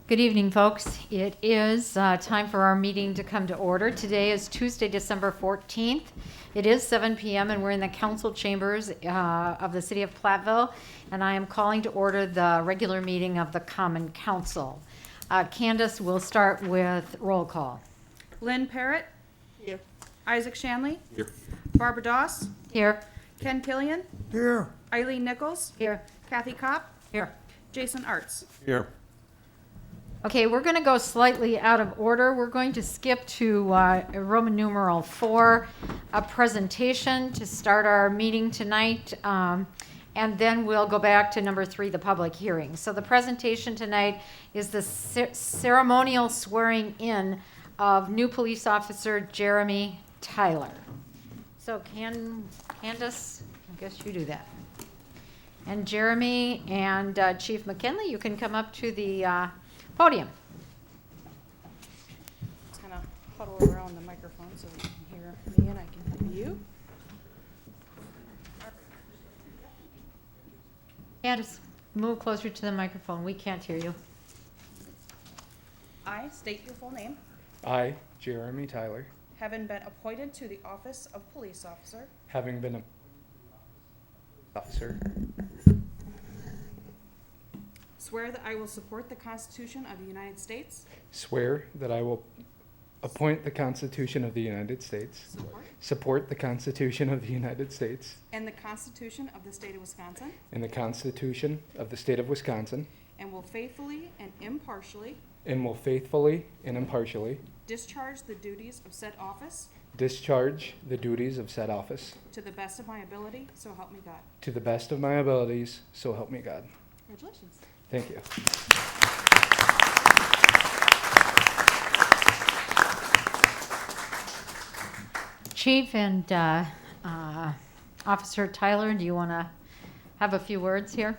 Good evening, folks. It is time for our meeting to come to order. Today is Tuesday, December 14th. It is 7 p.m. and we're in the council chambers of the city of Platteville, and I am calling to order the regular meeting of the Common Council. Candace will start with roll call. Lynn Parrott. Here. Isaac Shanley. Here. Barbara Doss. Here. Ken Killian. Here. Eileen Nichols. Here. Kathy Kopp. Here. Jason Arts. Here. Okay, we're going to go slightly out of order. We're going to skip to Roman numeral 4, a presentation to start our meeting tonight, and then we'll go back to number 3, the public hearing. So the presentation tonight is the ceremonial swearing in of new police officer Jeremy Tyler. So Candace, I guess you do that. And Jeremy and Chief McKinley, you can come up to the podium. Just kind of huddle around the microphone so we can hear me and I can hear you. Candace, move closer to the microphone. We can't hear you. I state your full name. I, Jeremy Tyler, Having been appointed to the office of police officer having been a officer, swear that I will support the Constitution of the United States. swear that I will appoint the Constitution of the United States, support the Constitution of the United States, And the Constitution of the state of Wisconsin. and the Constitution of the State of Wisconsin, And will faithfully and impartially and will faithfully and impartially discharge the duties of said office discharge the duties of said office to the best of my ability, so help me God. to the best of my abilities, so help me God. Congratulations. Thank you. Chief and Officer Tyler, do you want to have a few words here?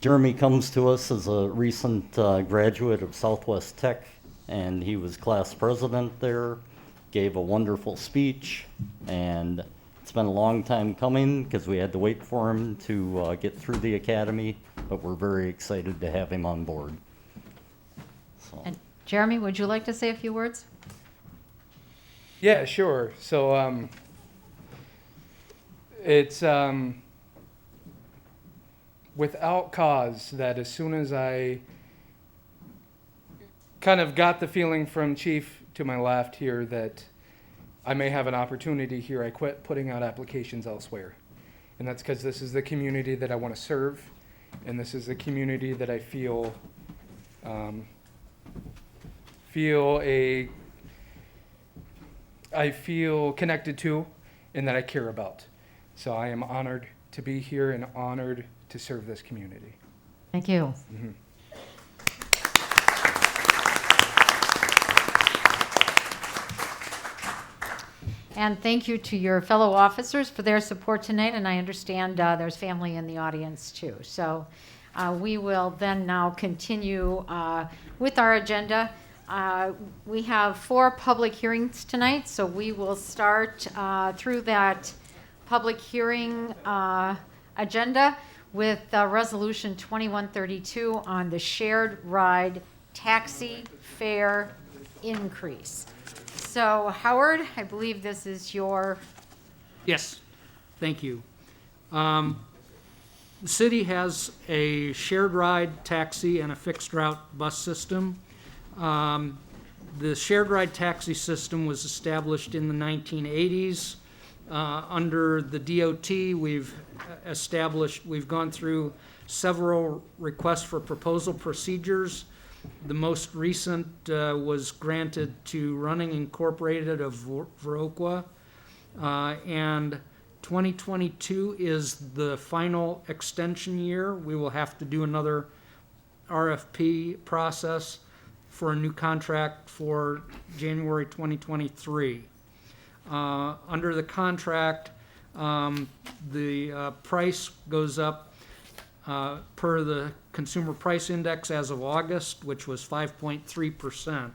Jeremy comes to us as a recent graduate of Southwest Tech, and he was class president there, gave a wonderful speech, and it's been a long time coming because we had to wait for him to get through the academy, but we're very excited to have him on board. So. And Jeremy, would you like to say a few words? Yeah, sure. So it's without cause that as soon as I kind of got the feeling from Chief to my left here that I may have an opportunity here, I quit putting out applications elsewhere. And that's because this is the community that I want to serve, and this is the community that I feel connected to and that I care about. So I am honored to be here and honored to serve this community. Thank you. Mm-hmm. And thank you to your fellow officers for their support tonight, and I understand there's family in the audience too. So we will then now continue with our agenda. We have 4 public hearings tonight, so we will start through that public hearing agenda with Resolution 2132 on the shared ride taxi fare increase. So Howard, I believe this is your... Yes, thank you. The city has a shared ride taxi and a fixed route bus system. The shared ride taxi system was established in the 1980s. Under the DOT, we've gone through several requests for proposal procedures. The most recent was granted to Running Incorporated of Viroqua, and 2022 is the final extension year. We will have to do another RFP process for a new contract for January 2023. Under the contract, the price goes up per the Consumer Price Index as of August, which was 5.3%.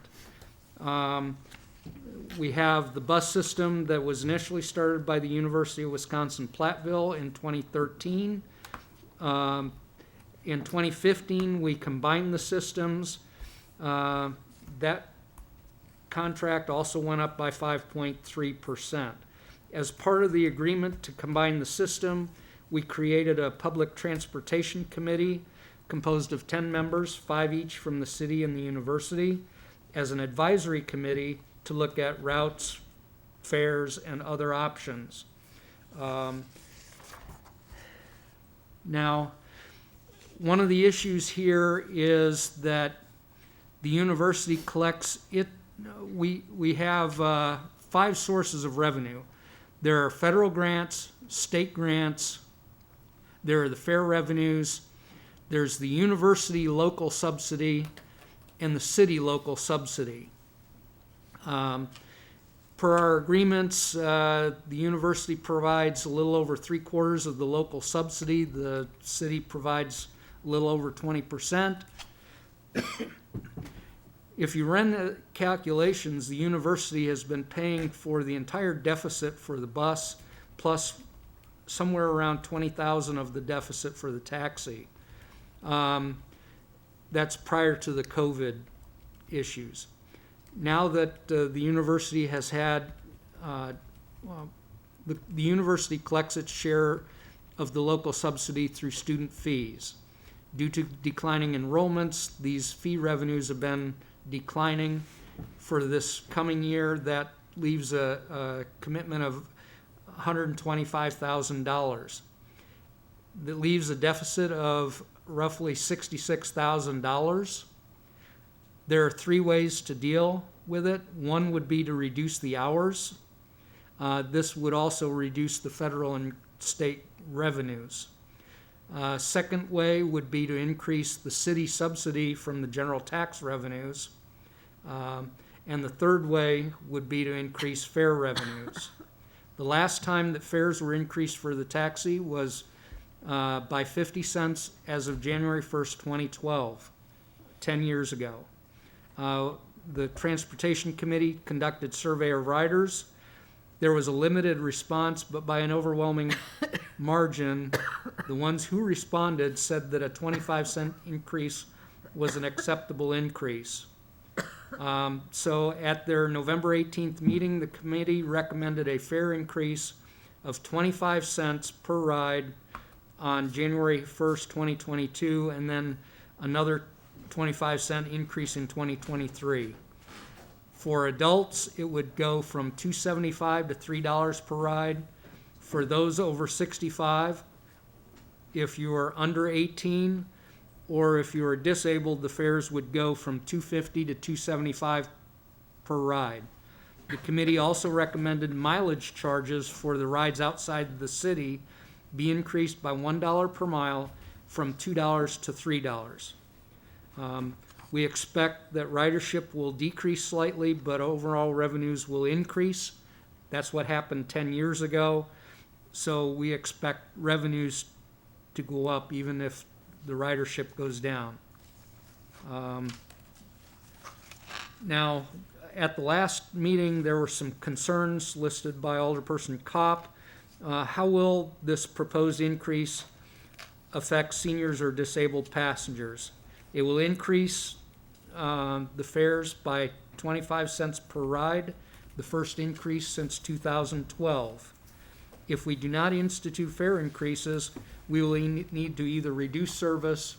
We have the bus system that was initially started by the University of Wisconsin Platteville in 2013. In 2015, we combined the systems. That contract also went up by 5.3%. As part of the agreement to combine the system, we created a public transportation committee composed of 10 members, 5 each from the city and the university, as an advisory committee to look at routes, fares, and other options. Now, one of the issues here is that the university collects it. We have 5 sources of revenue. There are federal grants, state grants, there are the fare revenues, there's the university local subsidy, and the city local subsidy. Per our agreements, the university provides a little over 3/4 of the local subsidy. The city provides a little over 20%. If you run the calculations, the university has been paying for the entire deficit for the bus, plus somewhere around $20,000 of the deficit for the taxi. That's prior to the COVID issues. Now that the university has had, the university collects its share of the local subsidy through student fees. Due to declining enrollments, these fee revenues have been declining. For this coming year, that leaves a commitment of $125,000. That leaves a deficit of roughly $66,000. There are 3 ways to deal with it. One would be to reduce the hours. This would also reduce the federal and state revenues. Second way would be to increase the city subsidy from the general tax revenues. And the third way would be to increase fare revenues. The last time that fares were increased for the taxi was by 50 cents as of January 1st, 2012, 10 years ago. The Transportation Committee conducted survey of riders. There was a limited response, but by an overwhelming margin, the ones who responded said that a 25-cent increase was an acceptable increase. So at their November 18th meeting, the committee recommended a fare increase of 25 cents per ride on January 1st, 2022, and then another 25-cent increase in 2023. For adults, it would go from $2.75 to $3 per ride. For those over 65, if you are under 18, or if you are disabled, the fares would go from $2.50 to $2.75 per ride. The committee also recommended mileage charges for the rides outside the city be increased by $1 per mile from $2 to $3. We expect that ridership will decrease slightly, but overall revenues will increase. That's what happened 10 years ago. So we expect revenues to go up even if the ridership goes down. Now, at the last meeting, there were some concerns listed by Alderperson Kopp. How will this proposed increase affect seniors or disabled passengers? It will increase the fares by 25 cents per ride, the first increase since 2012. If we do not institute fare increases, we will need to either reduce service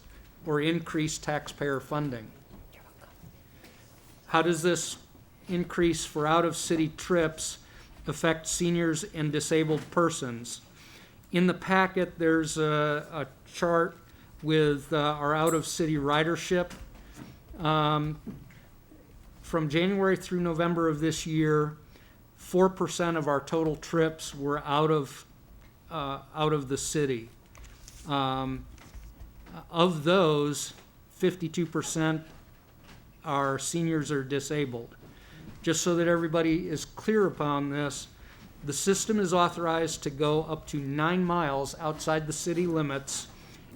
or increase taxpayer funding. How does this increase for out-of-city trips affect seniors and disabled persons? In the packet, there's a chart with our out-of-city ridership. From January through November of this year, 4% of our total trips were out of the city. Of those, 52% are seniors or disabled. Just so that everybody is clear upon this, the system is authorized to go up to 9 miles outside the city limits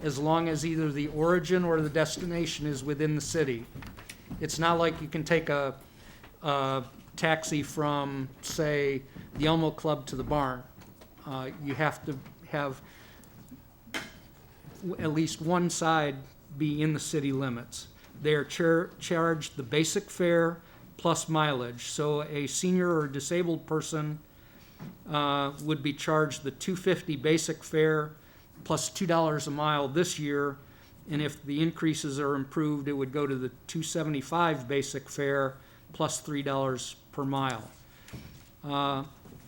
as long as either the origin or the destination is within the city. It's not like you can take a taxi from, say, the Elmo Club to the barn. You have to have, at least one side be in the city limits. They are charged the basic fare plus mileage. So a senior or disabled person would be charged the $2.50 basic fare plus $2 a mile this year. And if the increases are improved, it would go to the $2.75 basic fare plus $3 per mile.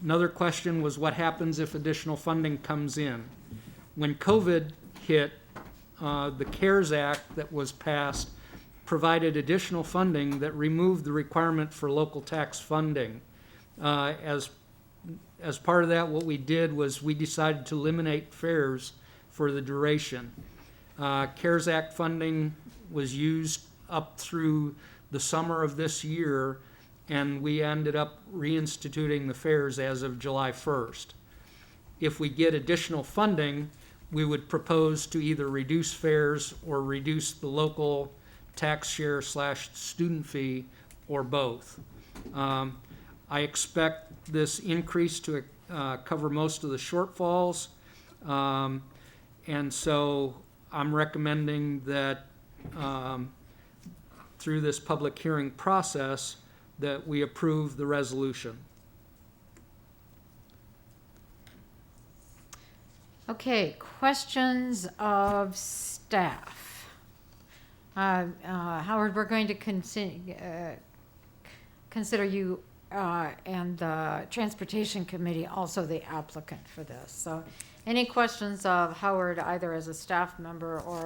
Another question was what happens if additional funding comes in? When COVID hit, the CARES Act that was passed provided additional funding that removed the requirement for local tax funding. As part of that, what we did was we decided to eliminate fares for the duration. CARES Act funding was used up through the summer of this year, and we ended up reinstituting the fares as of July 1st. If we get additional funding, we would propose to either reduce fares or reduce the local tax share / student fee, or both. I expect this increase to cover most of the shortfalls, and so I'm recommending that through this public hearing process that we approve the resolution. Okay, questions of staff. Howard, we're going to consider you and the Transportation Committee also the applicant for this. So any questions of Howard either as a staff member or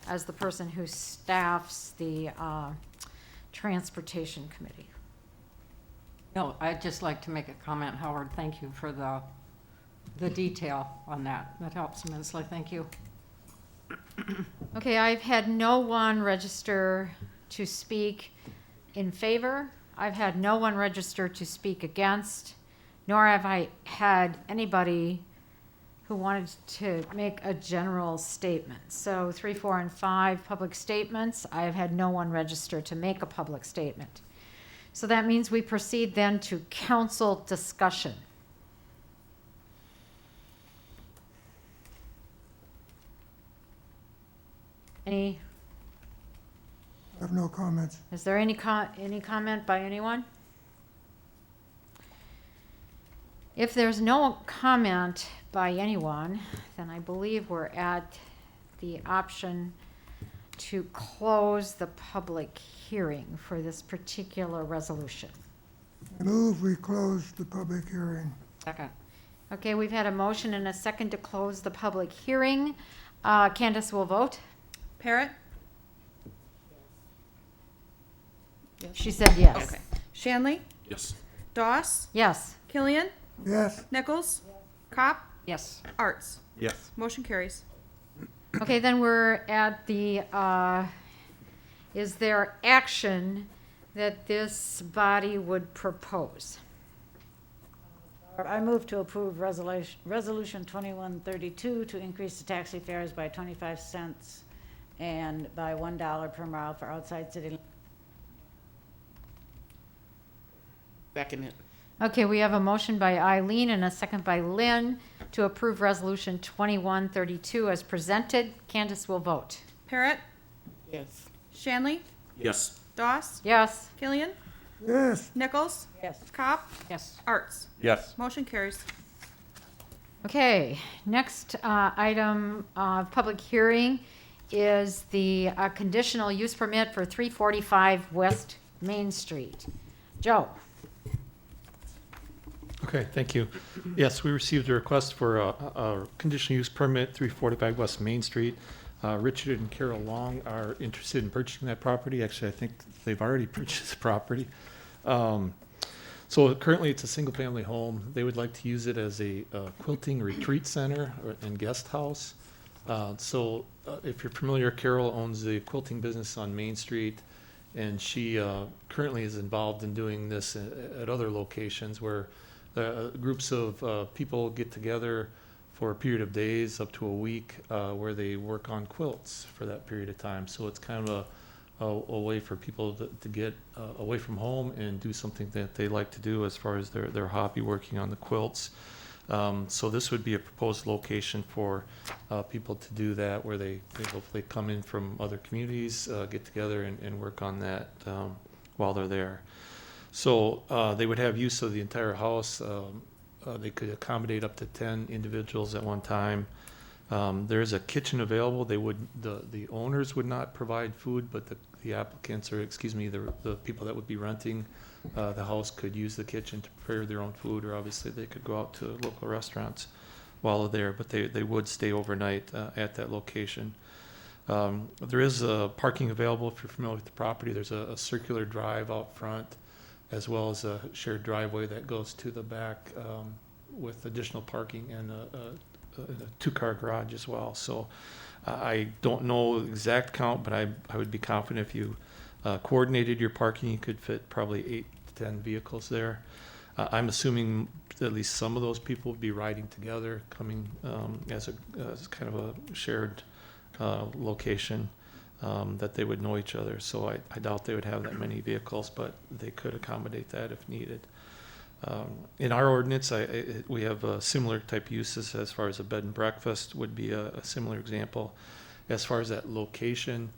as the person who staffs the Transportation Committee? No, I'd just like to make a comment, Howard. Thank you for the detail on that. That helps immensely. Thank you. Okay, I've had no one register to speak in favor. I've had no one register to speak against, nor have I had anybody who wanted to make a general statement. So 3, 4, and 5 public statements. I have had no one register to make a public statement. So that means we proceed then to council discussion. Any, I have no comments. is there any comment by anyone? If there's no comment by anyone, then I believe we're at the option to close the public hearing for this particular resolution. I move we close the public hearing. Second. Okay, we've had a motion and a second to close the public hearing. Candace will vote. Parrot? She said yes. Okay. Shanley? Yes. Doss? Yes. Killian? Yes, Nichols? Cop? Yes. Arts? Yes. Motion carries. Okay, then we're at the, is there action that this body would propose? I move to approve resolution 2132 to increase the taxi fares by 25 cents and by $1 per mile for outside city. Second it. Okay, we have a motion by Eileen and a second by Lynn to approve resolution 2132 as presented. Candace will vote. Parrot? Yes. Shanley? Yes. Doss? Yes. Killian? yes, Nichols? Yes. Cop? Yes. Arts? Yes. Motion carries. Okay, next item of public hearing is the conditional use permit for 345 West Main Street. Joe? Okay, thank you. Yes, we received a request for a conditional use permit, 345 West Main Street. Richard and Carol Long are interested in purchasing that property. Actually, I think they've already purchased the property. So currently it's a single-family home. They would like to use it as a quilting retreat center and guest house. If you're familiar, Carol owns the quilting business on Main Street, and she currently is involved in doing this at other locations where groups of people get together for a period of days up to a week where they work on quilts for that period of time. So it's kind of a way for people to get away from home and do something that they like to do as far as their hobby, working on the quilts. So this would be a proposed location for people to do that, where they hopefully come in from other communities, get together and work on that while they're there. So they would have use of the entire house. They could accommodate up to 10 individuals at one time. There's a kitchen available. The owners would not provide food, but the applicants, or excuse me, the people that would be renting the house could use the kitchen to prepare their own food, or obviously they could go out to local restaurants while they're there, but they would stay overnight at that location. There is parking available if you're familiar with the property. There's a circular drive out front, as well as a shared driveway that goes to the back with additional parking and a two-car garage as well. So I don't know exact count, but I would be confident if you coordinated your parking, you could fit probably 8 to 10 vehicles there. I'm assuming at least some of those people would be riding together, coming as kind of a shared location, that they would know each other. So I doubt they would have that many vehicles, but they could accommodate that if needed. In our ordinance, we have similar type uses. As far as a bed and breakfast would be a similar example. As far as that location,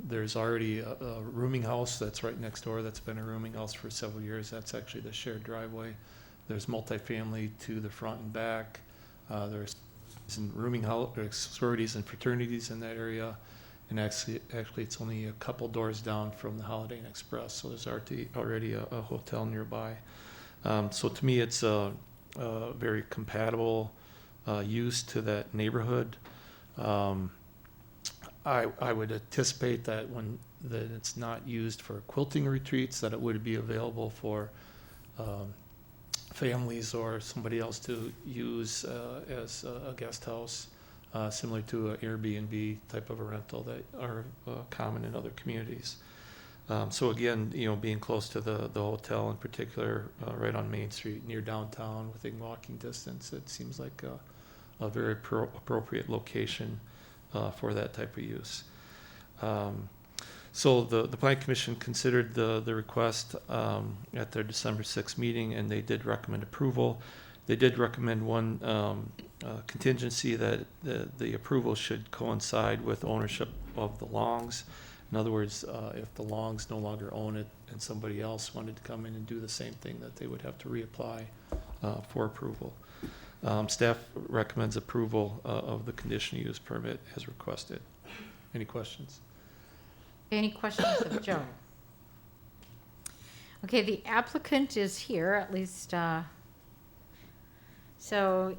there's already a rooming house that's right next door. That's been a rooming house for several years. That's actually the shared driveway. There's multifamily to the front and back. There's some rooming house, sororities and fraternities in that area. And actually it's only a couple doors down from the Holiday Inn Express, so there's already a hotel nearby. So to me, it's a very compatible use to that neighborhood. I would anticipate that that it's not used for quilting retreats, that it would be available for families or somebody else to use as a guest house. Similar to an Airbnb type of a rental that are common in other communities. So again, being close to the hotel in particular, right on Main Street, near downtown, within walking distance, it seems like a very appropriate location for that type of use. So the Planning Commission considered the request at their December 6th meeting, and they did recommend approval. They did recommend one contingency, that the approval should coincide with ownership of the Longs. In other words, if the Longs no longer own it and somebody else wanted to come in and do the same thing, that they would have to reapply for approval. Staff recommends approval of the conditional use permit as requested. Any questions? Any questions of Joe? Okay, the applicant is here, at least, so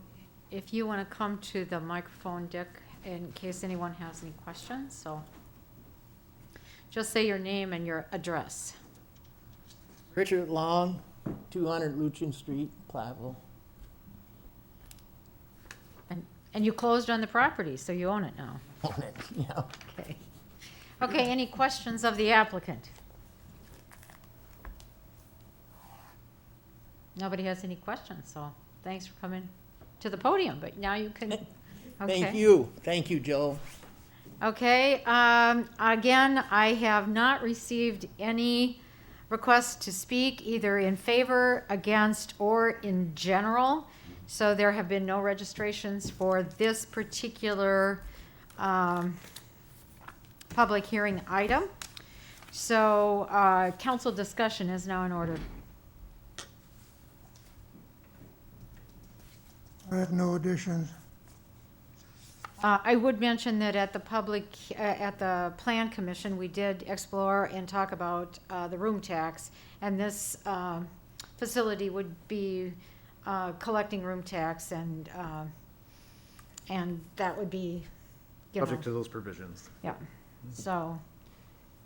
if you want to come to the microphone, Dick, in case anyone has any questions, so just say your name and your address. Richard Long, 200 Lucian Street, Platteville. And you closed on the property, so you own it now. Own it, yeah. Okay. Okay, any questions of the applicant? Nobody has any questions, so thanks for coming to the podium, but now you can, okay. Thank you, Joe. Okay, again, I have not received any requests to speak either in favor, against, or in general. So there have been no registrations for this particular public hearing item. So council discussion is now in order. I have no additions. I would mention that at the Plan Commission, we did explore and talk about the room tax, and this facility would be collecting room tax, and that would be, subject to those provisions. Yeah, so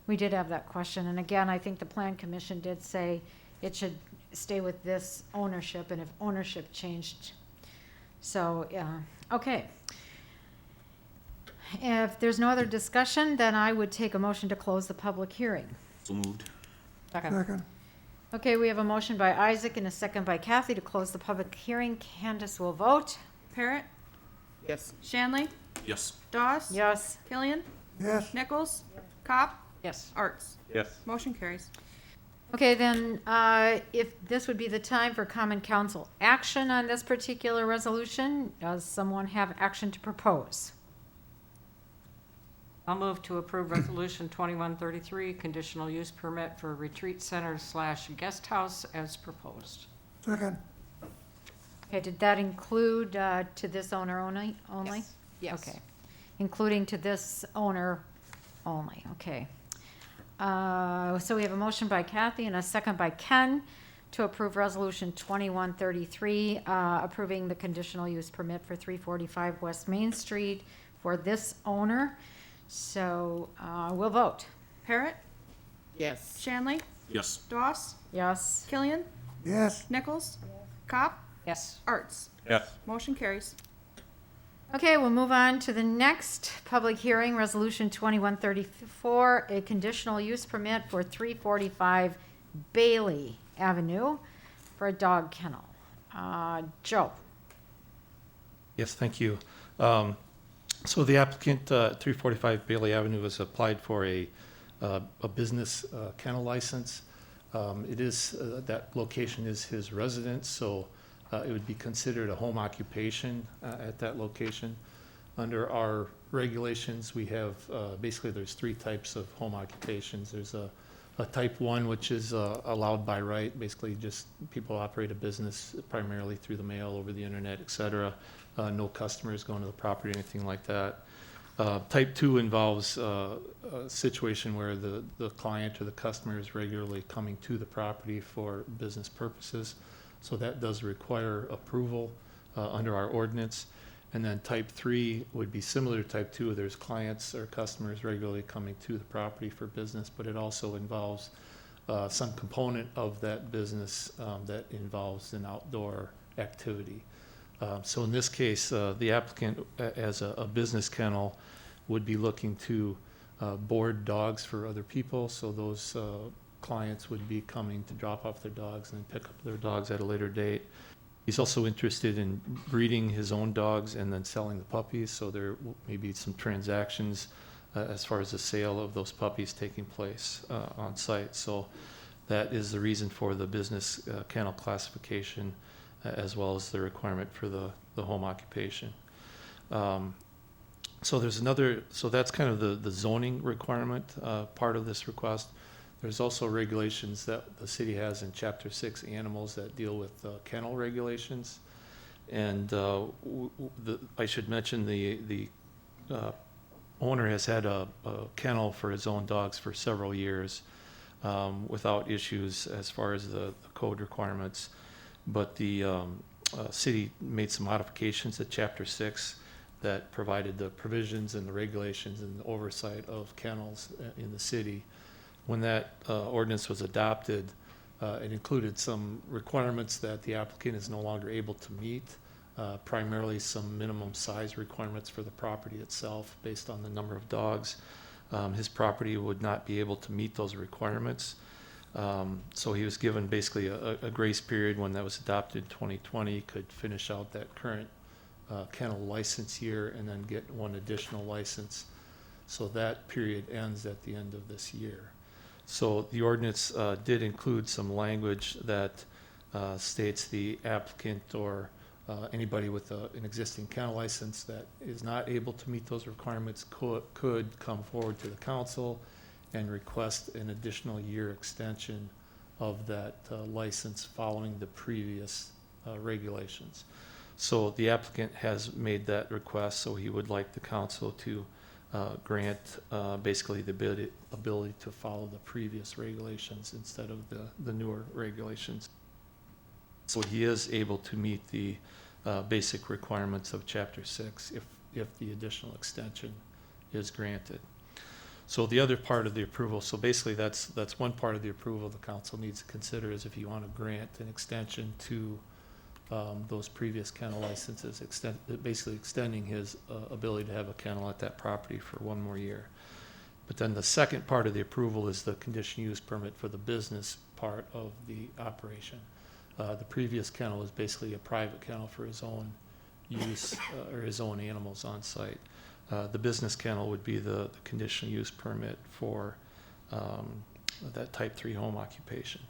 we did have that question, and again, I think the Plan Commission did say it should stay with this ownership, and if ownership changed, so, yeah, okay. If there's no other discussion, then I would take a motion to close the public hearing. So moved. Second. Okay, we have a motion by Isaac and a second by Kathy to close the public hearing. Candace will vote. Parrot, Yes. Shanley, Yes. Doss, Yes. Killian, Yes. Nichols, Cop, Yes. Arts. Yes. Motion carries. Okay, then, if this would be the time for common council action on this particular resolution, does someone have action to propose? I'll move to approve Resolution 2133, conditional use permit for retreat center / guest house as proposed. Second. Okay, did that include to this owner only? Yes. Yes. Okay, including to this owner only, okay. So we have a motion by Kathy and a second by Ken to approve Resolution 2133, approving the conditional use permit for 345 West Main Street for this owner. So we'll vote. Parrot, Yes. Shanley, Yes. Doss, Yes. Killian, Yes. Nichols, Cop, Yes. Arts. Yes. Motion carries. Okay, we'll move on to the next public hearing, Resolution 2134, a conditional use permit for 345 Bayley Avenue for a dog kennel. Joe? Yes, thank you. So the applicant, 345 Bayley Avenue, has applied for a business kennel license. It is, that location is his residence, so it would be considered a home occupation at that location. Under our regulations, we have, basically there's 3 types of home occupations. There's a type 1, which is allowed by right, basically just people operate a business primarily through the mail, over the internet, et cetera. No customers going to the property, anything like that. Type 2 involves a situation where the client or the customer is regularly coming to the property for business purposes. So that does require approval under our ordinance. And then type 3 would be similar to type 2. There's clients or customers regularly coming to the property for business, but it also involves some component of that business that involves an outdoor activity. So in this case, the applicant, as a business kennel, would be looking to board dogs for other people. So those clients would be coming to drop off their dogs and then pick up their dogs at a later date. He's also interested in breeding his own dogs and then selling the puppies. So there may be some transactions as far as the sale of those puppies taking place on site. So that is the reason for the business kennel classification, as well as the requirement for the home occupation. So there's another, so that's kind of the zoning requirement part of this request. There's also regulations that the city has in Chapter 6 animals that deal with kennel regulations. And I should mention the owner has had a kennel for his own dogs for several years without issues as far as the code requirements. But the city made some modifications to Chapter 6 that provided the provisions and the regulations and the oversight of kennels in the city. When that ordinance was adopted, it included some requirements that the applicant is no longer able to meet, primarily some minimum size requirements for the property itself based on the number of dogs. His property would not be able to meet those requirements. So he was given basically a grace period when that was adopted in 2020. He could finish out that current kennel license year and then get one additional license. So that period ends at the end of this year. So the ordinance did include some language that states the applicant or anybody with an existing kennel license that is not able to meet those requirements could come forward to the council and request an additional year extension of that license following the previous regulations. So the applicant has made that request, so he would like the council to grant basically the ability to follow the previous regulations instead of the newer regulations. So he is able to meet the basic requirements of Chapter 6 if the additional extension is granted. So the other part of the approval, so basically that's one part of the approval the council needs to consider is if you want to grant an extension to those previous kennel licenses, basically extending his ability to have a kennel at that property for one more year. But then the second part of the approval is the conditional use permit for the business part of the operation. The previous kennel was basically a private kennel for his own use or his own animals on site. The business kennel would be the conditional use permit for that type 3 home occupation.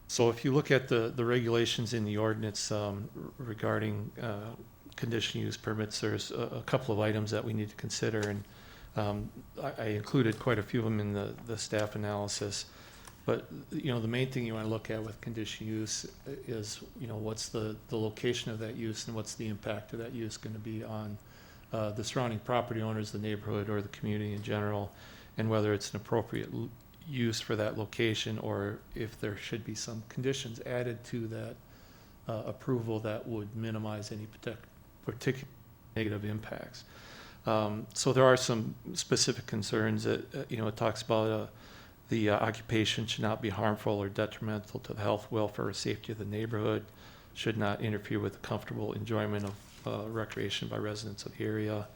So if you look at the regulations in the ordinance regarding conditional use permits, there's a couple of items that we need to consider, and I included quite a few of them in the staff analysis. But, the main thing you want to look at with conditional use is, what's the location of that use and what's the impact of that use going to be on the surrounding property owners, the neighborhood, or the community in general, and whether it's an appropriate use for that location, or if there should be some conditions added to that approval that would minimize any particular negative impacts. So there are some specific concerns that, it talks about the occupation should not be harmful or detrimental to the health, welfare, or safety of the neighborhood, should not interfere with the comfortable enjoyment of recreation by residents of the area.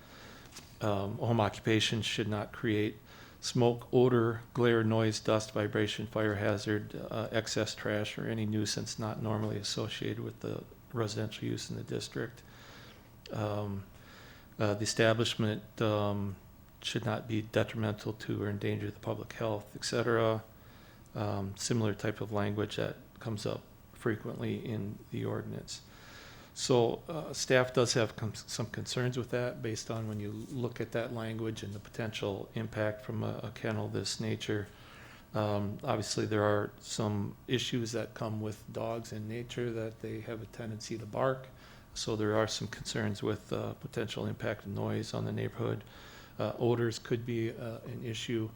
Home occupation should not create smoke, odor, glare, noise, dust, vibration, fire hazard, excess trash, or any nuisance not normally associated with the residential use in the district. The establishment should not be detrimental to or endanger the public health, etc. Similar type of language that comes up frequently in the ordinance. So staff does have some concerns with that based on when you look at that language and the potential impact from a kennel of this nature. Obviously, there are some issues that come with dogs in nature that they have a tendency to bark. So there are some concerns with potential impact of noise on the neighborhood. Odors could be an issue.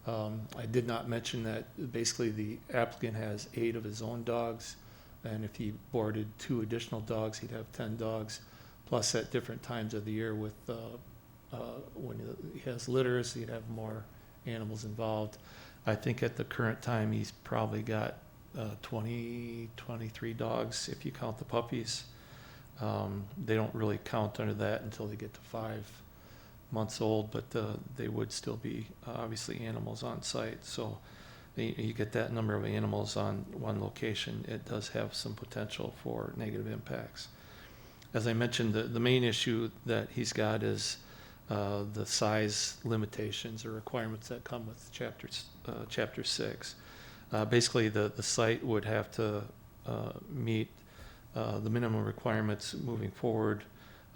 I did not mention that basically the applicant has 8 of his own dogs, and if he boarded 2 additional dogs, he'd have 10 dogs, plus at different times of the year with when he has litters, he'd have more animals involved. I think at the current time, he's probably got 23 dogs if you count the puppies. They don't really count under that until they get to 5 months old, but they would still be obviously animals on site. So you get that number of animals on one location, it does have some potential for negative impacts. As I mentioned, the main issue that he's got is the size limitations or requirements that come with Chapter 6. Basically, the site would have to meet the minimum requirements moving forward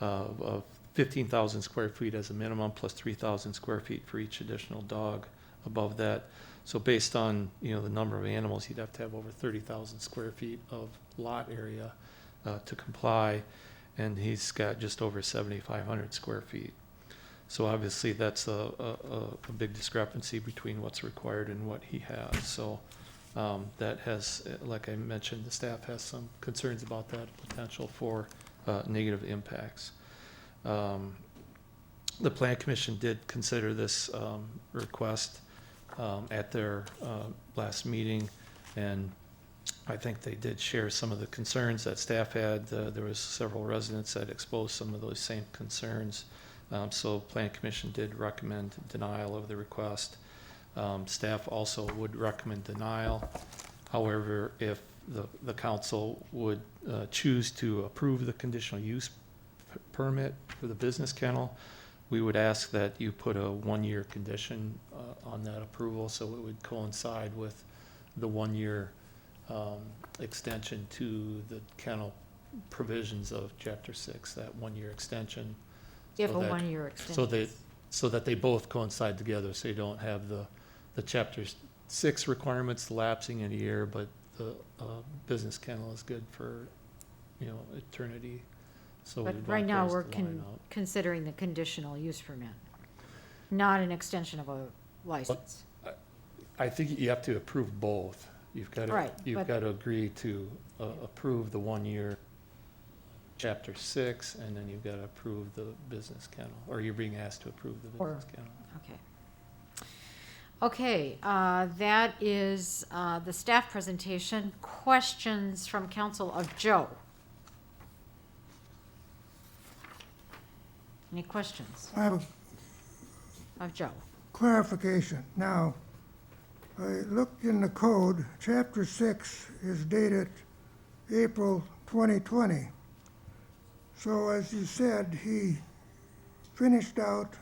of 15,000 square feet as a minimum, plus 3,000 square feet for each additional dog above that. So based on the number of animals, you'd have to have over 30,000 square feet of lot area to comply, and he's got just over 7,500 square feet. So obviously that's a big discrepancy between what's required and what he has. So that has, like I mentioned, the staff has some concerns about that potential for negative impacts. The Plan Commission did consider this request at their last meeting, and I think they did share some of the concerns that staff had. There was several residents that exposed some of those same concerns. So Plan Commission did recommend denial of the request. Staff also would recommend denial. However, if the council would choose to approve the conditional use permit for the business kennel, we would ask that you put a 1-year condition on that approval, so it would coincide with the 1-year extension to the kennel provisions of Chapter 6, that 1-year extension. If so a that- 1-year extension. So that they both coincide together, so you don't have the Chapter 6 requirements lapsing in a year, but the business kennel is good for, eternity. So But we'd right want now, those we're to line out. considering the conditional use permit, not an extension of a license. I think you have to approve both. You've got Right, to, you've but- got to agree to approve the 1-year Chapter 6, and then you've got to approve the business kennel, or you're being asked to approve the business kennel. Okay. Okay, that is the staff presentation. Questions from council of Joe? Any questions I have a of Joe? clarification. Now, I looked in the code, Chapter 6 is dated April 2020. So as you said, he finished out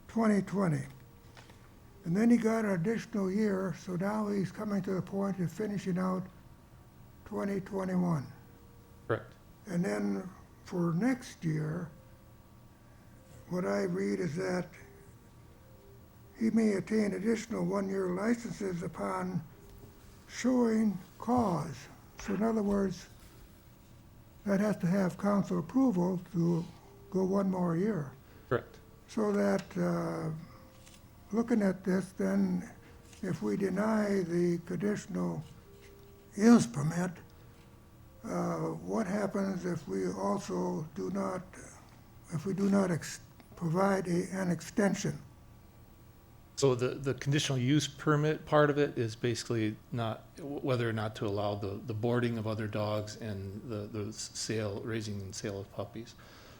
2020. And And then he got an additional year, so now he's coming to the point of finishing out 2021. Correct. And then for next year, what I read is that he may attain additional one-year licenses upon showing cause. So in other words, that has to have council approval to go one more year. Correct. So that, looking at this, then, if we deny the conditional use permit, what happens if we also do not, provide an extension? So the conditional use permit part of it is basically not, whether or not to allow the boarding of other dogs and the raising and sale of puppies.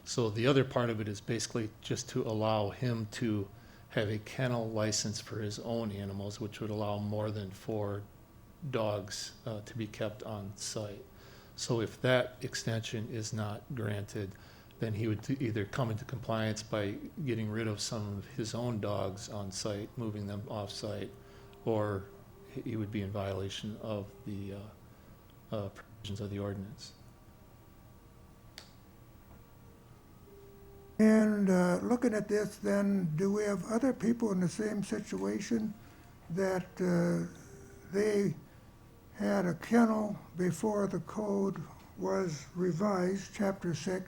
So the other part of it is basically just to allow him to have a kennel license for his own animals, which would allow more than 4 dogs to be kept on site. So if that extension is not granted, then he would either come into compliance by getting rid of some of his own dogs on site, moving them off site, or he would be in violation of the provisions of the ordinance. And looking at this, then, do we have other people in the same situation that they had a kennel before the code was revised, Chapter 6,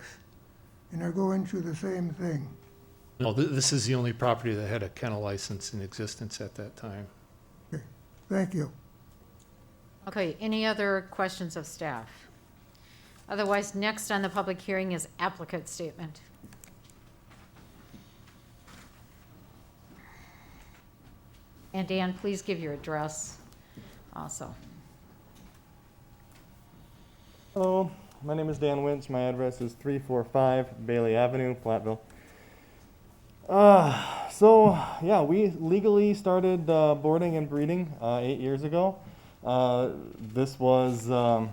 and are going through the same thing? No, this is the only property that had a kennel license in existence at that time. Okay, thank you. Okay, any other questions of staff? Otherwise, next on the public hearing is applicant statement. And Dan, please give your address also. Hello, my name is Dan Winch. My address is 345 Bayley Avenue, Platteville. We legally started boarding and breeding 8 years ago. This was, I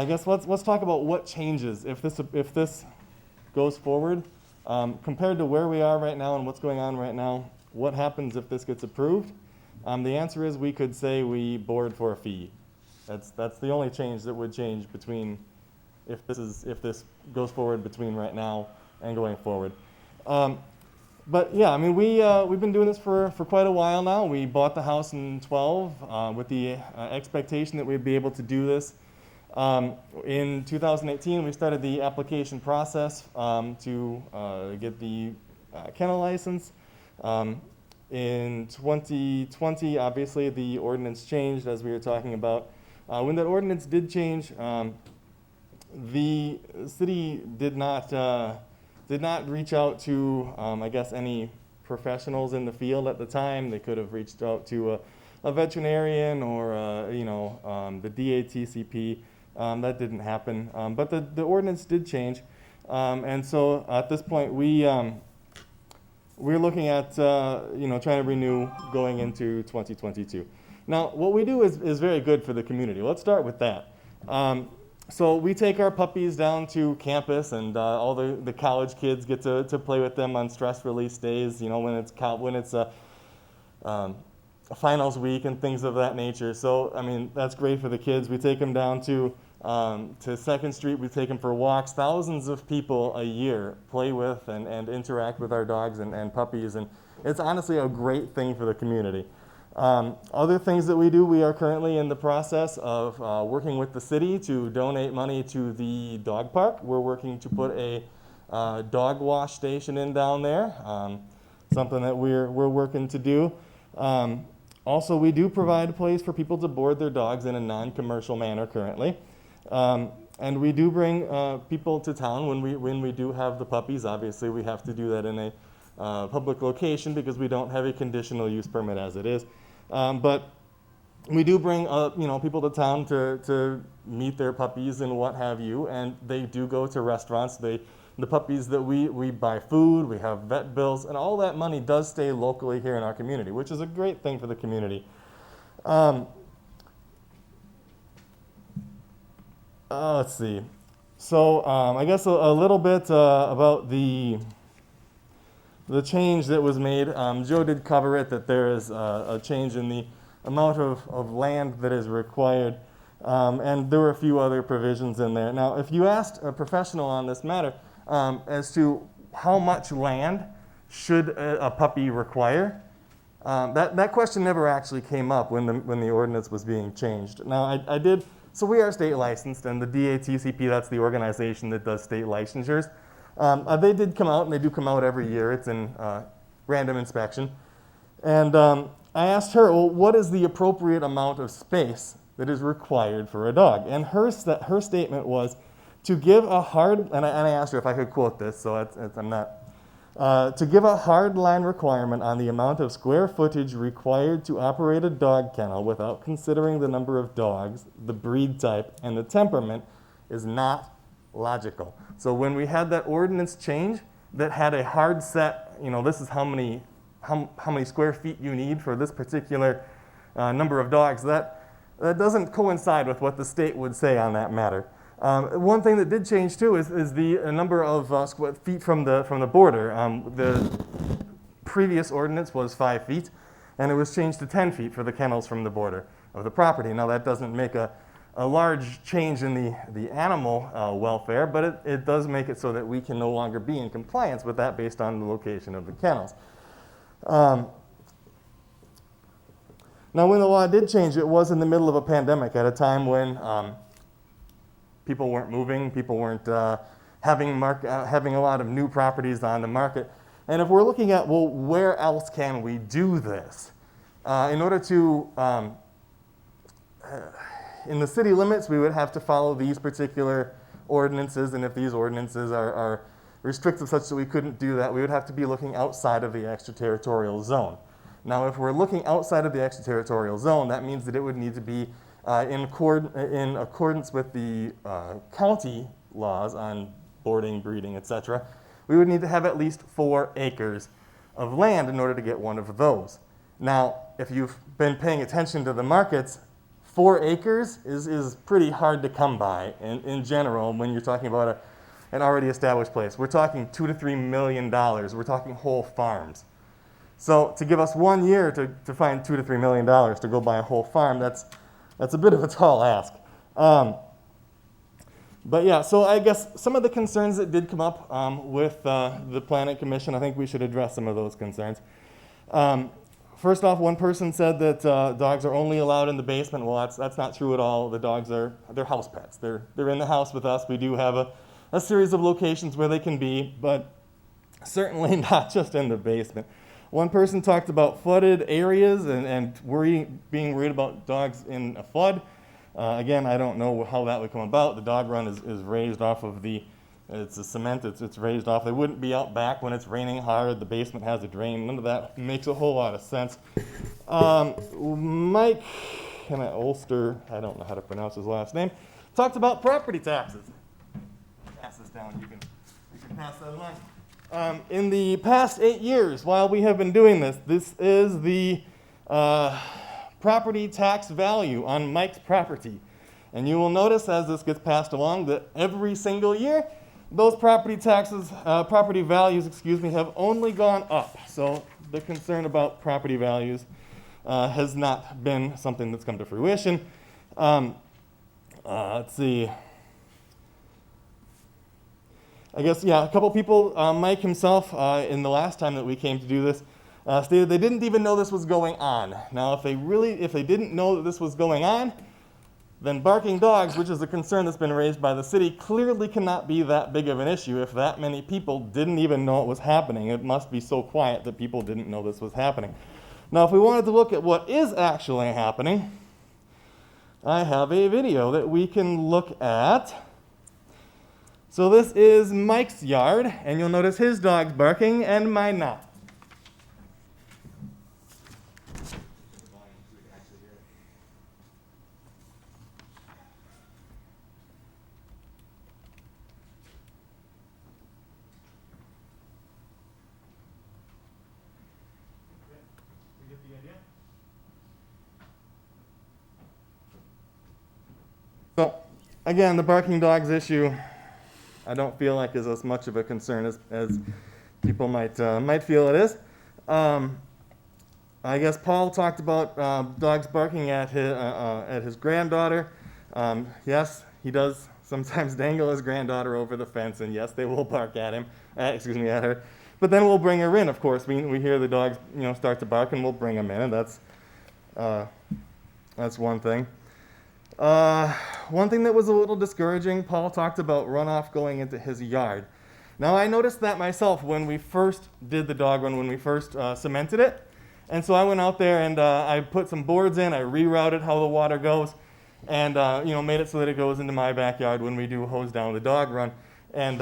guess let's talk about what changes if this goes forward. Compared to where we are right now and what's going on right now, what happens if this gets approved? The answer is we could say we board for a fee. That's the only change that would change between if this goes forward between right now and going forward. But yeah, I mean we've been doing this for quite a while now. We bought the house in 12 with the expectation that we'd be able to do this. In 2018, we started the application process to get the kennel license. In 2020, obviously, the ordinance changed, as we were talking about. When that ordinance did change, the city did not reach out to, I guess, any professionals in the field at the time. They could have reached out to a veterinarian or, the DATCP. That didn't happen, but the ordinance did change, and so at this point we're looking at trying to renew going into 2022. Now, what we do is very good for the community. Let's start with that. So we take our puppies down to campus, and all the college kids get to play with them on stress release days. When it's finals week and things of that nature. So I mean that's great for the kids. We take them down to 2nd Street. We take them for walks. Thousands of people a year play with and interact with our dogs and puppies, and it's honestly a great thing for the community. Other things that we do, we are currently in the process of working with the city to donate money to the dog park. We're working to put a dog wash station in down there, something that we're working to do. Also, we do provide a place for people to board their dogs in a non-commercial manner currently. And we do bring people to town when we do have the puppies. Obviously, we have to do that in a public location because we don't have a conditional use permit as it is. But we do bring people to town to meet their puppies and what have you, and they do go to restaurants. The puppies that we buy food, we have vet bills, and all that money does stay locally here in our community, which is a great thing for the community. Let's see. So I guess a little bit about the the change that was made, Joe did cover it, that there is a change in the amount of land that is required. And there were a few other provisions in there. Now, if you asked a professional on this matter as to how much land should a puppy require, that question never actually came up when the ordinance was being changed. Now, I did, so we are state licensed, and the DATCP, that's the organization that does state licensures. They did come out, and they do come out every year. It's in random inspection. And I asked her, well, what is the appropriate amount of space that is required for a dog? And her statement was to give a hard, and I asked her if I could quote this, so I'm not, to give a hard line requirement on the amount of square footage required to operate a dog kennel without considering the number of dogs, the breed type, and the temperament is not logical. So when we had that ordinance change that had a hard set, this is how many square feet you need for this particular number of dogs, that doesn't coincide with what the state would say on that matter. One thing that did change too is the number of square feet from the border. The previous ordinance was 5 feet, and it was changed to 10 feet for the kennels from the border of the property. Now that doesn't make a large change in the animal welfare, but it does make it so that we can no longer be in compliance with that based on the location of the kennels. Now, when the law did change, it was in the middle of a pandemic at a time when people weren't moving, people weren't having a lot of new properties on the market. And if we're looking at, well, where else can we do this? In order to, in the city limits, we would have to follow these particular ordinances, and if these ordinances are restrictive such that we couldn't do that, we would have to be looking outside of the extraterritorial zone. Now, if we're looking outside of the extraterritorial zone, that means that it would need to be in accordance with the county laws on boarding, breeding, etc. We would need to have at least 4 acres of land in order to get one of those. Now, if you've been paying attention to the markets, 4 acres is pretty hard to come by in general when you're talking about an already established place. We're talking $2 to $3 million. We're talking whole farms. So to give us 1 year to find $2 to $3 million to go buy a whole farm, that's a bit of a tall ask. But yeah, so I guess some of the concerns that did come up with the Planning Commission, I think we should address some of those concerns. First off, one person said that dogs are only allowed in the basement. Well, that's not true at all. The dogs they're house pets. They're in the house with us. We do have a series of locations where they can be, but certainly not just in the basement. One person talked about flooded areas and being worried about dogs in a flood. Again, I don't know how that would come about. The dog run is raised off of it's a cement, it's raised off. They wouldn't be out back when it's raining hard. The basement has a drain. None of that makes a whole lot of sense. Mike Ulster, I don't know how to pronounce his last name, talked about property taxes. Pass this down, you can pass that along. In the past 8 years, while we have been doing this is the property tax value on Mike's property. And you will notice as this gets passed along that every single year, those property values, have only gone up. So the concern about property values has not been something that's come to fruition. Let's see. I guess, yeah, a couple people, Mike himself, in the last time that we came to do this, stated they didn't even know this was going on. Now, if they didn't know that this was going on, then barking dogs, which is a concern that's been raised by the city, clearly cannot be that big of an issue if that many people didn't even know it was happening. It must be so quiet that people didn't know this was happening. Now, if we wanted to look at what is actually happening, I have a video that we can look at. So this is Mike's yard, and you'll notice his dog's barking and mine not. So, again, the barking dogs issue, I don't feel like is as much of a concern as people might feel it is. I guess Paul talked about dogs barking at his granddaughter. Yes, he does sometimes dangle his granddaughter over the fence, and yes, they will bark at him. At her. But then we'll bring her in. Of course, we hear the dogs, start to bark, and we'll bring them in, and that's one thing. One thing that was a little discouraging, Paul talked about runoff going into his yard. Now, I noticed that myself when we first did the dog run, when we first cemented it. And so I went out there and I put some boards in, I rerouted how the water goes, and made it so that it goes into my backyard when we do hose down the dog run. And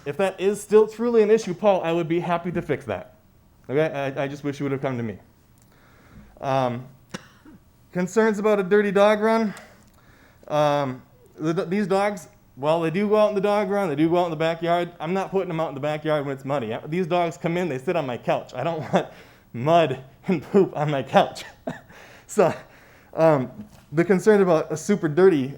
if that is still truly an issue, Paul, I would be happy to fix that. Okay, I just wish you would have come to me. Concerns about a dirty dog run. These dogs, well, they do go out in the dog run, they do go out in the backyard. I'm not putting them out in the backyard when it's muddy. These dogs come in, they sit on my couch. I don't want mud and poop on my couch. So the concern about a super dirty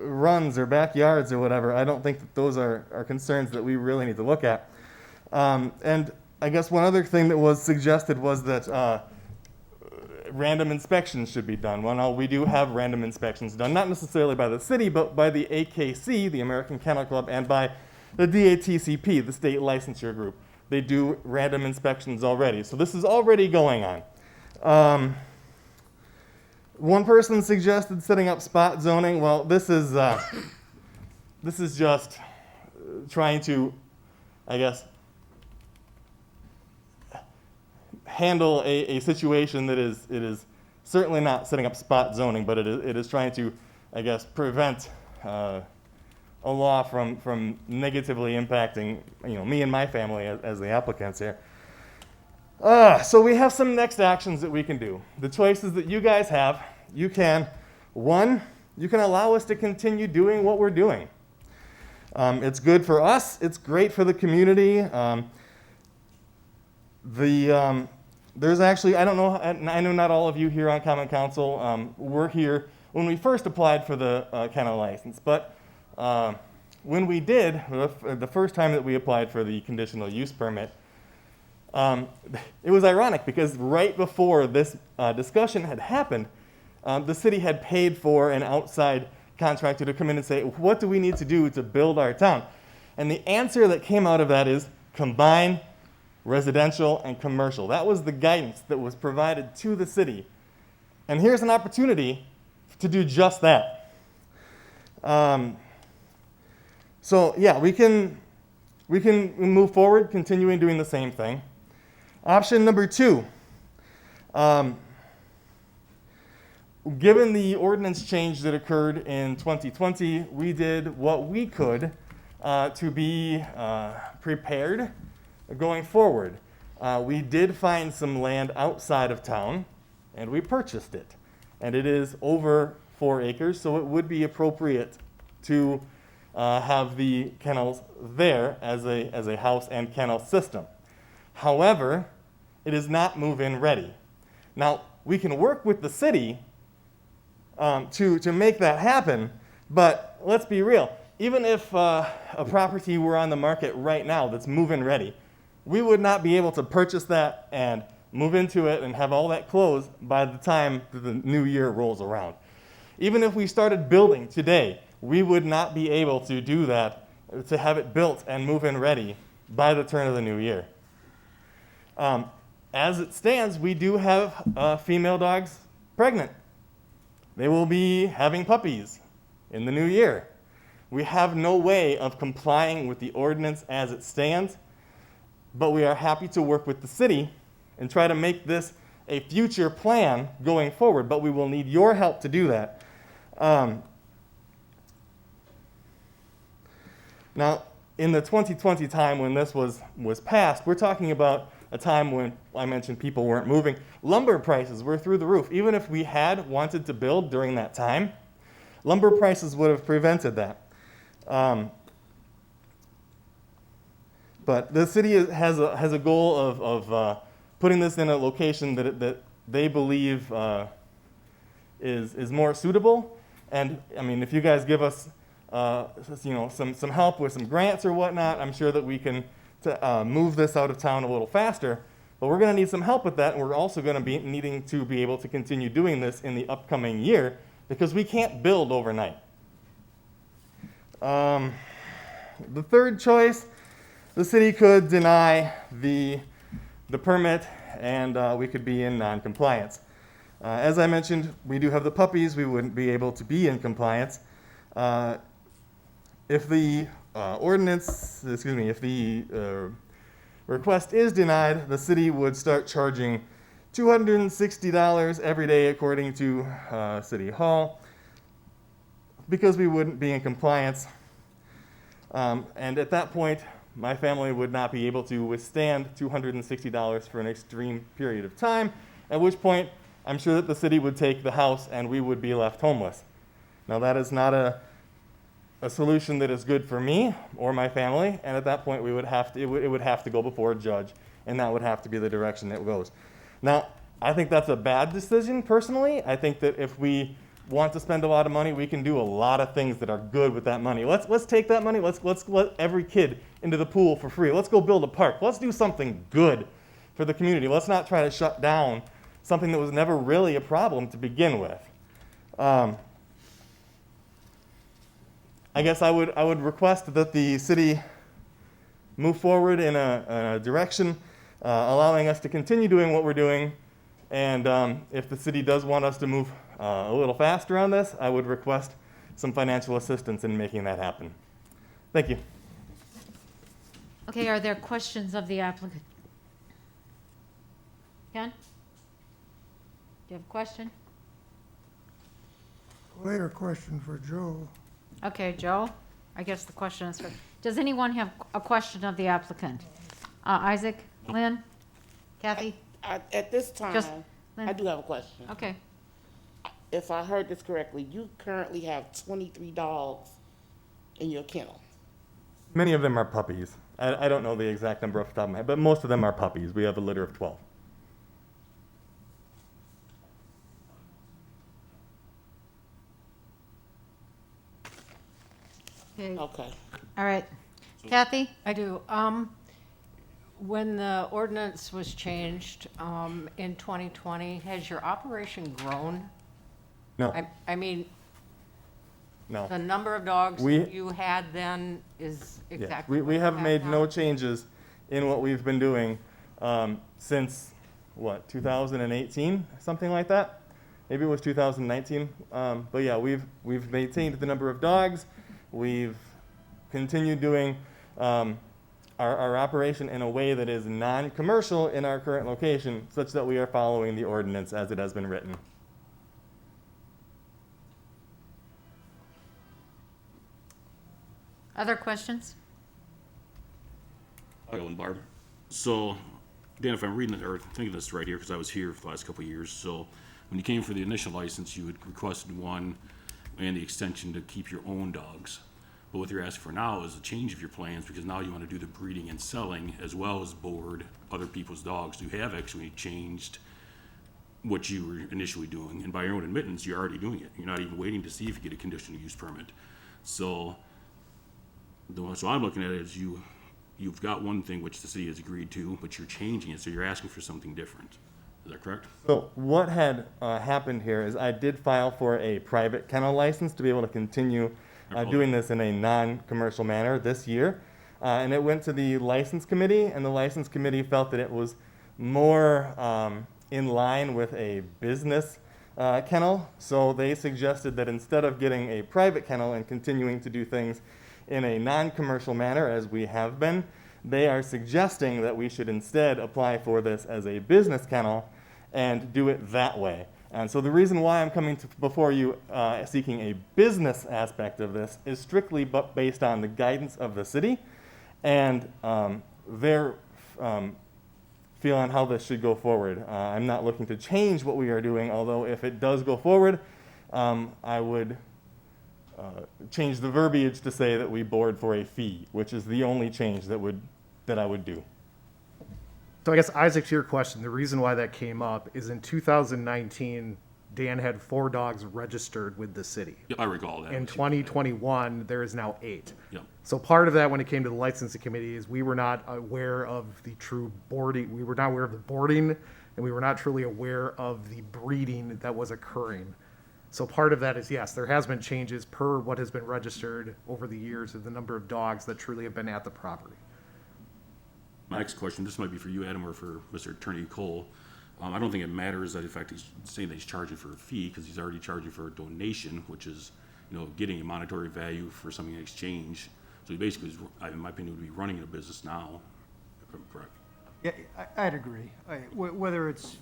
runs or backyards or whatever, I don't think that those are concerns that we really need to look at. And I guess one other thing that was suggested was that random inspections should be done. Well, now we do have random inspections done, not necessarily by the city, but by the AKC, the American Kennel Club, and by the DATCP, the state licensure group. They do random inspections already. So this is already going on. One person suggested setting up spot zoning. Well, this is just trying to, I guess, handle a situation that it is certainly not setting up spot zoning, but it is trying to, I guess, prevent a law from negatively impacting me and my family as the applicants here. So we have some next actions that we can do. The choices that you guys have, you can allow us to continue doing what we're doing. It's good for us. It's great for the community. There's actually, I don't know, I know not all of you here on Common Council were here when we first applied for the kennel license, but when we did, the first time that we applied for the conditional use permit, it was ironic because right before this discussion had happened, the city had paid for an outside contractor to come in and say, what do we need to do to build our town? And the answer that came out of that is combine residential and commercial. That was the guidance that was provided to the city. And here's an opportunity to do just that. So yeah, we can move forward, continuing doing the same thing. Option number 2. Given the ordinance change that occurred in 2020, we did what we could to be prepared going forward. We did find some land outside of town, and we purchased it. And it is over 4 acres, so it would be appropriate to have the kennels there as a house and kennel system. However, it is not move-in ready. Now, we can work with the city to make that happen, but let's be real. Even if a property were on the market right now that's move-in ready, we would not be able to purchase that and move into it and have all that closed by the time that the new year rolls around. Even if we started building today, we would not be able to do that, to have it built and move-in ready by the turn of the new year. As it stands, we do have female dogs pregnant. They will be having puppies in the new year. We have no way of complying with the ordinance as it stands, but we are happy to work with the city and try to make this a future plan going forward, but we will need your help to do that. Now, in the 2020 time when this was passed, we're talking about a time when I mentioned people weren't moving. Lumber prices were through the roof. Even if we had wanted to build during that time, lumber prices would have prevented that. But the city has a goal of putting this in a location that they believe is more suitable. And I mean, if you guys give us some help with some grants or whatnot, I'm sure that we can to move this out of town a little faster. But we're going to need some help with that, and we're also going to be needing to be able to continue doing this in the upcoming year because we can't build overnight. The third choice, the city could deny the permit and we could be in non-compliance. As I mentioned, we do have the puppies. We wouldn't be able to be in compliance. If the request is denied, the city would start charging $260 every day according to City Hall because we wouldn't be in compliance. And at that point, my family would not be able to withstand $260 for an extreme period of time, at which point I'm sure that the city would take the house and we would be left homeless. Now that is not a solution that is good for me or my family, and at that point we would have to, it would have to go before a judge, and that would have to be the direction it goes. Now, I think that's a bad decision personally. I think that if we want to spend a lot of money, we can do a lot of things that are good with that money. Let's take that money, let's let every kid into the pool for free. Let's go build a park. Let's do something good for the community. Let's not try to shut down something that was never really a problem to begin with. I guess I would request that the city move forward in a direction allowing us to continue doing what we're doing, and if the city does want us to move a little faster on this, I would request some financial assistance in making that happen. Thank you. Okay, are there questions of the applicant? Ken? Do you have a question? Later question for Joe. Okay, Joe, I guess the question is for, does anyone have a question of the applicant? Isaac, Lynn, Kathy? At this time, Just Lynn. I do have a question. Okay. If I heard this correctly, you currently have 23 dogs in your kennel. Many of them are puppies. I don't know the exact number off the top of my head, but most of them are puppies. We have a litter of 12. Okay. Okay. All right. Kathy? I do. When the ordinance was changed in 2020, has your operation grown? No, I mean, no. the number of dogs We- you had then is Yeah, exactly we what you have made now? no changes in what we've been doing since, 2018, something like that? Maybe it was 2019. But yeah, we've maintained the number of dogs. We've continued doing our operation in a way that is non-commercial in our current location, such that we are following the ordinance as it has been written. Other questions? I'll go in, Barb. So, Dan, if I'm reading it or thinking this right here, because I was here for the last couple of years, so when you came for the initial license, you had requested one and the extension to keep your own dogs. But what you're asking for now is a change of your plans, because now you want to do the breeding and selling as well as board other people's dogs. You have actually changed what you were initially doing, and by your own admittance, you're already doing it. You're not even waiting to see if you get a conditional use permit. So I'm looking at it as you've got one thing which the city has agreed to, but you're changing it, so you're asking for something different. Is that correct? So what had happened here is I did file for a private kennel license to be able to continue doing this in a non-commercial manner this year. And it went to the license committee, and the license committee felt that it was more in line with a business kennel. So they suggested that instead of getting a private kennel and continuing to do things in a non-commercial manner as we have been, they are suggesting that we should instead apply for this as a business kennel and do it that way. And so the reason why I'm coming before you seeking a business aspect of this is strictly based on the guidance of the city and their feel on how this should go forward. I'm not looking to change what we are doing, although if it does go forward, I would change the verbiage to say that we board for a fee, which is the only change that I would do. So I guess, Isaac, to your question, the reason why that came up is in 2019, Dan had 4 dogs registered with the city. Yep, I recall that. In 2021, there is now 8. Yep. So part of that, when it came to the licensing committee, is we were not aware of the true boarding. We were not aware of the boarding, and we were not truly aware of the breeding that was occurring. So part of that is, yes, there has been changes per what has been registered over the years of the number of dogs that truly have been at the property. My next question, this might be for you, Adam, or for Mr. Attorney Cole. I don't think it matters that in fact he's saying that he's charging for a fee, because he's already charging for a donation, which is, getting a monetary value for something in exchange. So he basically is, in my opinion, would be running a business now, if I'm correct. Yeah, I'd agree. Whether it's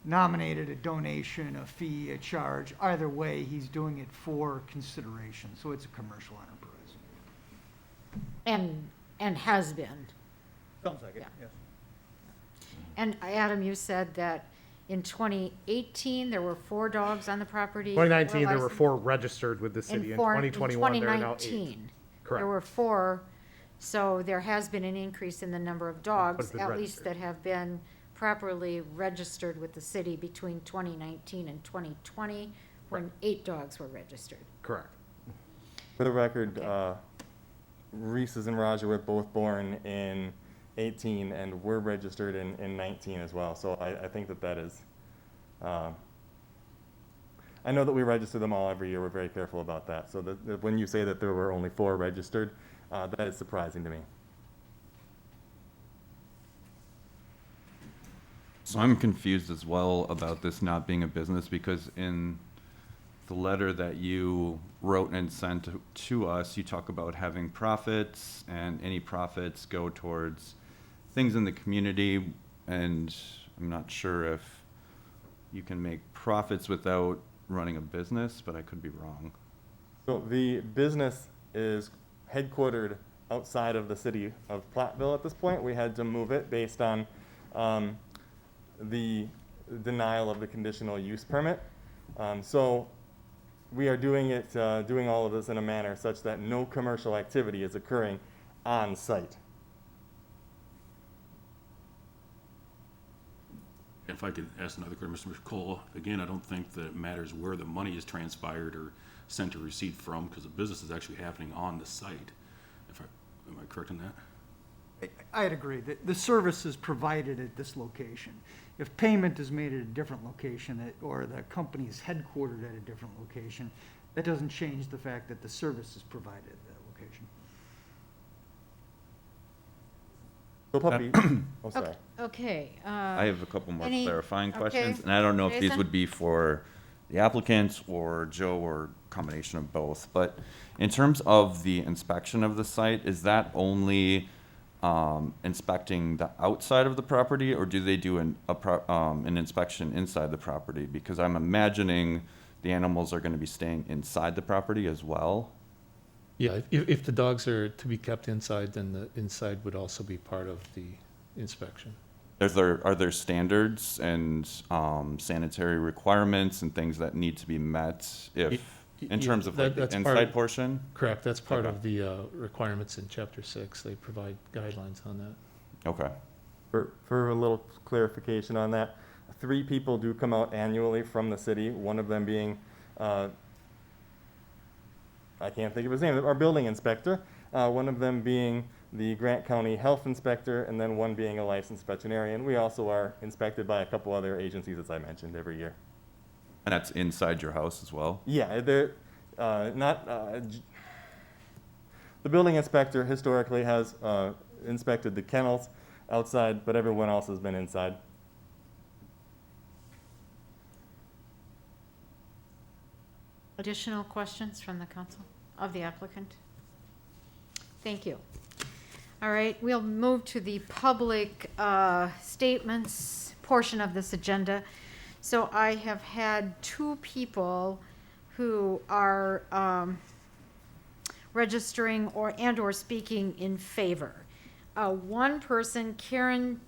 nominated, a donation, a fee, a charge, either way, he's doing it for consideration, so it's a commercial enterprise. And has been. Sounds like it, Yeah. yes. And Adam, you said that in 2018, there were 4 dogs on the property. 2019, there were licensed. 4 registered with the city. In 2021, there are now 8. 2019, Correct. there were 4, so there has been an increase in the number of dogs, been at least registered. that have been properly registered with the city between 2019 and 2020, when 8 dogs were registered. Correct. For the record, Reese's and Raja were both born in 18 and were registered in 19 as well. So I think that is, I know that we register them all every year. We're very careful about that. So when you say that there were only 4 registered, that is surprising to me. So I'm confused as well about this not being a business, because in the letter that you wrote and sent to us, you talk about having profits, and any profits go towards things in the community, and I'm not sure if you can make profits without running a business, but I could be wrong. So the business is headquartered outside of the city of Platteville at this point. We had to move it based on the denial of the conditional use permit. So we are doing all of this in a manner such that no commercial activity is occurring on site. If I could ask another question, Mr. Cole, again, I don't think that it matters where the money is transpired or sent or received from, because the business is actually happening on the site. Am I correct in that? I'd agree. The service is provided at this location. If payment is made at a different location, or the company is headquartered at a different location, that doesn't change the fact that the service is provided at that location. So puppy, oh sorry. Okay. I have a couple more any- clarifying okay. questions, and I don't know if these Jason? would be for the applicant or Joe, or combination of both. But in terms of the inspection of the site, is that only inspecting the outside of the property, or do they do an inspection inside the property? Because I'm imagining the animals are going to be staying inside the property as well. Yeah, if the dogs are to be kept inside, then the inside would also be part of the inspection. Are there standards and sanitary requirements and things that need to be met in terms of like the That's part inside of- portion? Correct, that's part Okay. of the requirements in Chapter 6. They provide guidelines on that. Okay. For a little clarification on that, 3 people do come out annually from the city, one of them being, I can't think of his name, our building inspector, one of them being the Grant County Health Inspector, and then one being a licensed veterinarian. We also are inspected by a couple other agencies, as I mentioned, every year. And that's inside your house as well? Yeah, they're the building inspector historically has inspected the kennels outside, but everyone else has been inside. Additional questions from the council of the applicant? Thank you. All right, we'll move to the public statements portion of this agenda. So I have had 2 people who are registering or speaking in favor. One person, Karen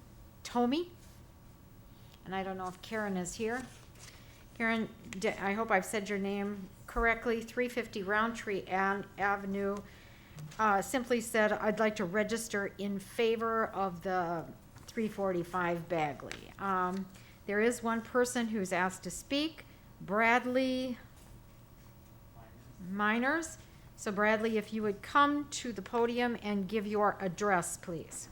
Tomey, and I don't know if Karen is here. Karen, I hope I've said your name correctly, 350 Roundtree Avenue, simply said, I'd like to register in favor of the 345 Bagley. There is one person who's asked to speak, Bradley Miners. So Bradley, if you would come to the podium and give your address, please.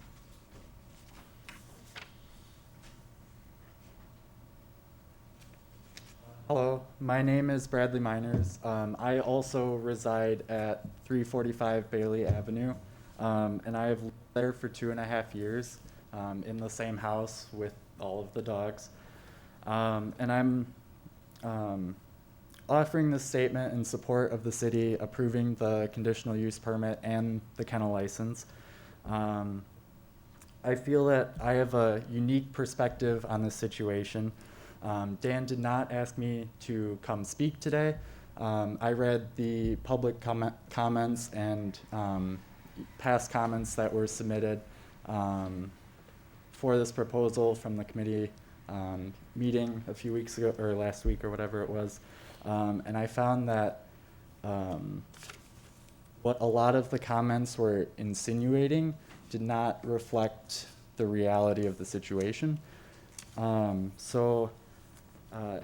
Hello, my name is Bradley Miners. I also reside at 345 Bayley Avenue, and I have lived there for 2.5 years in the same house with all of the dogs. And I'm offering this statement in support of the city approving the conditional use permit and the kennel license. I feel that I have a unique perspective on this situation. Dan did not ask me to come speak today. I read the public comments and past comments that were submitted for this proposal from the committee meeting a few weeks ago, or last week, or whatever it was. And I found that what a lot of the comments were insinuating did not reflect the reality of the situation.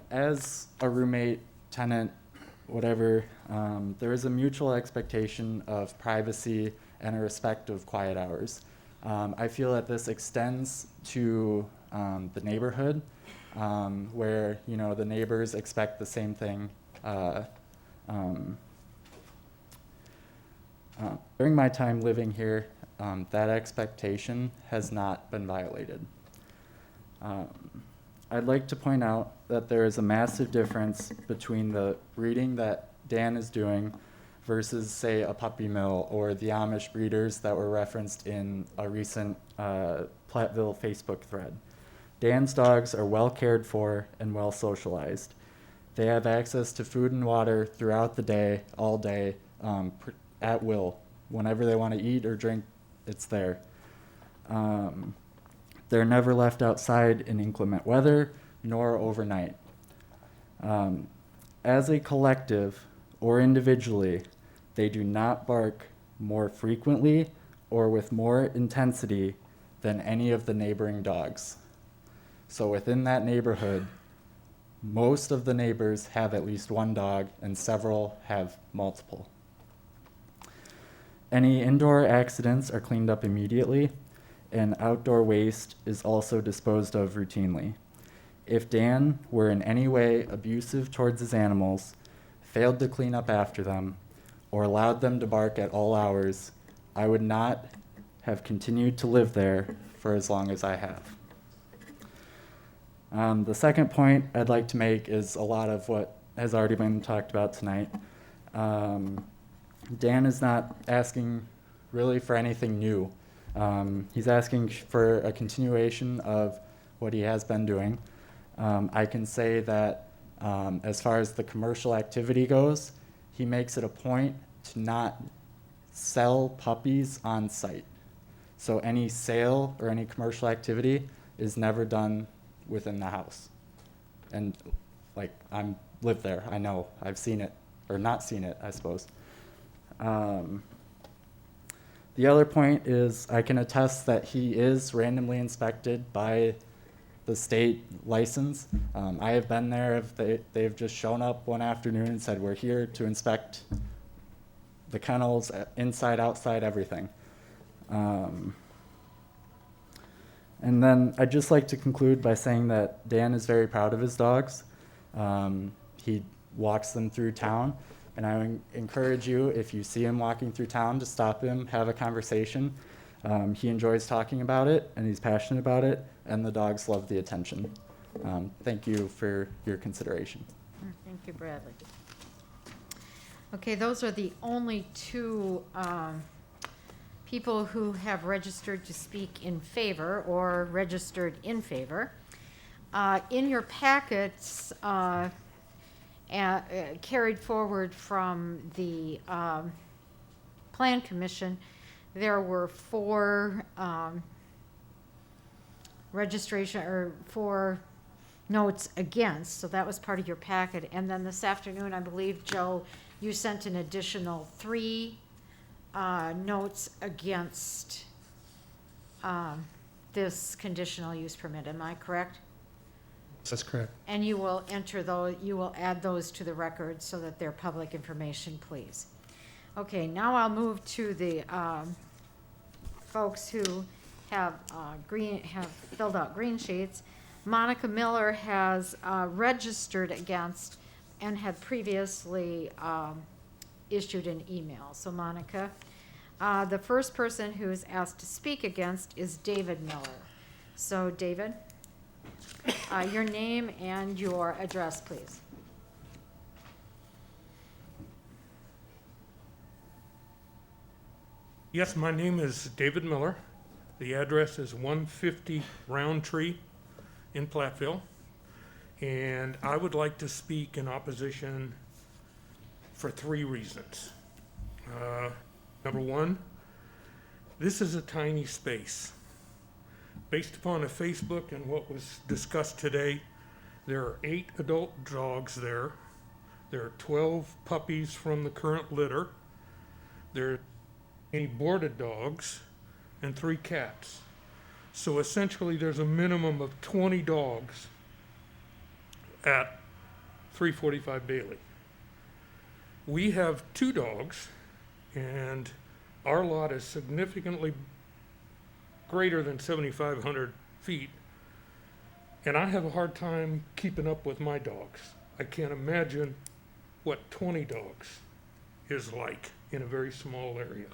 As a roommate, tenant, whatever, there is a mutual expectation of privacy and a respect of quiet hours. I feel that this extends to the neighborhood, where, you know, the neighbors expect the same thing. During my time living here, that expectation has not been violated. I'd like to point out that there is a massive difference between the breeding that Dan is doing versus, say, a puppy mill or the Amish breeders that were referenced in a recent Platteville Facebook thread. Dan's dogs are well cared for and well socialized. They have access to food and water throughout the day, all day, at will. Whenever they want to eat or drink, it's there. They're never left outside in inclement weather, nor overnight. As a collective or individually, they do not bark more frequently or with more intensity than any of the neighboring dogs. So within that neighborhood, most of the neighbors have at least one dog and several have multiple. Any indoor accidents are cleaned up immediately, and outdoor waste is also disposed of routinely. If Dan were in any way abusive towards his animals, failed to clean up after them, or allowed them to bark at all hours, I would not have continued to live there for as long as I have. The second point I'd like to make is a lot of what has already been talked about tonight. Dan is not asking really for anything new. He's asking for a continuation of what he has been doing. I can say that as far as the commercial activity goes, he makes it a point to not sell puppies on site. So any sale or any commercial activity is never done within the house. And like, I'm lived there, I know, I've seen it, or not seen it, I suppose. The other point is I can attest that he is randomly inspected by the state license. I have been there. They've just shown up one afternoon and said, we're here to inspect the kennels, inside, outside, everything. And then I'd just like to conclude by saying that Dan is very proud of his dogs. He walks them through town. And I would encourage you, if you see him walking through town, to stop him, have a conversation. He enjoys talking about it, and he's passionate about it, and the dogs love the attention. Thank you for your consideration. Thank you, Bradley. Okay, those are the only two people who have registered to speak in favor or registered in favor. In your packets, carried forward from the Plan Commission, there were four registration or four notes against, so that was part of your packet. And then this afternoon, I believe, Joe, you sent an additional 3 notes against this conditional use permit. Am I correct? That's correct. And you will enter those, you will add those to the record so that they're public information, please. Okay, now I'll move to the folks who have have filled out green sheets. Monica Miller has registered against and had previously issued an email. So Monica, the first person who is asked to speak against is David Miller. So David, your name and your address, please. Yes, my name is David Miller. The address is 150 Roundtree in Platteville. And I would like to speak in opposition for 3 reasons. Number one, this is a tiny space. Based upon a Facebook and what was discussed today, there are 8 adult dogs there. There are 12 puppies from the current litter. There are 8 boarded dogs and 3 cats. So essentially there's a minimum of 20 dogs at 345 Bayley. We have 2 dogs, and our lot is significantly greater than 7,500 feet, and I have a hard time keeping up with my dogs. I can't imagine what 20 dogs is like in a very small area.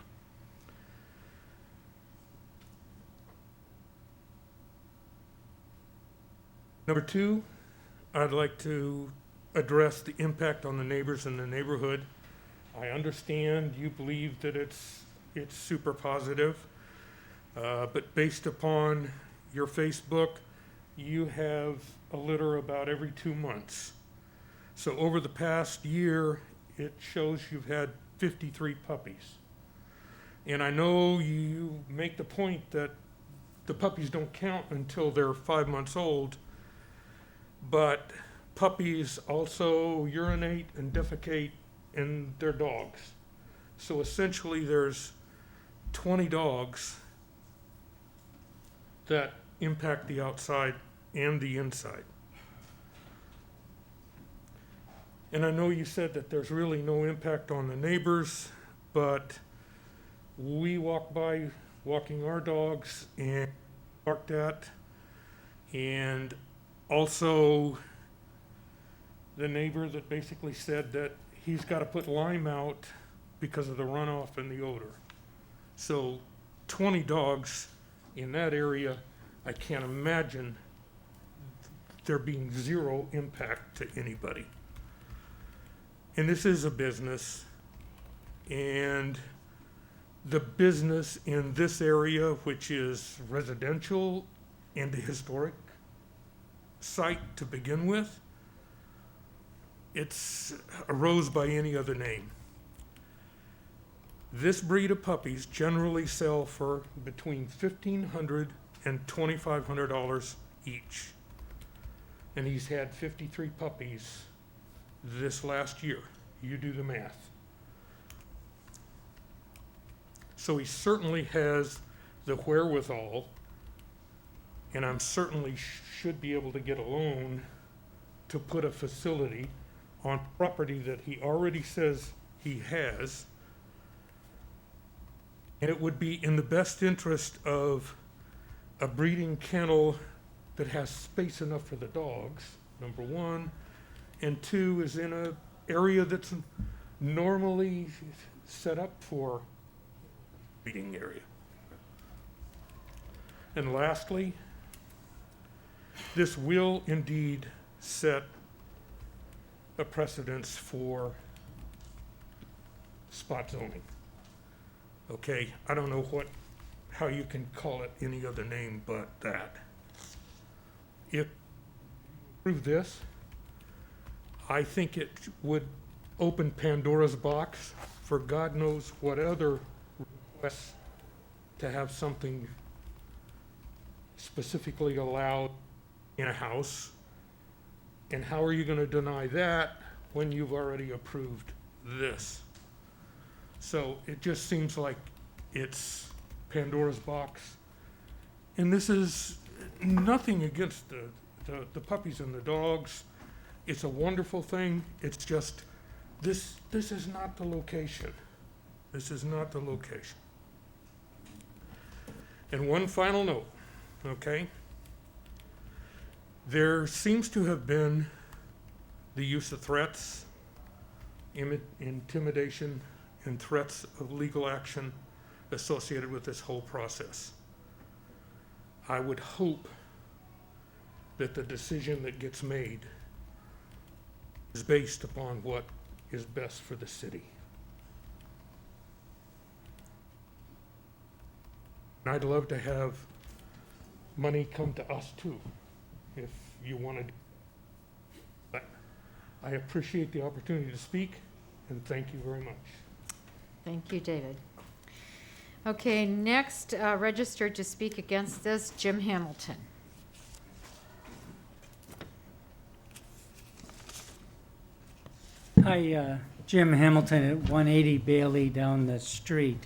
Number 2, I'd like to address the impact on the neighbors in the neighborhood. I understand you believe that it's super positive, but based upon your Facebook, you have a litter about every 2 months. So over the past year, it shows you've had 53 puppies. And I know you make the point that the puppies don't count until they're 5 months old, but puppies also urinate and defecate in their dogs. So essentially there's 20 dogs that impact the outside and the inside. And I know you said that there's really no impact on the neighbors, but we walk by walking our dogs and barked at, and also the neighbor that basically said that he's got to put lime out because of the runoff and the odor. So 20 dogs in that area, I can't imagine there being 0 impact to anybody. And this is a business, and the business in this area, which is residential and a historic site to begin with, it's arose by any other name. This breed of puppies generally sell for between $1,500 and $2,500 each. And he's had 53 puppies this last year. You do the math. So he certainly has the wherewithal, and I'm certainly should be able to get a loan to put a facility on property that he already says he has. And it would be in the best interest of a breeding kennel that has space enough for the dogs, number 1, and 2 is in an area that's normally set up for breeding area. And lastly, this will indeed set a precedence for spot zoning. Okay, I don't know how you can call it any other name but that. If you approve this, I think it would open Pandora's box for God knows what other requests to have something specifically allowed in a house. And how are you going to deny that when you've already approved this? So it just seems like it's Pandora's box. And this is nothing against the puppies and the dogs. It's a wonderful thing. It's just, this is not the location. This is not the location. And one final note, okay? There seems to have been the use of threats, intimidation, and threats of legal action associated with this whole process. I would hope that the decision that gets made is based upon what is best for the city. And I'd love to have money come to us too, if you wanted. But I appreciate the opportunity to speak, and thank you very much. Thank you, David. Okay, next registered to speak against this, Jim Hamilton. Hi, Jim Hamilton at 180 Bayley down the street.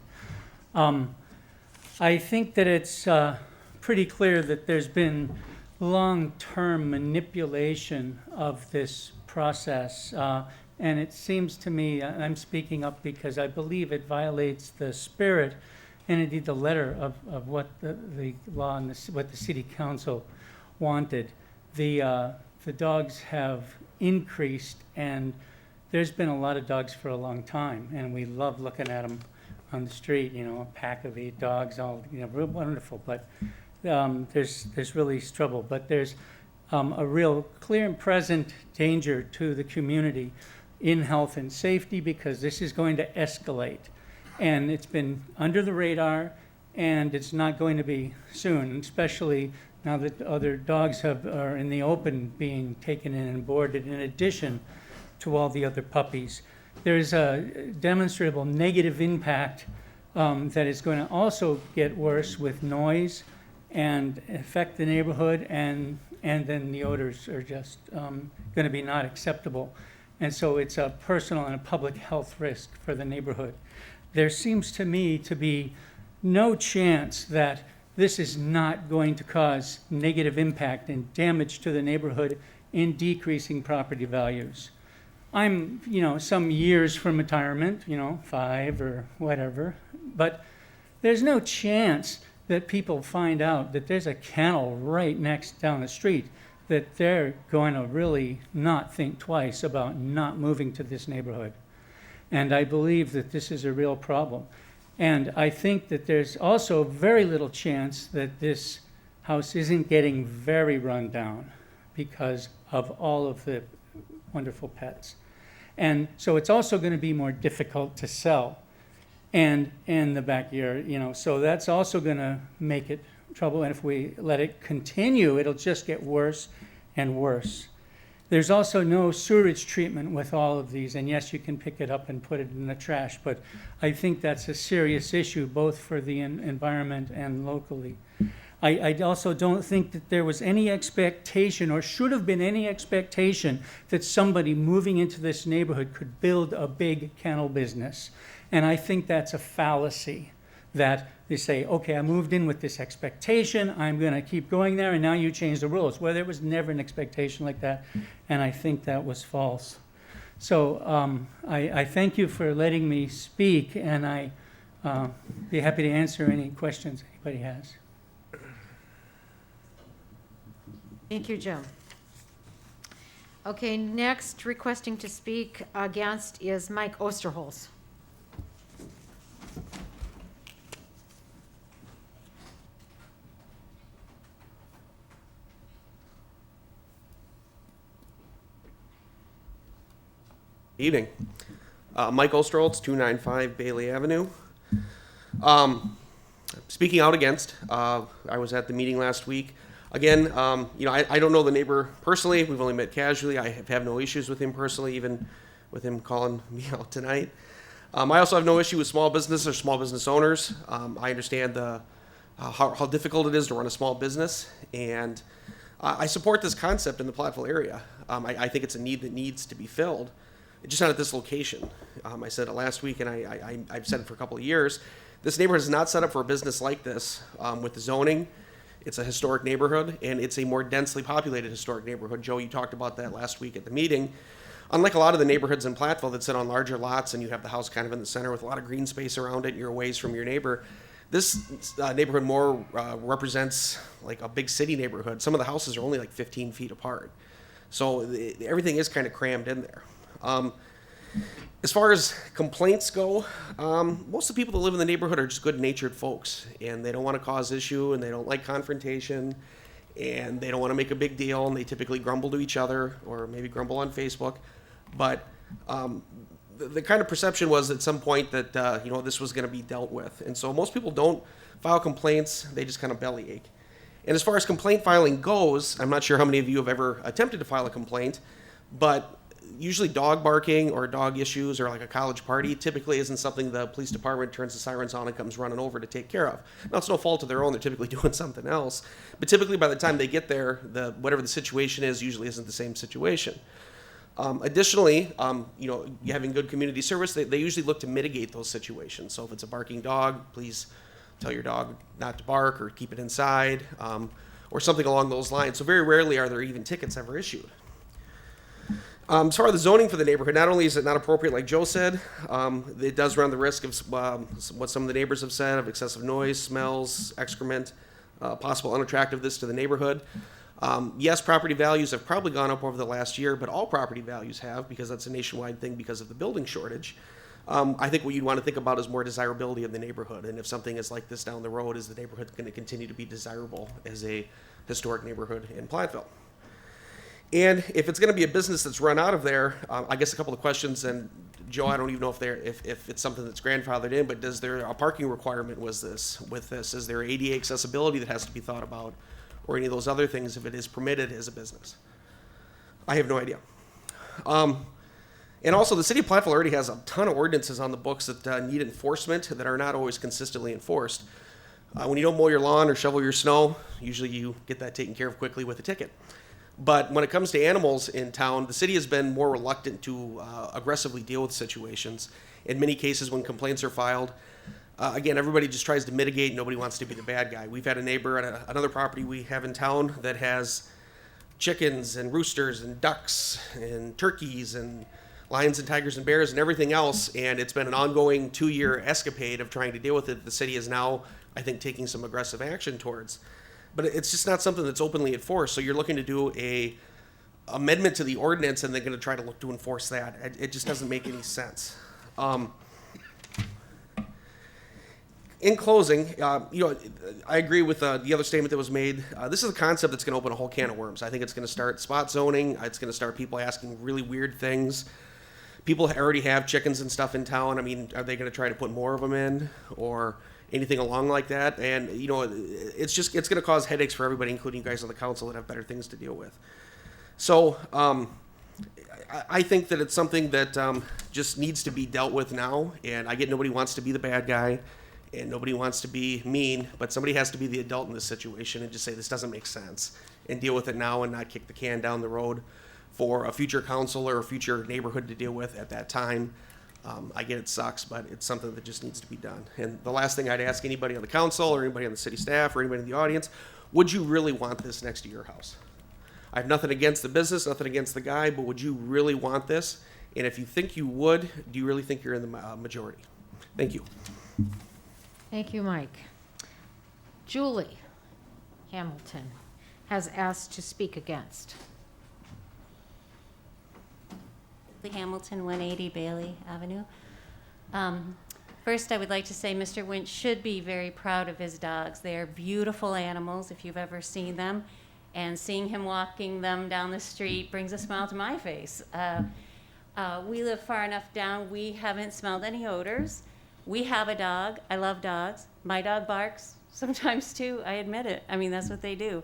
I think that it's pretty clear that there's been long-term manipulation of this process. And it seems to me, I'm speaking up because I believe it violates the spirit and indeed the letter of what the law and what the city council wanted. The dogs have increased, and there's been a lot of dogs for a long time, and we love looking at them on the street, you know, a pack of 8 dogs, all, you know, real wonderful, but there's really trouble. But there's a real clear and present danger to the community in health and safety, because this is going to escalate. And it's been under the radar, and it's not going to be soon, especially now that other dogs are in the open being taken in and boarded, in addition to all the other puppies. There's a demonstrable negative impact that is going to also get worse with noise and affect the neighborhood, and then the odors are just going to be not acceptable. And so it's a personal and a public health risk for the neighborhood. There seems to me to be no chance that this is not going to cause negative impact and damage to the neighborhood in decreasing property values. I'm, you know, some years from retirement, you know, 5 or whatever, but there's no chance that people find out that there's a kennel right next down the street that they're going to really not think twice about not moving to this neighborhood. And I believe that this is a real problem. And I think that there's also very little chance that this house isn't getting very run down because of all of the wonderful pets. And so it's also going to be more difficult to sell. And in the backyard, you know, so that's also going to make it trouble. And if we let it continue, it'll just get worse and worse. There's also no sewage treatment with all of these. And yes, you can pick it up and put it in the trash, but I think that's a serious issue, both for the environment and locally. I also don't think that there was any expectation, or should have been any expectation, that somebody moving into this neighborhood could build a big kennel business. And I think that's a fallacy, that they say, okay, I moved in with this expectation, I'm going to keep going there, and now you change the rules. Well, there was never an expectation like that, and I think that was false. So I thank you for letting me speak, and I be happy to answer any questions anybody has. Thank you, Jim. Okay, next requesting to speak against is Mike Osterholz. Evening. Mike Osterholz, 295 Bayley Avenue. Speaking out against, I was at the meeting last week. Again, you know, I don't know the neighbor personally. We've only met casually. I have no issues with him personally, even with him calling me out tonight. I also have no issue with small business or small business owners. I understand how difficult it is to run a small business, and I support this concept in the Platteville area. I think it's a need that needs to be filled. It's just not at this location. I said it last week, and I've said it for a couple of years. This neighborhood is not set up for a business like this with the zoning. It's a historic neighborhood, and it's a more densely populated historic neighborhood. Joe, you talked about that last week at the meeting. Unlike a lot of the neighborhoods in Platteville that sit on larger lots and you have the house kind of in the center with a lot of green space around it, you're a ways from your neighbor, this neighborhood more represents like a big city neighborhood. Some of the houses are only like 15 feet apart. So everything is kind of crammed in there. As far as complaints go, most of the people that live in the neighborhood are just good-natured folks, and they don't want to cause issue, and they don't like confrontation, and they don't want to make a big deal, and they typically grumble to each other or maybe grumble on Facebook. But the kind of perception was at some point that this was going to be dealt with, and so most people don't file complaints; they just kind of bellyache. And as far as complaint filing goes, I'm not sure how many of you have ever attempted to file a complaint, but usually dog barking or dog issues or like a college party typically isn't something the police department turns the sirens on and comes running over to take care of. Now, it's no fault of their own. They're typically doing something else. But typically by the time they get there, whatever the situation is usually isn't the same situation. Additionally, having good community service, they usually look to mitigate those situations. So if it's a barking dog, please tell your dog not to bark or keep it inside, or something along those lines. So very rarely are there even tickets ever issued. As far as the zoning for the neighborhood, not only is it not appropriate, like Joe said, it does run the risk of what some of the neighbors have said, of excessive noise, smells, excrement, possible unattractiveness to the neighborhood. Yes, property values have probably gone up over the last year, but all property values have, because that's a nationwide thing because of the building shortage. I think what you'd want to think about is more desirability of the neighborhood, and if something is like this down the road, is the neighborhood going to continue to be desirable as a historic neighborhood in Platteville? And if it's going to be a business that's run out of there, I guess a couple of questions, and Joe, I don't even know if it's something that's grandfathered in, but does there a parking requirement with this? Is there ADA accessibility that has to be thought about, or any of those other things if it is permitted as a business? I have no idea. And also, the city of Platteville already has a ton of ordinances on the books that need enforcement that are not always consistently enforced. When you don't mow your lawn or shovel your snow, usually you get that taken care of quickly with a ticket. But when it comes to animals in town, the city has been more reluctant to aggressively deal with situations. In many cases, when complaints are filed, again, everybody just tries to mitigate. Nobody wants to be the bad guy. We've had a neighbor at another property we have in town that has chickens and roosters and ducks and turkeys and lions and tigers and bears and everything else, and it's been an ongoing 2-year escapade of trying to deal with it. The city is now, I think, taking some aggressive action towards. But it's just not something that's openly enforced. So you're looking to do a amendment to the ordinance, and they're going to try to look to enforce that. It just doesn't make any sense. In closing, I agree with the other statement that was made. This is a concept that's going to open a whole can of worms. I think it's going to start spot zoning. It's going to start people asking really weird things. People already have chickens and stuff in town. I mean, are they going to try to put more of them in, or anything along like that? And it's going to cause headaches for everybody, including you guys on the council that have better things to deal with. So I think that it's something that just needs to be dealt with now. And I get nobody wants to be the bad guy, and nobody wants to be mean, but somebody has to be the adult in this situation and just say this doesn't make sense, and deal with it now and not kick the can down the road for a future council or a future neighborhood to deal with at that time. I get it sucks, but it's something that just needs to be done. And the last thing I'd ask anybody on the council or anybody on the city staff or anybody in the audience, would you really want this next to your house? I have nothing against the business, nothing against the guy, but would you really want this? And if you think you would, do you really think you're in the majority? Thank you. Thank you, Mike. Julie Hamilton has asked to speak against. Hamilton, 180 Bayley Avenue. First, I would like to say Mr. Winch should be very proud of his dogs. They are beautiful animals if you've ever seen them, and seeing him walking them down the street brings a smile to my face. We live far enough down, we haven't smelled any odors. We have a dog. I love dogs. My dog barks sometimes too, I admit it. I mean, that's what they do.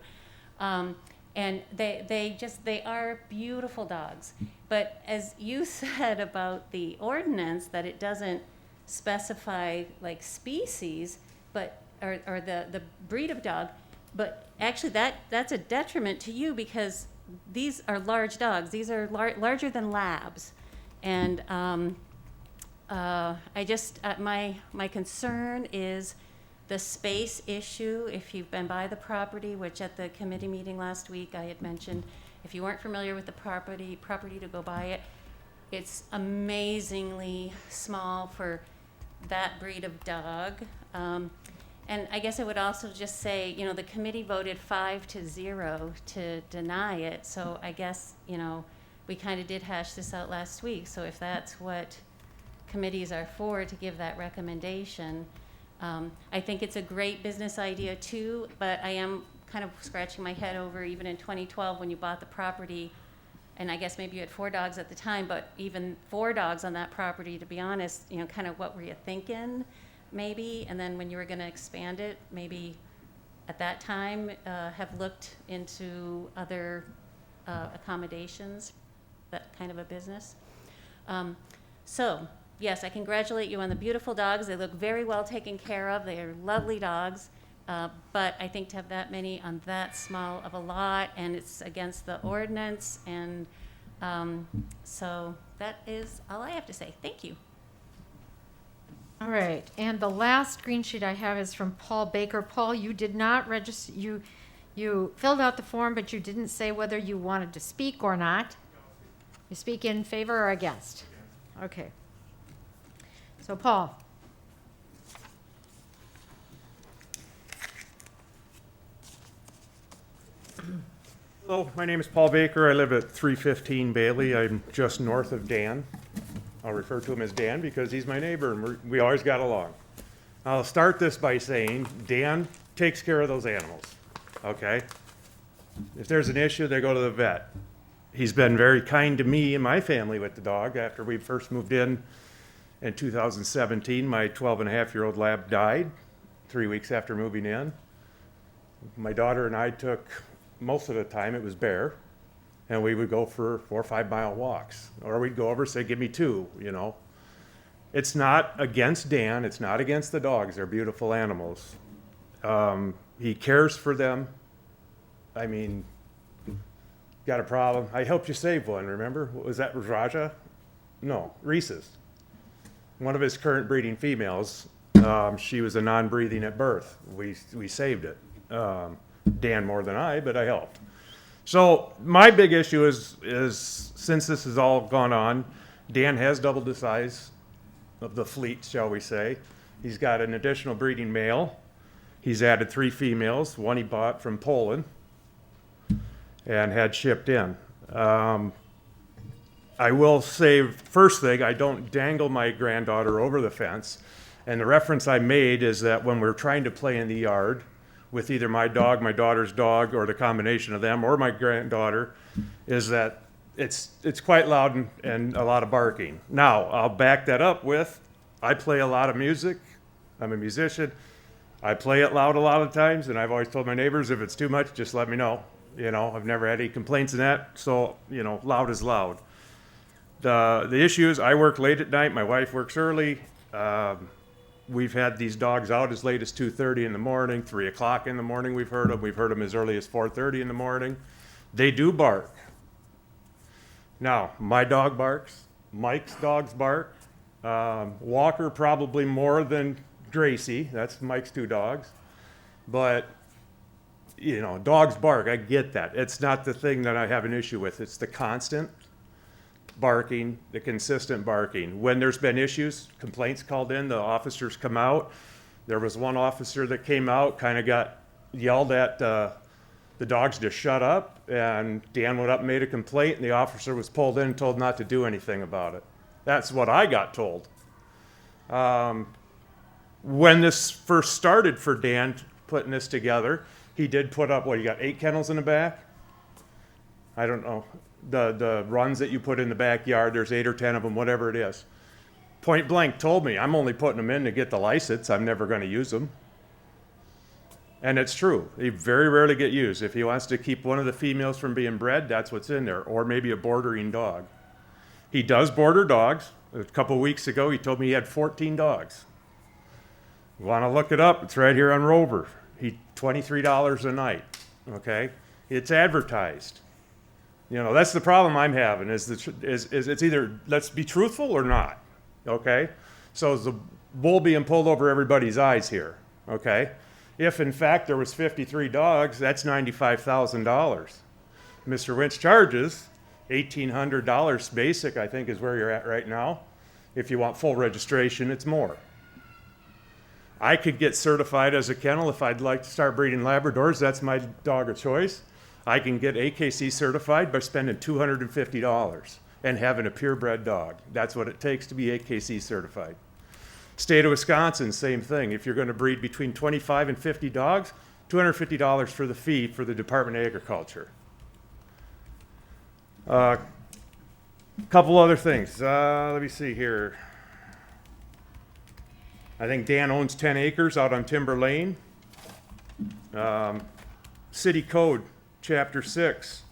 And they are beautiful dogs. But as you said about the ordinance, that it doesn't specify like species, but or the breed of dog, but actually that's a detriment to you, because these are large dogs. These are larger than labs, and I just my concern is The space issue, if you've been by the property, which at the committee meeting last week I had mentioned, if you weren't familiar with the property to go by it, it's amazingly small for that breed of dog. And I guess I would also just say, you know, the committee voted 5-0 to deny it. So I guess, you know, we kind of did hash this out last week. So if that's what committees are for, to give that recommendation, I think it's a great business idea too, but I am kind of scratching my head over, even in 2012 when you bought the property, and I guess maybe you had 4 dogs at the time, but even 4 dogs on that property, to be honest, you know, kind of what were you thinking? Maybe, and then when you were going to expand it, maybe at that time have looked into other accommodations, that kind of a business. So, yes, I congratulate you on the beautiful dogs. They look very well taken care of. They are lovely dogs, but I think to have that many on that small of a lot, and it's against the ordinance, and so that is all I have to say. Thank you. All right, and the last screen sheet I have is from Paul Baker. Paul, you did not register, you filled out the form, but you didn't say whether you wanted to speak or not. You speak in favor or against? Okay. So Paul. Hello, my name is Paul Baker. I live at 315 Bayley. I'm just north of Dan. I'll refer to him as Dan because he's my neighbor and we always got along. I'll start this by saying Dan takes care of those animals, okay? If there's an issue, they go to the vet. He's been very kind to me and my family with the dog. After we first moved in 2017, my 12-and-a-half-year-old lab died 3 weeks after moving in. My daughter and I took, most of the time it was Bear, and we would go for 4 or 5 mile walks. Or we'd go over and say, give me 2, you know. It's not against Dan, it's not against the dogs, they're beautiful animals. He cares for them. I mean, got a problem. I helped you save one, remember? What was that, Raja? No, Reese's. One of his current breeding females, she was a non-breathing at birth. We saved it. Dan more than I, but I helped. So my big issue is since this has all gone on, Dan has doubled the size of the fleet, shall we say. He's got an additional breeding male. He's added 3 females, one he bought from Poland and had shipped in. I will say, first thing, I don't dangle my granddaughter over the fence. And the reference I made is that when we're trying to play in the yard, with either my dog, my daughter's dog, or the combination of them, or my granddaughter, is that it's quite loud and a lot of barking. Now, I'll back that up with, I play a lot of music. I'm a musician. I play it loud a lot of times, and I've always told my neighbors, if it's too much, just let me know. You know, I've never had any complaints in that, so, you know, loud is loud. The issue is I work late at night, my wife works early. We've had these dogs out as late as 2:30 in the morning, 3 o'clock in the morning we've heard them. We've heard them as early as 4:30 in the morning. They do bark. Now, my dog barks. Mike's dogs bark. Walker probably more than Gracie. That's Mike's 2 dogs. But, you know, dogs bark. I get that. It's not the thing that I have an issue with. It's the constant barking, the consistent barking. When there's been issues, complaints called in, the officers come out. There was one officer that came out, kind of got yelled at the dogs to shut up, and Dan went up and made a complaint, and the officer was pulled in and told not to do anything about it. That's what I got told. When this first started for Dan putting this together, he did put up, what, you got 8 kennels in the back? I don't know. The runs that you put in the backyard, there's 8 or 10 of them, whatever it is. Point blank told me, I'm only putting them in to get the license. I'm never going to use them. And it's true. They very rarely get used. If he wants to keep one of the females from being bred, that's what's in there, or maybe a bordering dog. He does border dogs. A couple weeks ago, he told me he had 14 dogs. You want to look it up? It's right here on Rover. $23 a night, okay? It's advertised. You know, that's the problem I'm having, is it's either let's be truthful or not, okay? So is the bull being pulled over everybody's eyes here. okay? If in fact there was 53 dogs, that's $95,000. Mr. Winch charges $1,800 basic, I think is where you're at right now. If you want full registration, it's more. I could get certified as a kennel if I'd like to start breeding Labradors. That's my dog of choice. I can get AKC certified by spending $250 and having a purebred dog. That's what it takes to be AKC certified. State of Wisconsin, same thing. If you're going to breed between 25 and 50 dogs, $250 for the fee for the Department of Agriculture. Couple other things. Let me see here. I think Dan owns 10 acres out on Timber Lane. City Code, Chapter 6,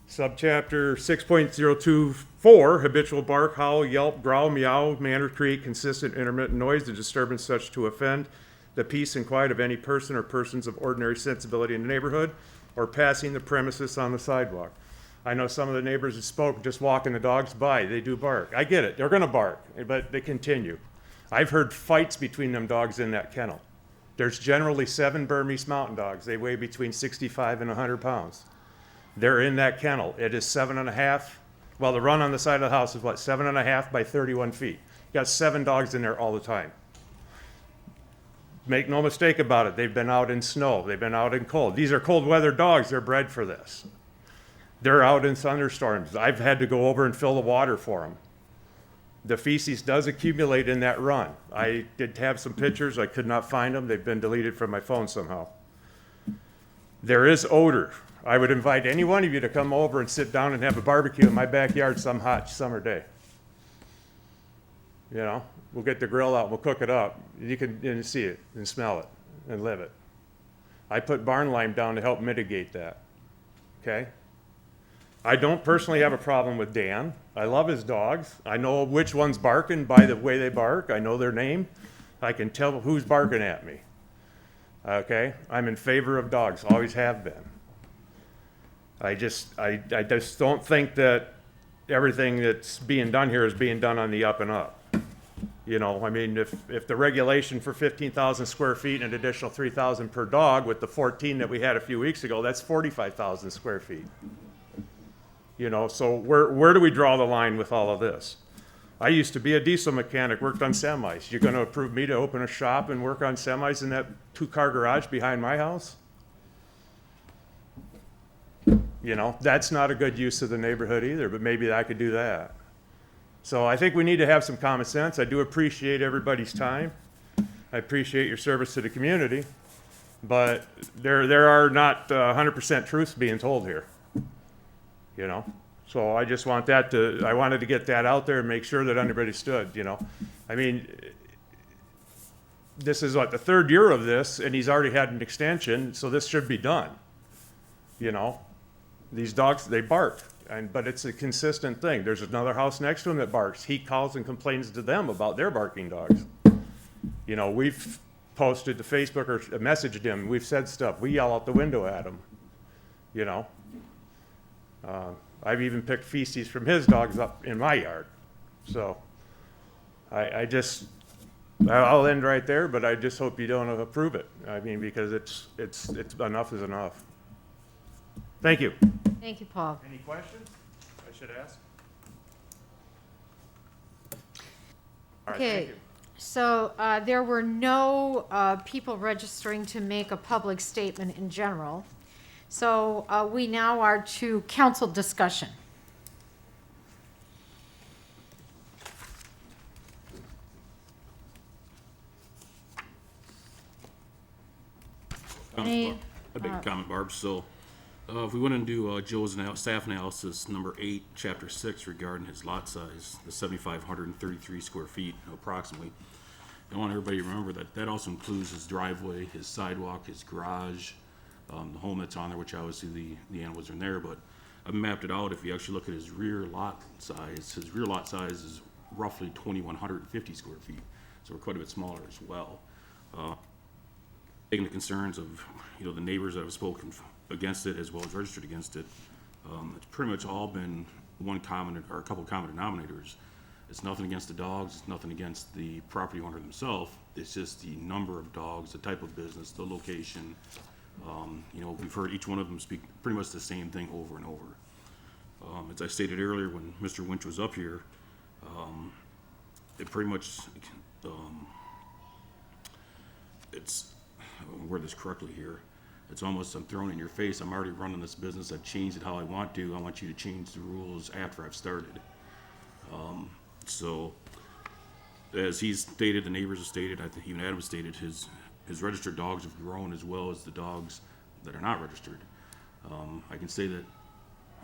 Subchapter 6.024, habitual bark, howl, yelp, growl, meow, manner, create consistent intermittent noise, the disturbance such to offend the peace and quiet of any person or persons of ordinary sensibility in the neighborhood or passing the premises on the sidewalk. I know some of the neighbors that spoke just walking the dogs by. They do bark. I get it. They're going to bark, but they continue. I've heard fights between them dogs in that kennel. There's generally 7 Burmese mountain dogs. They weigh between 65 and 100 pounds. They're in that kennel. It is 7.5. Well, the run on the side of the house is what, 7.5 by 31 feet. You got 7 dogs in there all the time. Make no mistake about it. They've been out in snow. They've been out in cold. These are cold weather dogs. They're bred for this. They're out in thunderstorms. I've had to go over and fill the water for them. The feces does accumulate in that run. I did have some pictures. I could not find them. They've been deleted from my phone somehow. There is odor. I would invite any one of you to come over and sit down and have a barbecue in my backyard some hot summer day. You know, we'll get the grill out, we'll cook it up. You can see it and smell it and live it. I put barn lime down to help mitigate that, okay? I don't personally have a problem with Dan. I love his dogs. I know which one's barking by the way they bark. I know their name. I can tell who's barking at me. Okay? I'm in favor of dogs, always have been. I just don't think that everything that's being done here is being done on the up and up. You know, I mean, if the regulation for 15,000 square feet and an additional 3,000 per dog with the 14 that we had a few weeks ago, that's 45,000 square feet. You know, so where do we draw the line with all of this? I used to be a diesel mechanic, worked on semis. You're going to approve me to open a shop and work on semis in that 2-car garage behind my house? You know, that's not a good use of the neighborhood either, but maybe I could do that. So I think we need to have some common sense. I do appreciate everybody's time. I appreciate your service to the community, but there are not 100% truths being told here. You know, so I just want that I wanted to get that out there and make sure that everybody stood, you know. I mean, this is what, the 3rd year of this, and he's already had an extension, so this should be done. You know, these dogs, they bark, but it's a consistent thing. There's another house next to him that barks. He calls and complains to them about their barking dogs. You know, we've posted to Facebook or messaged him. We've said stuff. We yell out the window at him, you know. I've even picked feces from his dogs up in my yard. So I'll end right there, but I just hope you don't approve it. I mean, because it's enough is enough. Thank you. Thank you, Paul. Any questions I should ask? All right, Okay, thank you. so there were no people registering to make a public statement in general. So we now are to council discussion. Any, I'd make a comment, Barb. So if we went and do Joe's staff analysis, number 8, chapter 6, regarding his lot size, the 7,533 square feet approximately, I want everybody to remember that that also includes his driveway, his sidewalk, his garage, the home that's on there, which obviously the animals are in there, but I've mapped it out. If you actually look at his rear lot size, is roughly 2,150 square feet, so we're quite a bit smaller as well. Taking the concerns of, you know, the neighbors that have spoken against it as well as registered against it, it's pretty much all been one common or a couple common denominators. It's nothing against the dogs, it's nothing against the property owner themselves. It's just the number of dogs, the type of business, the location. You know, we've heard each one of them speak pretty much the same thing over and over. As I stated earlier, when Mr. Winch was up here, it pretty much, it's, I'll word this correctly here, it's almost, I'm throwing it in your face, I'm already running this business, I've changed it how I want to, I want you to change the rules after I've started. So, as he's stated, the neighbors have stated, I think even Adam stated, his registered dogs have grown as well as the dogs that are not registered. I can say that,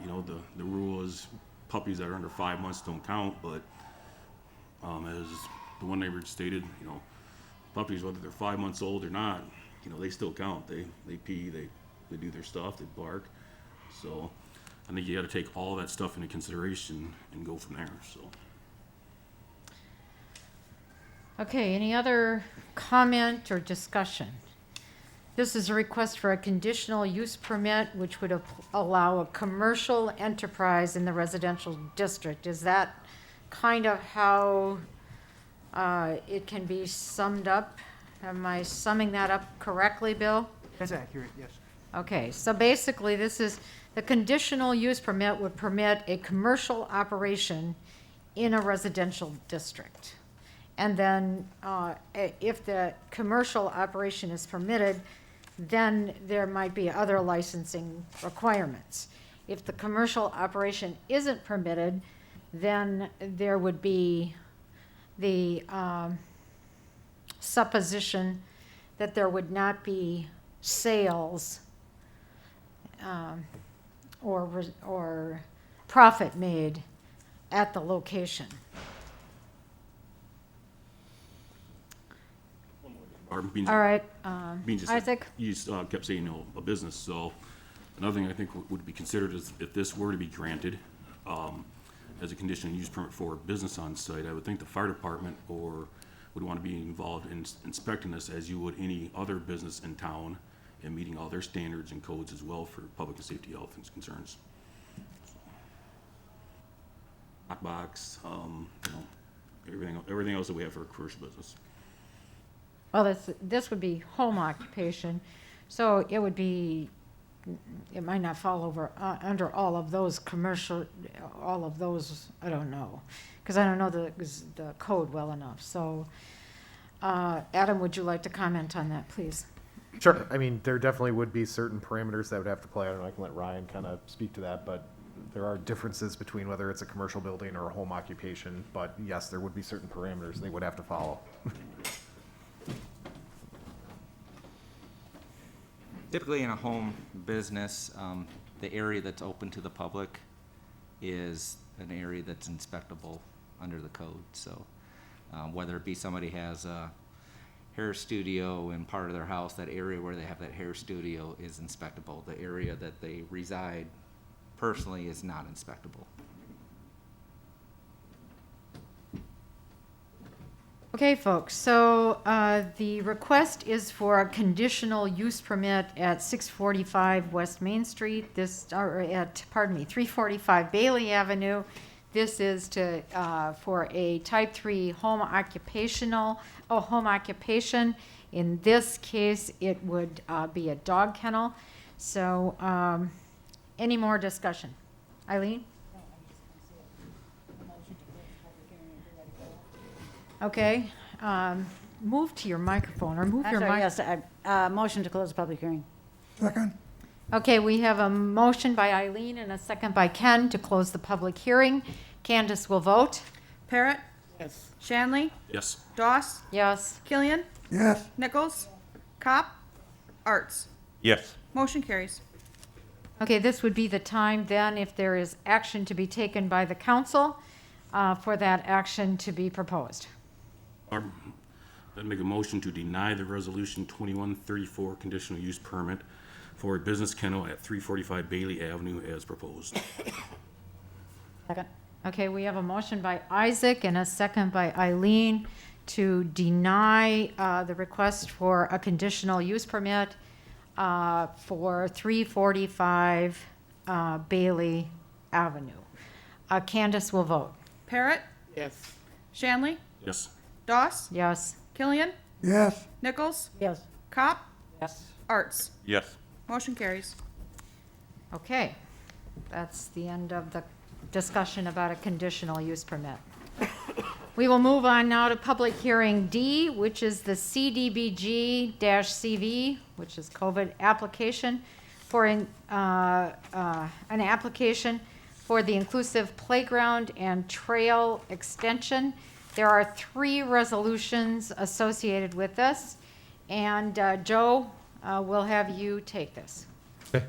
you know, the rule is puppies that are under 5 months don't count, but as the one neighbor stated, you know, puppies, whether they're 5 months old or not, you know, they still count. They pee, they do their stuff, they bark. So I think you got to take all that stuff into consideration and go from there. So. Okay, any other comment or discussion? This is a request for a conditional use permit which would allow a commercial enterprise in the residential district. Is that kind of how it can be summed up? Am I summing that up correctly, Bill? That's accurate, yes. Okay, so basically this is, the conditional use permit would permit a commercial operation in a residential district. And then if the commercial operation is permitted, then there might be other licensing requirements. If the commercial operation isn't permitted, then there would be the supposition that there would not be sales or profit made at the location. All right, Isaac? You kept saying, you know, a business, so another thing I think would be considered is if this were to be granted as a conditional use permit for a business on site, I would think the fire department would want to be involved in inspecting this as you would any other business in town and meeting all their standards and codes as well for public and safety health and concerns. Hot box, you know, everything else that we have for a commercial business. Well, this would be home occupation, so it would be, it might not fall over under all of those commercial, all of those, I don't know, because I don't know the code well enough. So, Adam, would you like to comment on that, please? Sure. I mean, there definitely would be certain parameters that would have to play. I don't know, I can let Ryan kind of speak to that, but there are differences between whether it's a commercial building or a home occupation. But yes, there would be certain parameters they would have to follow. Typically in a home business, the area that's open to the public is an area that's inspectable under the code. So whether it be somebody has a hair studio in part of their house, that area where they have that hair studio is inspectable. The area that they reside personally is not inspectable. Okay, folks, so the request is for a conditional use permit at 645 West Main Street, or at, pardon me, 345 Bayley Avenue. This is for a type 3 home occupation. In this case, it would be a dog kennel. So, any more discussion? Eileen? Okay, move to your microphone, or move your mic. Yes, motion to close the public hearing. Second? Okay, we have a motion by Eileen and a second by Ken to close the public hearing. Candace will vote. Parrot? Yes. Shanley? Yes. Doss? Yes. Killian? Yes. Nichols? Cop? Arts? Yes. Motion carries. Okay, this would be the time then, if there is action to be taken by the council, for that action to be proposed. I'd make a motion to deny the resolution 2134 conditional use permit for a business kennel at 345 Bayley Avenue as proposed. Second. Okay, we have a motion by Isaac and a second by Eileen to deny the request for a conditional use permit for 345 Bayley Avenue. Candace will vote. Parrot? Yes. Shanley, Yes. Doss, Yes. Killian, Yes. Nichols, Yes. Cop, Yes. Arts. Yes. Motion carries. Okay, that's the end of the discussion about a conditional use permit. We will move on now to public hearing D, which is the CDBG-CV, which is COVID application for an application for the inclusive playground and trail extension. There are 3 resolutions associated with this, and Joe, we'll have you take this. Okay.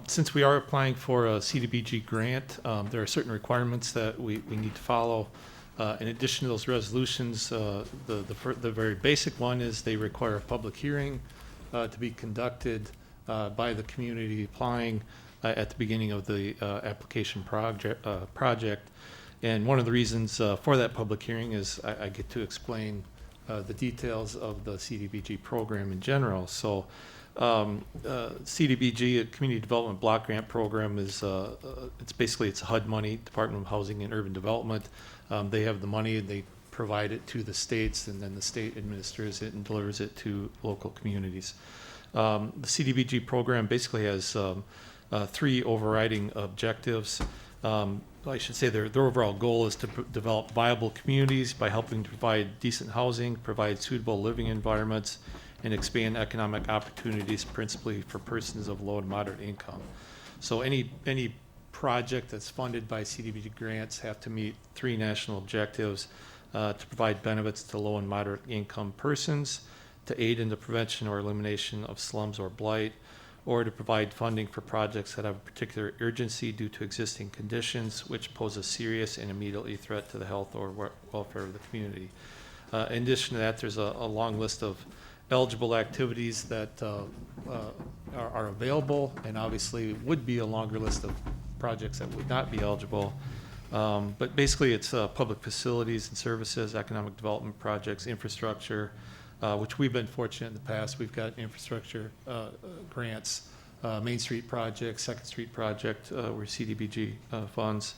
Since we are applying for a CDBG grant, there are certain requirements that we need to follow. In addition to those resolutions, the very basic one is they require a public hearing to be conducted by the community applying at the beginning of the application project. And one of the reasons for that public hearing is I get to explain the details of the CDBG program in general. So CDBG, a Community Development Block Grant Program, is it's HUD money, Department of Housing and Urban Development. They have the money and they provide it to the states, and then the state administers it and delivers it to local communities. The CDBG program basically has 3 overriding objectives. I should say their overall goal is to develop viable communities by helping to provide decent housing, provide suitable living environments, and expand economic opportunities principally for persons of low and moderate income. So any project that's funded by CDBG grants have to meet 3 national objectives: to provide benefits to low and moderate income persons, to aid in the prevention or elimination of slums or blight, or to provide funding for projects that have a particular urgency due to existing conditions which pose a serious and immediately threat to the health or welfare of the community. In addition to that, there's a long list of eligible activities that are available, and obviously would be a longer list of projects that would not be eligible. But basically it's public facilities and services, economic development projects, infrastructure, which we've been fortunate in the past. We've got infrastructure grants, Main Street project, Second Street project, where CDBG funds.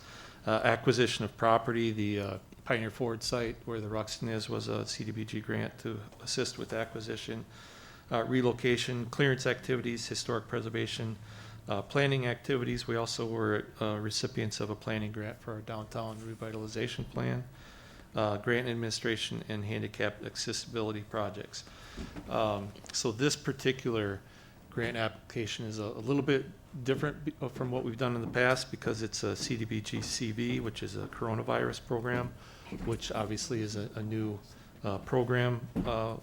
Acquisition of property, the Pioneer Ford site where the Ruxton is was a CDBG grant to assist with acquisition. Relocation, clearance activities, historic preservation, planning activities. We also were recipients of a planning grant for our downtown revitalization plan. Grant administration and handicap accessibility projects. So this particular grant application is a little bit different from what we've done in the past because it's a CDBG CV, which is a coronavirus program, which obviously is a new program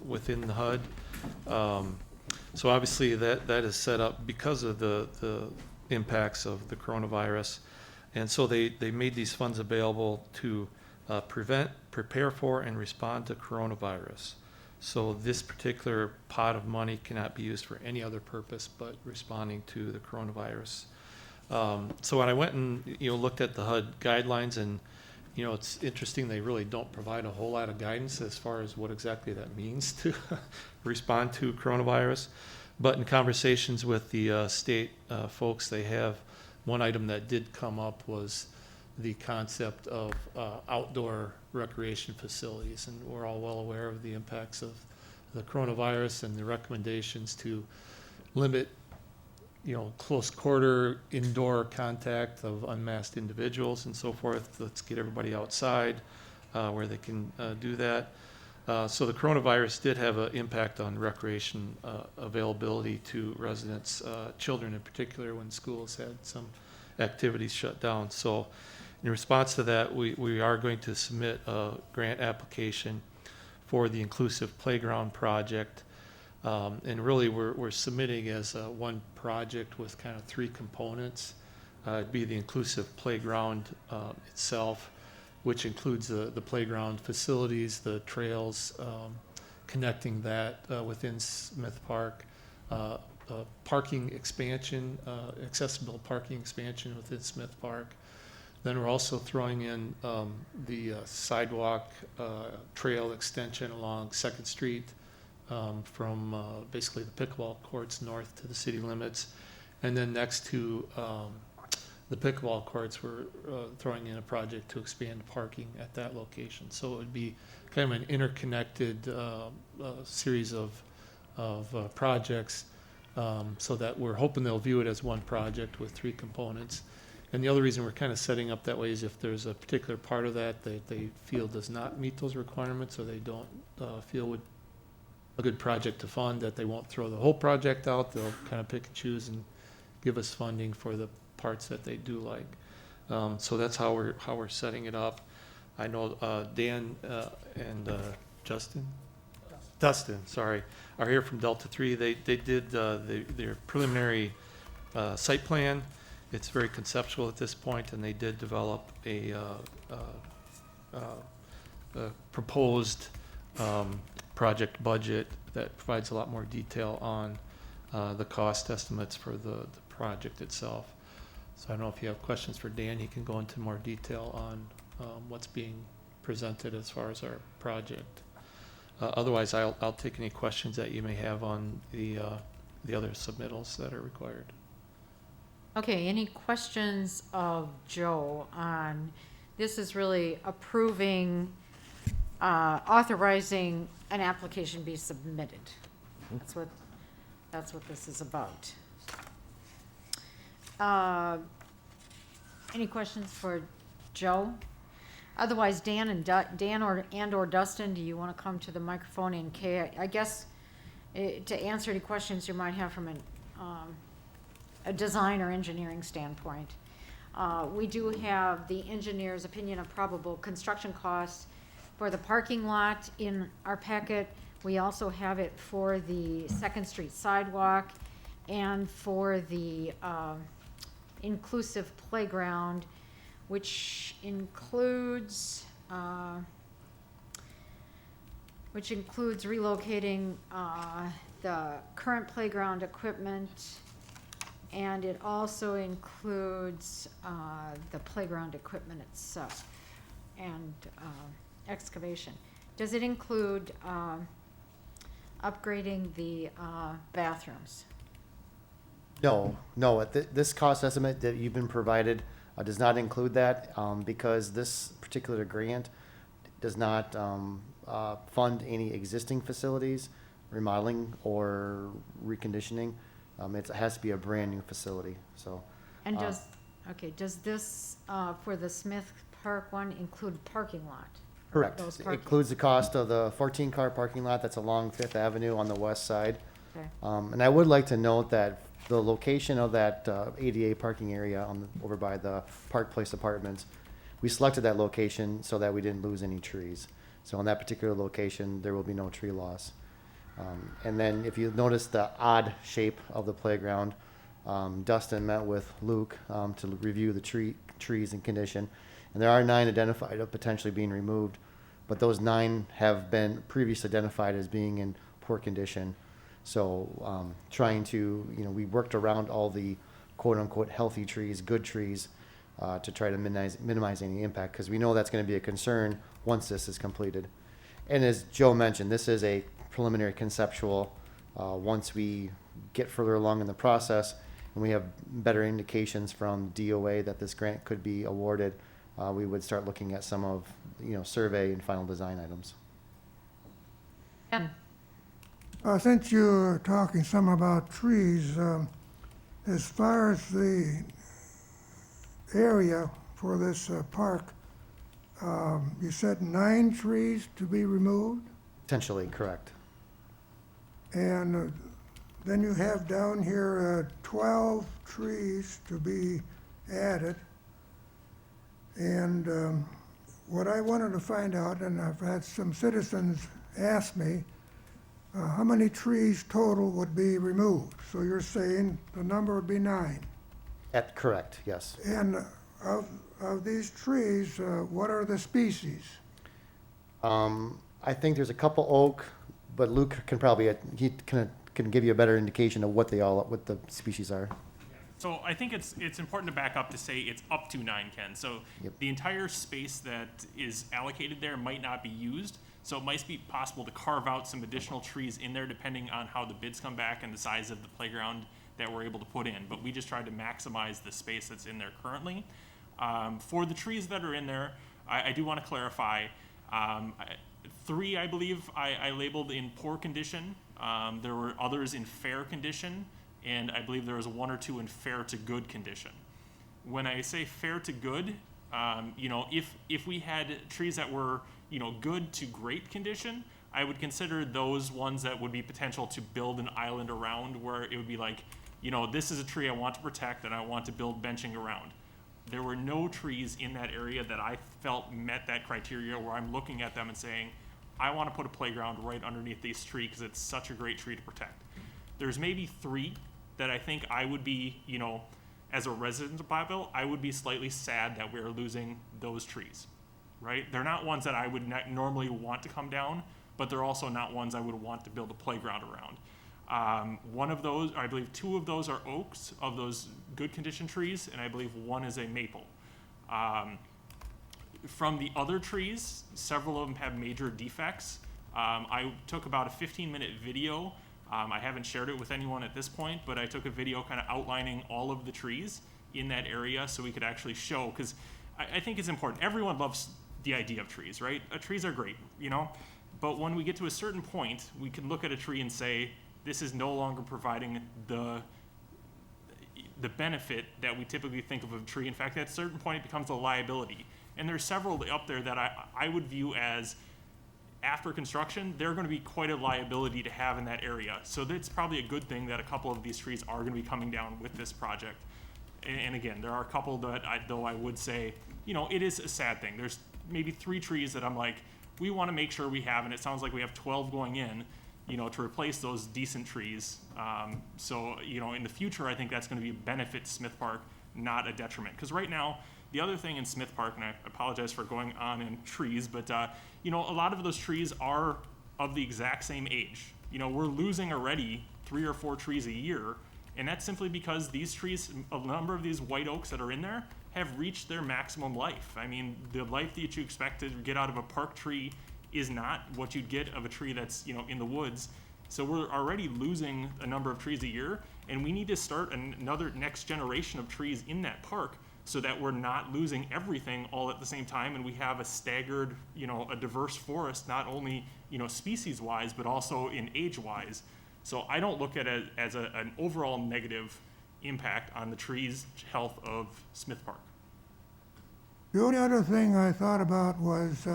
within the HUD. So obviously that is set up because of the impacts of the coronavirus. And so they made these funds available to prevent, prepare for, and respond to coronavirus. So this particular pot of money cannot be used for any other purpose but responding to the coronavirus. So when I went and looked at the HUD guidelines, and it's interesting, they really don't provide a whole lot of guidance as far as what exactly that means to respond to coronavirus. But in conversations with the state folks, they have one item that did come up was the concept of outdoor recreation facilities, and we're all well aware of the impacts of the coronavirus and the recommendations to limit close quarter indoor contact of unmasked individuals and so forth. Let's get everybody outside where they can do that. So the coronavirus did have an impact on recreation availability to residents, children in particular, when schools had some activities shut down. So in response to that, we are going to submit a grant application for the Inclusive Playground Project. And really we're submitting as one project with kind of 3 components. It'd be the Inclusive Playground itself, which includes the playground facilities, the trails, connecting that within Smith Park, parking expansion, accessible parking expansion within Smith Park. Then we're also throwing in the sidewalk trail extension along 2nd Street from basically the pickleball courts north to the city limits. And then next to the pickleball courts, we're throwing in a project to expand parking at that location. So it would be kind of an interconnected series of projects, so that we're hoping they'll view it as one project with 3 components. And the other reason we're kind of setting up that way is if there's a particular part of that they feel does not meet those requirements, or they don't feel would a good project to fund, that they won't throw the whole project out. They'll kind of pick and choose and give us funding for the parts that they do like. So that's how we're setting it up. I know Dan and Dustin, sorry, are here from Delta 3. They did their preliminary site plan. It's very conceptual at this point, and they did develop a proposed project budget that provides a lot more detail on the cost estimates for the project itself. So I don't know if you have questions for Dan. He can go into more detail on what's being presented as far as our project. Otherwise, I'll take any questions that you may have on the other submittals that are required. Okay, any questions of Joe on, this is really approving, authorizing an application be submitted. That's what this is about. Any questions for Joe? Otherwise, Dan or Dustin, do you want to come to the microphone? And Kay, I guess to answer any questions you might have from a design or engineering standpoint. We do have the engineer's opinion of probable construction costs for the parking lot in our packet. We also have it for the 2nd Street sidewalk and for the inclusive playground, which includes relocating the current playground equipment, and it also includes the playground equipment itself and excavation. Does it include upgrading the bathrooms? No. This cost estimate that you've been provided does not include that, because this particular grant does not fund any existing facilities, remodeling or reconditioning. It has to be a brand new facility, so. And does this, for the Smith Park one, include parking lot? Correct. Those It parking- includes the cost of the 14-car parking lot that's along 5th Avenue on the west side. Okay. And I would like to note that the location of that ADA parking area over by the Park Place Apartments, we selected that location so that we didn't lose any trees. So on that particular location, there will be no tree loss. And then if you notice the odd shape of the playground, Dustin met with Luke to review the trees and condition. And there are 9 identified of potentially being removed, but those 9 have been previously identified as being in poor condition. So trying to, we worked around all the quote-unquote healthy trees, good trees, to try to minimize any impact, because we know that's going to be a concern once this is completed. And as Joe mentioned, this is a preliminary conceptual. Once we get further along in the process and we have better indications from DOA that this grant could be awarded, we would start looking at some of, survey and final design items. Ken? Since you're talking some about trees, as far as the area for this park, you said 9 trees to be removed? Potentially, correct. And then you have down here 12 trees to be added. And what I wanted to find out, and I've had some citizens ask me, how many trees total would be removed? So you're saying the number would be 9. Correct, yes. And of these trees, what are the species? I think there's a couple oak, but Luke can probably, he can give you a better indication of what the species are. So I think it's important to back up to say it's up to 9, Ken. So the entire space that is allocated there might not be used. So it might be possible to carve out some additional trees in there depending on how the bids come back and the size of the playground that we're able to put in, but we just tried to maximize the space that's in there currently. For the trees that are in there, I do want to clarify, 3, I believe, I labeled in poor condition. There were others in fair condition, and I believe there was 1 or 2 in fair to good condition. When I say fair to good, if we had trees that were, good to great condition, I would consider those ones that would be potential to build an island around, where it would be like, this is a tree I want to protect and I want to build benching around. There were no trees in that area that I felt met that criteria, where I'm looking at them and saying, I want to put a playground right underneath this tree because it's such a great tree to protect. There's maybe 3 that I think I would be, as a resident of Platteville, I would be slightly sad that we're losing those trees, right? They're not ones that I would normally want to come down, but they're also not ones I would want to build a playground around. One of those, I believe 2 of those are oaks, of those good condition trees, and I believe 1 is a maple. From the other trees, several of them have major defects. I took about a 15-minute video. I haven't shared it with anyone at this point, but I took a video kind of outlining all of the trees in that area so we could actually show, because I think it's important. Everyone loves the idea of trees, right? Trees are great, but when we get to a certain point, we can look at a tree and say, this is no longer providing the benefit that we typically think of a tree. In fact, at a certain point, it becomes a liability. And there's several up there that I would view as, after construction, they're going to be quite a liability to have in that area. So that's probably a good thing that a couple of these trees are going to be coming down with this project. And again, there are a couple that I would say, it is a sad thing. There's maybe 3 trees that I'm like, we want to make sure we have, and it sounds like we have 12 going in, to replace those decent trees. So, in the future, I think that's going to be a benefit to Smith Park, not a detriment. Because right now, the other thing in Smith Park, and I apologize for going on in trees, but a lot of those trees are of the exact same age. We're losing already 3 or 4 trees a year, and that's simply because these trees, a number of these white oaks that are in there, have reached their maximum life. I mean, the life that you expect to get out of a park tree is not what you'd get of a tree that's, in the woods. So we're already losing a number of trees a year, and we need to start another next generation of trees in that park so that we're not losing everything all at the same time, and we have a staggered, a diverse forest, not only, species-wise, but also in age-wise. So I don't look at it as an overall negative impact on the trees' health of Smith Park. The only other thing I thought about was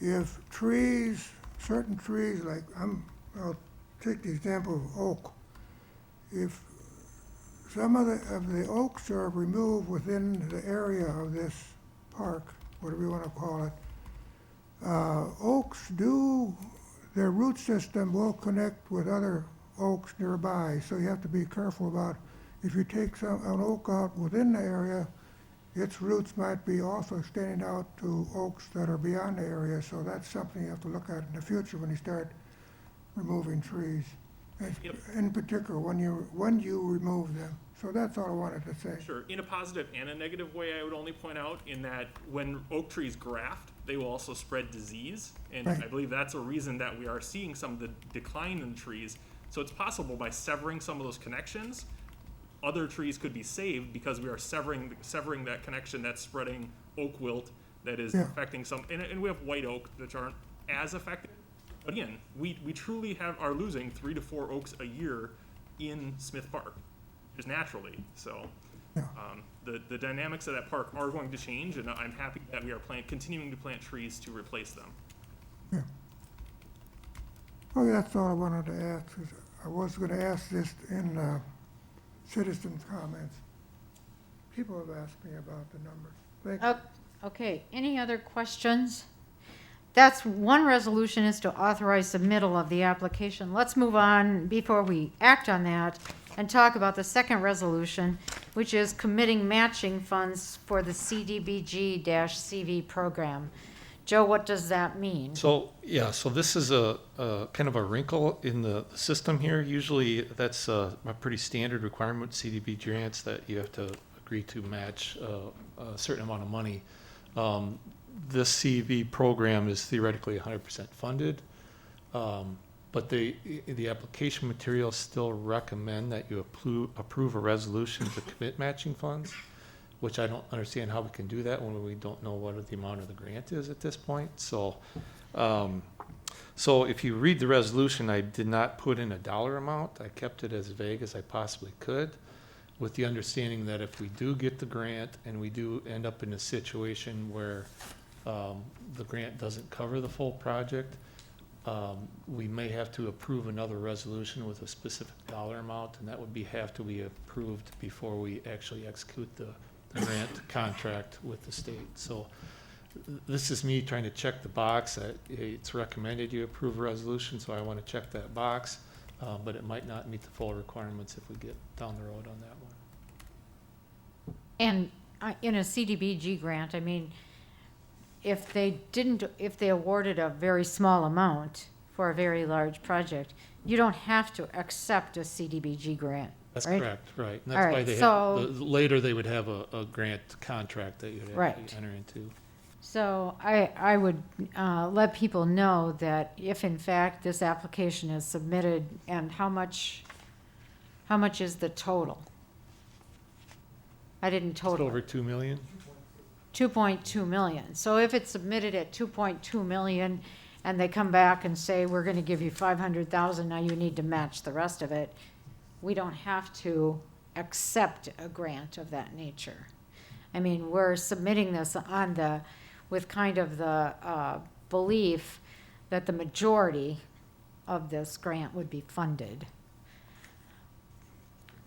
if trees, certain trees, like I'll take the example of oak. If some of the oaks are removed within the area of this park, whatever you want to call it, oaks their root system will connect with other oaks nearby, so you have to be careful about if you take an oak out within the area, its roots might be also extending out to oaks that are beyond the area, so that's something you have to look at in the future when you start removing trees. In particular, when you remove them. So that's all I wanted to say. Sure. In a positive and a negative way, I would only point out in that when oak trees graft, they will also spread disease. And Right. I believe that's a reason that we are seeing some of the decline in the trees. So it's possible by severing some of those connections, other trees could be saved because we are severing that connection that's spreading oak wilt that is affecting some. And we have white oak that aren't as affected. But again, we truly are losing 3 to 4 oaks a year in Smith Park, just naturally. So the dynamics of that park are going to change, and I'm happy that we are continuing to plant trees to replace them. Yeah. Okay, that's all I wanted to ask. I was going to ask this in citizens' comments. People have asked me about the numbers. Thank you. Okay, any other questions? That's one resolution is to authorize submittal of the application. Let's move on before we act on that and talk about the second resolution, which is committing matching funds for the Cdbg-CV program. Joe, what does that mean? So this is a kind of a wrinkle in the system here. Usually that's a pretty standard requirement, CDBG grants, that you have to agree to match a certain amount of money. This CV program is theoretically 100% funded. But the application materials still recommend that you approve a resolution to commit matching funds, which I don't understand how we can do that when we don't know what the amount of the grant is at this point. So, so if you read the resolution, I did not put in a dollar amount. I kept it as vague as I possibly could, with the understanding that if we do get the grant and we do end up in a situation where the grant doesn't cover the full project, we may have to approve another resolution with a specific dollar amount, and that would have to be approved before we actually execute the grant contract with the state. So this is me trying to check the box. It's recommended you approve a resolution, so I want to check that box, but it might not meet the full requirements if we get down the road on that one. And in a CDBG grant, I mean, if they awarded a very small amount for a very large project, you don't have to accept a CDBG grant, That's right? correct, right. And All that's why right, they so- later they would have a grant contract that you'd have Right. to enter into. So I would let people know that if in fact this application is submitted, and how much is the total? I didn't Just total. over 2 million? 2.2 million. So if it's submitted at 2.2 million and they come back and say, we're going to give you 500,000, now you need to match the rest of it, we don't have to accept a grant of that nature. I mean, we're submitting this with kind of the belief that the majority of this grant would be funded.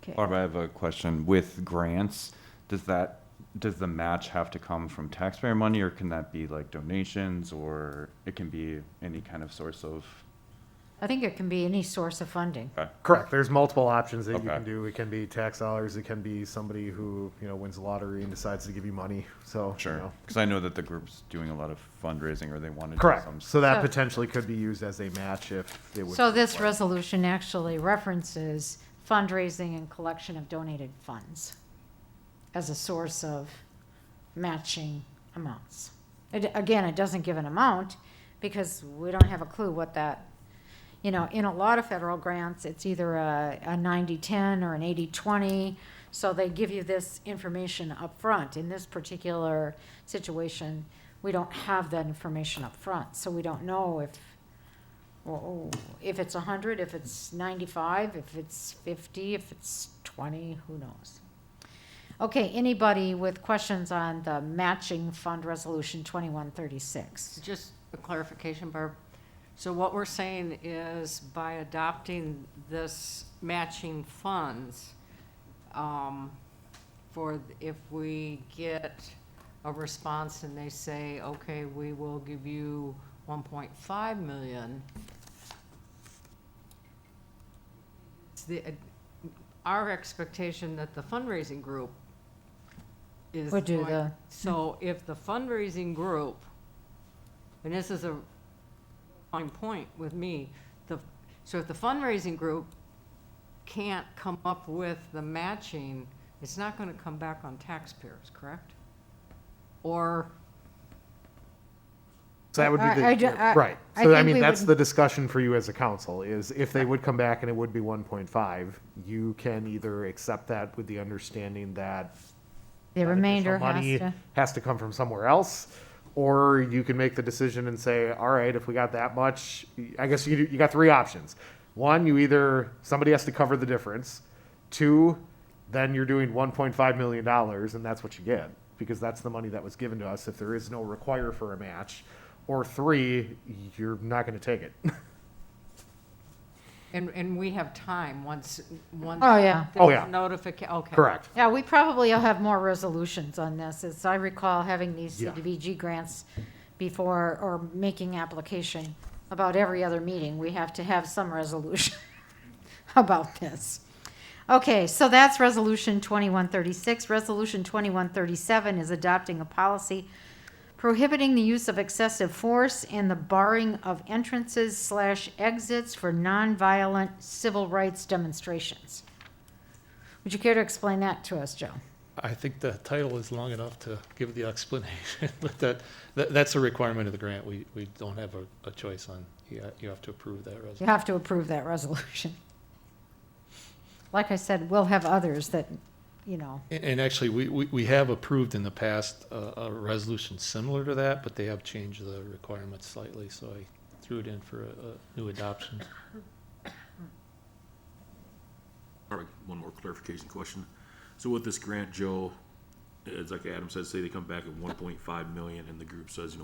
Okay. Barb, I have a question. With grants, does the match have to come from taxpayer money, or can that be like donations, or it can be any kind of source of? I think it can be any source of funding. Correct. There's multiple options that you Okay. can do. It can be tax dollars. It can be somebody who, wins the lottery and decides to give you money. So, Sure. Because I know that the group's doing a lot of fundraising, or they want to Correct. do some. So that So- potentially could be used as a match if it would. So this require. resolution actually references fundraising and collection of donated funds as a source of matching amounts. Again, it doesn't give an amount because we don't have a clue what that, in a lot of federal grants, it's either a 90-10 or an 80-20. So they give you this information up front. In this particular situation, we don't have that information up front. So we don't know if it's 100, if it's 95, if it's 50, if it's 20, who knows? Okay, anybody with questions on the matching fund resolution 2136? Just a clarification, Barb. So what we're saying is by adopting this matching funds, if we get a response and they say, okay, we will give you 1.5 million, our expectation that the fundraising group is Would do going- So if the fundraising group, and this is a fine point with me, so if the fundraising group can't come up with the matching, it's not gonna come back on taxpayers, correct? Or, So that would be right. I So I think mean, we that's would- the discussion for you as a council is if they would come back and it would be 1.5, you can either accept that with the understanding that The remainder money has to come from somewhere else, or you can make the decision and say, all right, if we got that much, I guess you got three options. One, somebody has to cover the difference. Two, then you're doing $1.5 million and that's what you get because that's the money that was given to us if there is no require for a match. Or three, you're not going to take it. and we have time once. Oh, yeah. Oh, yeah. Notification, okay. Correct. Yeah, we probably will have more resolutions on this, as I recall having these Yeah. CDBG grants before, or making application about every other meeting. We have to have some resolution about this. Okay, so that's Resolution 2136. Resolution 2137 is adopting a policy prohibiting the use of excessive force and the barring of entrances/exits for nonviolent civil rights demonstrations. Would you care to explain that to us, Joe? I think the title is long enough to give the explanation, but that's a requirement of the grant. We don't have a choice on, you have to approve that You resolution. have to approve that resolution. Like I said, we'll have others that, you know, And actually, we have approved in the past a resolution similar to that, but they have changed the requirements slightly, so I threw it in for a new adoption. All right, one more clarification question. So with this grant, Joe, it's like Adam said, say they come back at 1.5 million and the group says,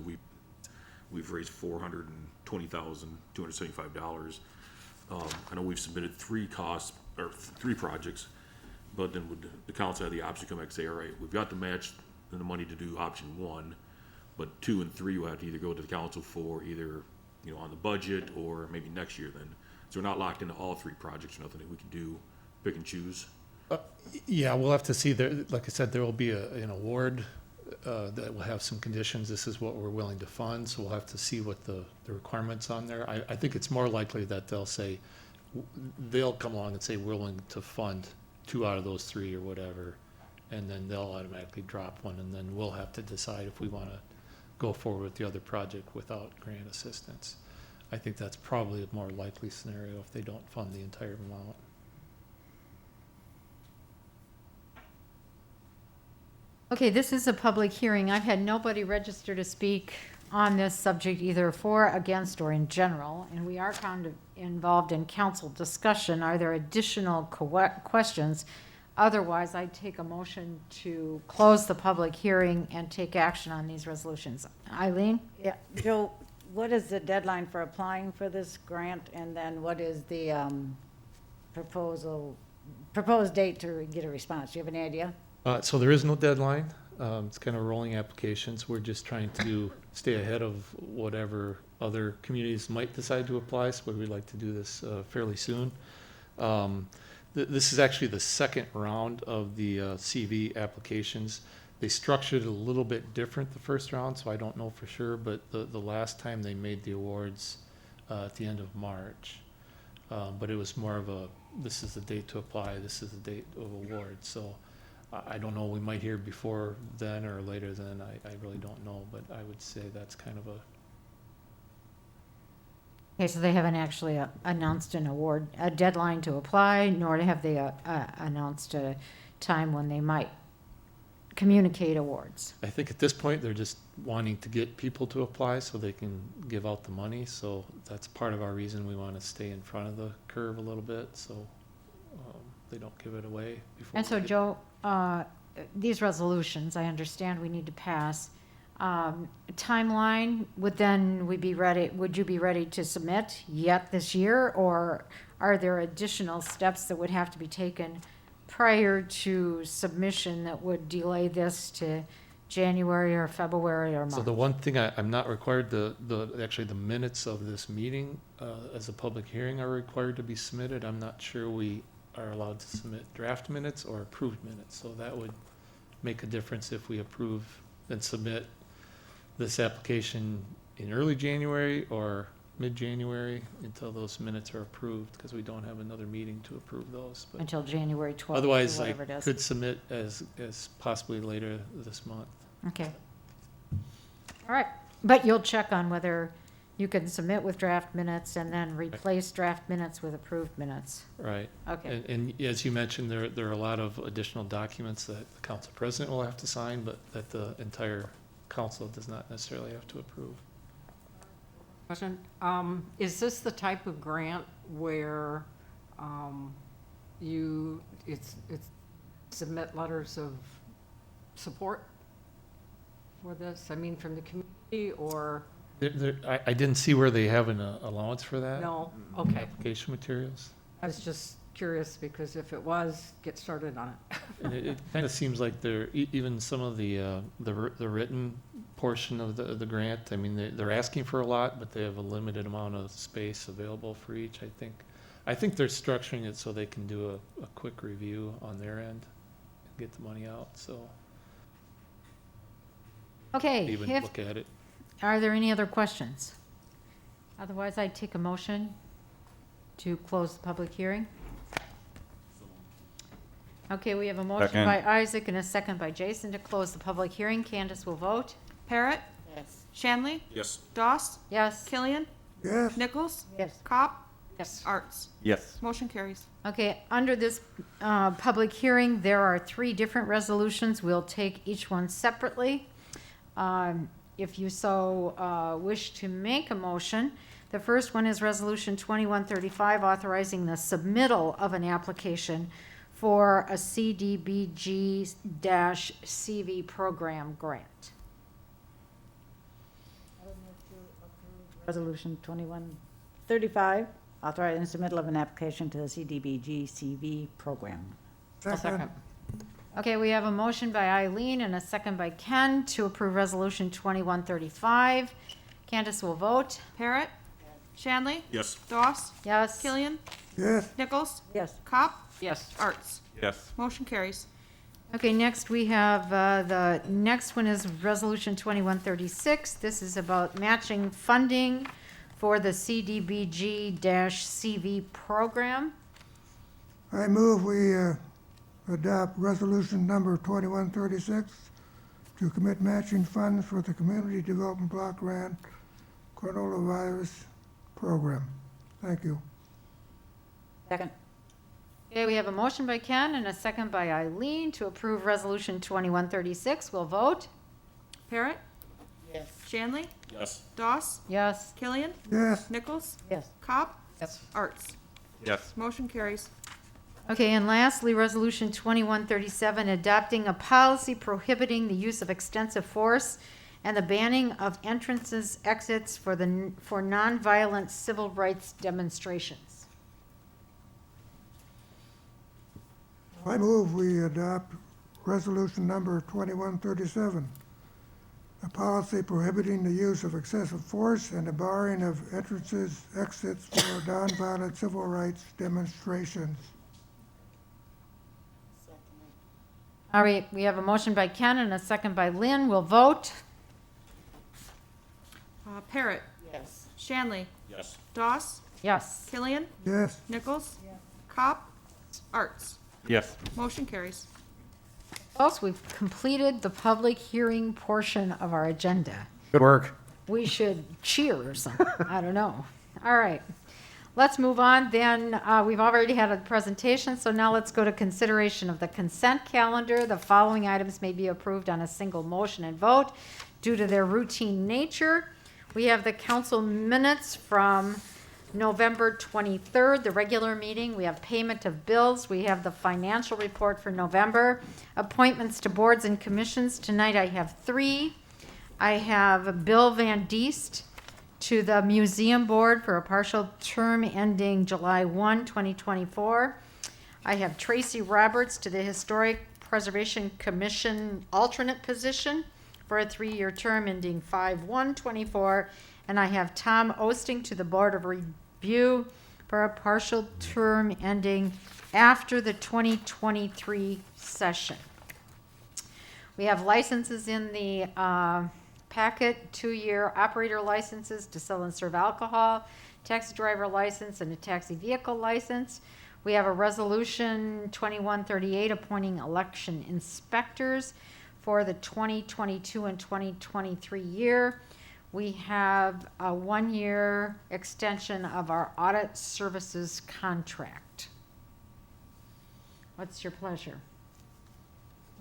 we've raised $420,275. I know we've submitted three projects, but then would the council have the option to come back and say, all right, we've got the match and the money to do option 1, but 2 and 3 will have to either go to the council for either, on the budget or maybe next year then. So we're not locked into all 3 projects or nothing that we can do, pick and choose. Yeah, we'll have to see there, like I said, there will be an award that will have some conditions. This is what we're willing to fund, so we'll have to see what the requirements on there. I think it's more likely that they'll come along and say, we're willing to fund 2 out of those 3 or whatever, and then they'll automatically drop one, and then we'll have to decide if we want to go forward with the other project without grant assistance. I think that's probably a more likely scenario if they don't fund the entire amount. okay, this is a public hearing. I've had nobody register to speak on this subject either for, against, or in general, and we are kind of involved in council discussion. Are there additional questions? Otherwise, I take a motion to close the public hearing and take action on these resolutions. Eileen? Yeah, Joe, what is the deadline for applying for this grant, and then what is the proposed date to get a response? Do you have any idea? So there is no deadline. It's kind of rolling applications. We're just trying to stay ahead of whatever other communities might decide to apply, so we'd like to do this fairly soon. This is actually the second round of the CV applications. They structured it a little bit different the first round, so I don't know for sure, but the last time they made the awards at the end of March. But it was more of this is the date to apply, this is the date of award. So I don't know, we might hear before then or later then, I really don't know, but I would say that's kind of Okay, so they haven't actually announced a deadline to apply, nor have they announced a time when they might communicate awards. I think at this point, they're just wanting to get people to apply so they can give out the money. So that's part of our reason we want to stay in front of the curve a little bit, so they don't give it away before. And so, Joe, these resolutions, I understand we need to pass. Timeline, would you be ready to submit yet this year, or are there additional steps that would have to be taken prior to submission that would delay this to January or February or March? So the one thing I'm not required, actually the minutes of this meeting as a public hearing are required to be submitted. I'm not sure we are allowed to submit draft minutes or approved minutes, so that would make a difference if we approve and submit this application in early January or mid-January until those minutes are approved, because we don't have another meeting to approve those. But until January 12th, otherwise, or whatever it I is. could submit as possibly later this month. Okay. All right, but you'll check on whether you can submit with draft minutes and then replace draft minutes with approved minutes. Right. Okay. And as you mentioned, there are a lot of additional documents that the council president will have to sign, but that the entire council does not necessarily have to approve. Question, is this the type of grant where it's submit letters of support for this? I mean, from the community, or? I didn't see where they have an allowance for that. No, okay. Application materials. I was just curious, because if it was, get started on it. And it kind of seems like even some of the written portion of the grant, I mean, they're asking for a lot, but they have a limited amount of space available for each, I think they're structuring it so they can do a quick review on their end and get the money out, so. Okay. Even look at it. Are there any other questions? Otherwise, I'd take a motion to close the public hearing. Okay, we have a motion Second. by Isaac and a second by Jason to close the public hearing. Candace will vote. Parrot, Yes. Shanley, Yes. Doss, Yes. Killian, Yes. Nichols, Yes. Cop, Yes. Arts. Yes. Motion carries. Okay, under this public hearing, there are 3 different resolutions. We'll take each one separately. If you so wish to make a motion, the first one is Resolution 2135, authorizing the submittal of an application for a CDBG-CV program grant. Resolution 2135, authorizing submittal of an application to the CDBG CV program. Second. Okay, we have a motion by Eileen and a second by Ken to approve Resolution 2135. Candace will vote. Parrot, Shanley, Yes. Doss, Yes. Killian, Yes. Nichols, Yes. Cop, Yes. Arts. Yes. Motion carries. Okay, next we have, the next one is Resolution 2136. This is about matching funding for the CDBG-CV program. I move we adopt resolution number 2136 to commit matching funds for the Community Development Block Grant Coronavirus Program. Thank you. Second. Okay, we have a motion by Ken and a second by Eileen to approve Resolution 2136. We'll vote. Parrot, Yes. Shanley, Yes. Doss, Yes. Killian, Yes. Nichols, Yes. Cop, Yes. Arts. Yes. Motion carries. Okay, and lastly, Resolution 2137, adopting a policy prohibiting the use of extensive force and the banning of entrances, exits for nonviolent civil rights demonstrations. I move we adopt resolution number 2137, a policy prohibiting the use of excessive force and the barring of entrances, exits for nonviolent civil rights demonstrations. All right, we have a motion by Ken and a second by Lynn. We'll vote. Parrot, Yes. Shanley, Yes. Doss, Yes. Killian, Yes. Nichols, Cop, Arts. Yes. Motion carries. Folks, we've completed the public hearing portion of our agenda. Good work. We should cheer or something. I don't know. All right. Let's move on then. We've already had a presentation, so now let's go to consideration of the consent calendar. The following items may be approved on a single motion and vote due to their routine nature. We have the council minutes from November 23rd, the regular meeting. We have payment of bills. We have the financial report for November. Appointments to boards and commissions. Tonight I have 3. I have Bill Van Diest to the Museum Board for a partial term ending July 1, 2024. I have Tracy Roberts to the Historic Preservation Commission alternate position for a 3-year term ending 5/1/24. And I have Tom Osting to the Board of Review for a partial term ending after the 2023 session. We have licenses in the packet, 2-year operator licenses to sell and serve alcohol, taxi driver license, and a taxi vehicle license. We have a resolution 2138 appointing election inspectors for the 2022 and 2023 year. We have a 1-year extension of our audit services contract. What's your pleasure?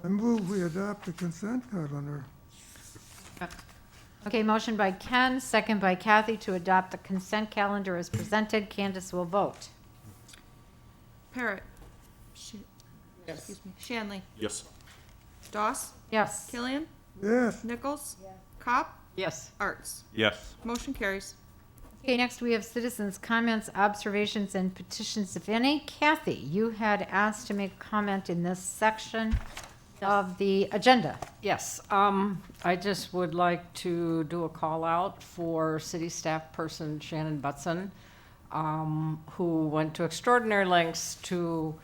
I move we adopt the consent calendar. Okay, motion by Ken, second by Kathy to adopt the consent calendar as presented. Candace will vote. Parrot, Yes. excuse me, Shanley, Yes. Doss, Yes. Killian, Yes. Nichols, Cop, Yes. Arts. Yes. Motion carries. Okay, next we have citizens' comments, observations, and petitions, if any. Kathy, you had asked to make a comment in this section of the agenda. Yes, I just would like to do a call out for city staff person Shannon Butson, who went to extraordinary lengths to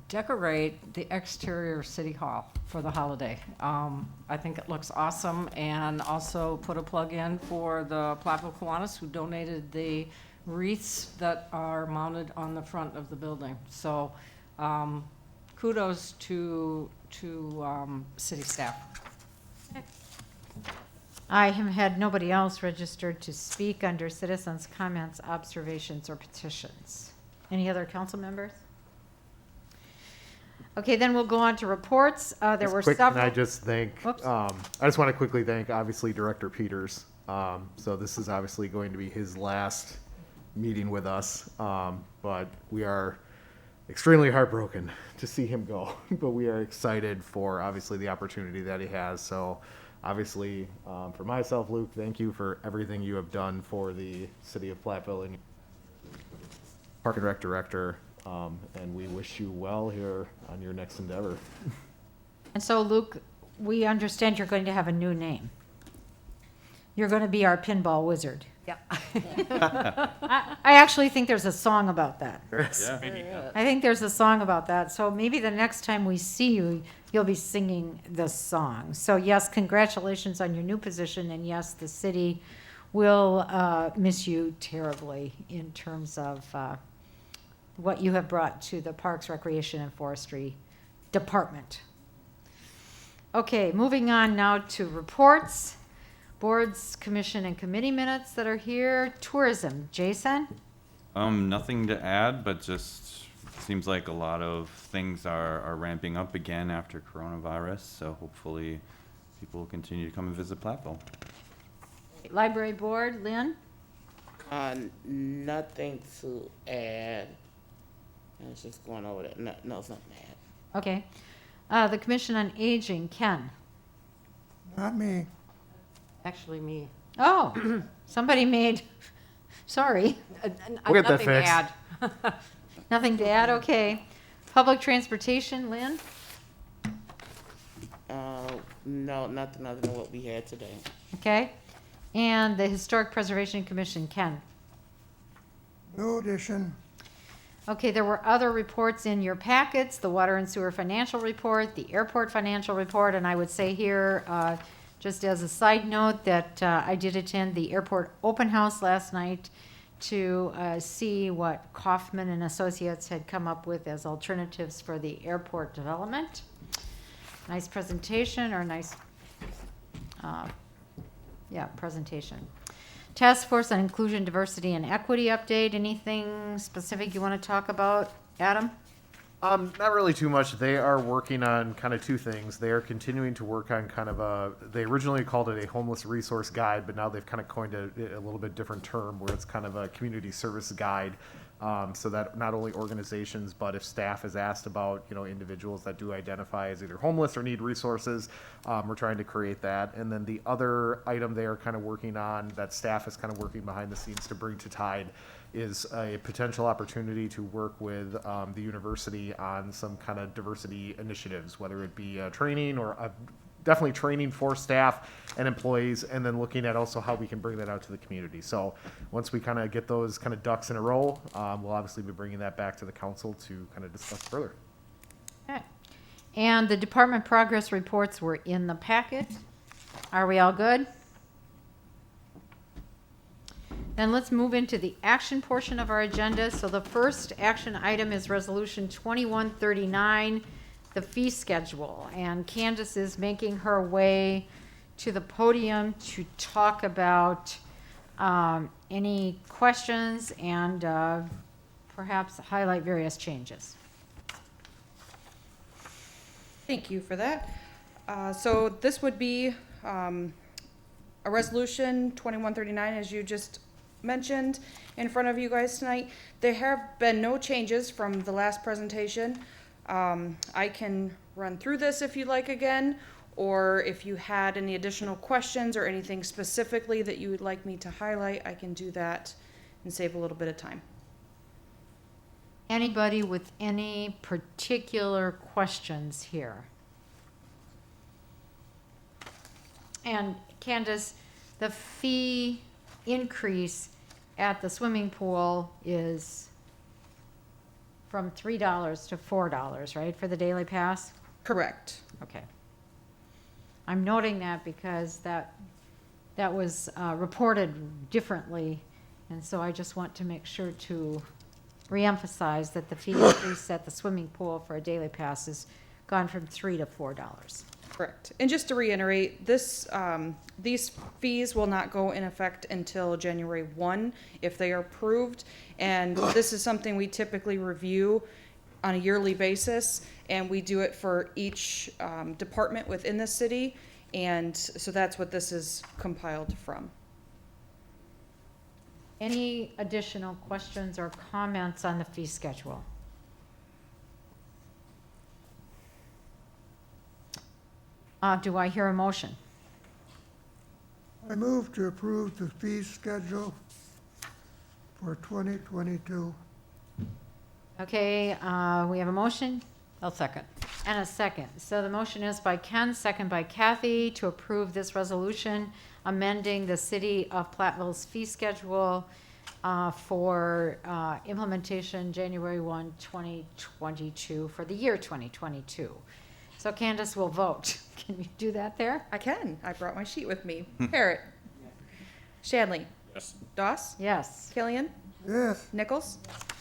decorate the exterior of City Hall for the holiday. I think it looks awesome, and also put a plug in for the Platteville Kiwanis who donated the wreaths that are mounted on the front of the building. So, kudos to city staff. I have had nobody else registered to speak under citizens' comments, observations, or petitions. Any other council members? Okay, then we'll go on to reports. There Just were quick, several. Can I just thank, Whoops. I just want to quickly thank, obviously, Director Peters. So this is obviously going to be his last meeting with us, but we are extremely heartbroken to see him go. But we are excited for, obviously, the opportunity that he has. So obviously, for myself, Luke, thank you for everything you have done for the city of Platteville and Park and Rec Director. And we wish you well here on your next endeavor. And so, Luke, we understand you're going to have a new name. You're going to be our pinball wizard. Yep. I actually think there's a song about that. Yeah. Maybe. I think there's a song about that. So maybe the next time we see you, you'll be singing this song. So yes, congratulations on your new position. And yes, the city will miss you terribly in terms of what you have brought to the Parks, Recreation, and Forestry Department. Okay, moving on now to reports. Boards, commission, and committee minutes that are here. Tourism, Jason? Nothing to add, but just seems like a lot of things are ramping up again after coronavirus. So hopefully people will continue to come and visit Platteville. Library board, Lynn? Nothing to add. I was just going over that. No, it's nothing to add. Okay. The Commission on Aging, Ken? Not me. Actually, me. Oh, somebody made, sorry. We'll get that Nothing to fixed. add. Nothing to add, okay. Public transportation, Lynn? No, nothing other than what we had today. Okay. And the Historic Preservation Commission, Ken? No addition. Okay, there were other reports in your packets, the water and sewer financial report, the airport financial report, and I would say here, just as a side note, that I did attend the airport open house last night to see what Kaufman and Associates had come up with as alternatives for the airport development. Nice presentation, or nice, presentation. Task Force on Inclusion, Diversity, and Equity update. Anything specific you want to talk about, Adam? Not really too much. They are working on kind of two things. They are continuing to work on kind of they originally called it a homeless resource guide, but now they've kind of coined a little bit different term where it's kind of a community service guide. So that not only organizations, but if staff is asked about, individuals that do identify as either homeless or need resources, we're trying to create that. And then the other item they are kind of working on that staff is kind of working behind the scenes to bring to tide is a potential opportunity to work with the university on some kind of diversity initiatives, whether it be training or definitely training for staff and employees, and then looking at also how we can bring that out to the community. So once we kind of get those kind of ducks in a row, we'll obviously be bringing that back to the council to kind of discuss further. Okay. And the department progress reports were in the packet. Are we all good? Then let's move into the action portion of our agenda. So the first action item is Resolution 2139, the fee schedule. And Candace is making her way to the podium to talk about any questions and perhaps highlight various changes. Thank you for that. So this would be a resolution 2139, as you just mentioned, in front of you guys tonight. There have been no changes from the last presentation. I can run through this if you'd like again, or if you had any additional questions or anything specifically that you would like me to highlight, I can do that and save a little bit of time. Anybody with any particular questions here? And Candace, the fee increase at the swimming pool is from $3 to $4, right, for the daily pass? Correct. Okay. I'm noting that because that was reported differently, and so I just want to make sure to reemphasize that the fee increase at the swimming pool for a daily pass has gone from $3 to $4. Correct. And just to reiterate, these fees will not go in effect until January 1 if they are approved. And this is something we typically review on a yearly basis, and we do it for each department within the city. And so that's what this is compiled from. Any additional questions or comments on the fee schedule? Do I hear a motion? I move to approve the fee schedule for 2022. Okay, we have a motion I'll second. and a second. So the motion is by Ken, second by Kathy, to approve this resolution amending the City of Platteville's fee schedule for implementation January 1, 2022, for the year 2022. So Candace will vote. Can you do that there? I can. I brought my sheet with me. Parrot. Shanley. Yes. Doss. Yes. Killian. Yes, Nichols.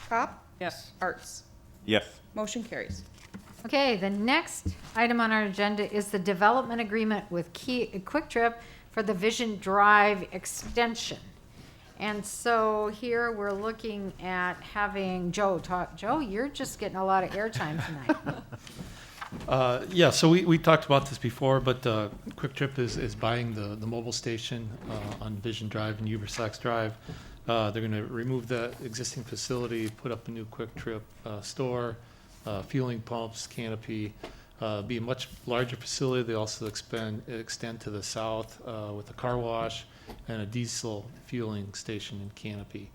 Pop. Yes. Arts. Yes. Motion carries. Okay, the next item on our agenda is the development agreement with Quick Trip for the Vision Drive extension. And so here we're looking at having Joe talk. Joe, you're just getting a lot of airtime tonight. Yeah, so we talked about this before, but Quick Trip is buying the mobile station on Vision Drive and Ubersax Drive. They're going to remove the existing facility, put up a new Quick Trip store, fueling pumps, canopy, be a much larger facility. They also extend to the south with a car wash and a diesel fueling station and canopy.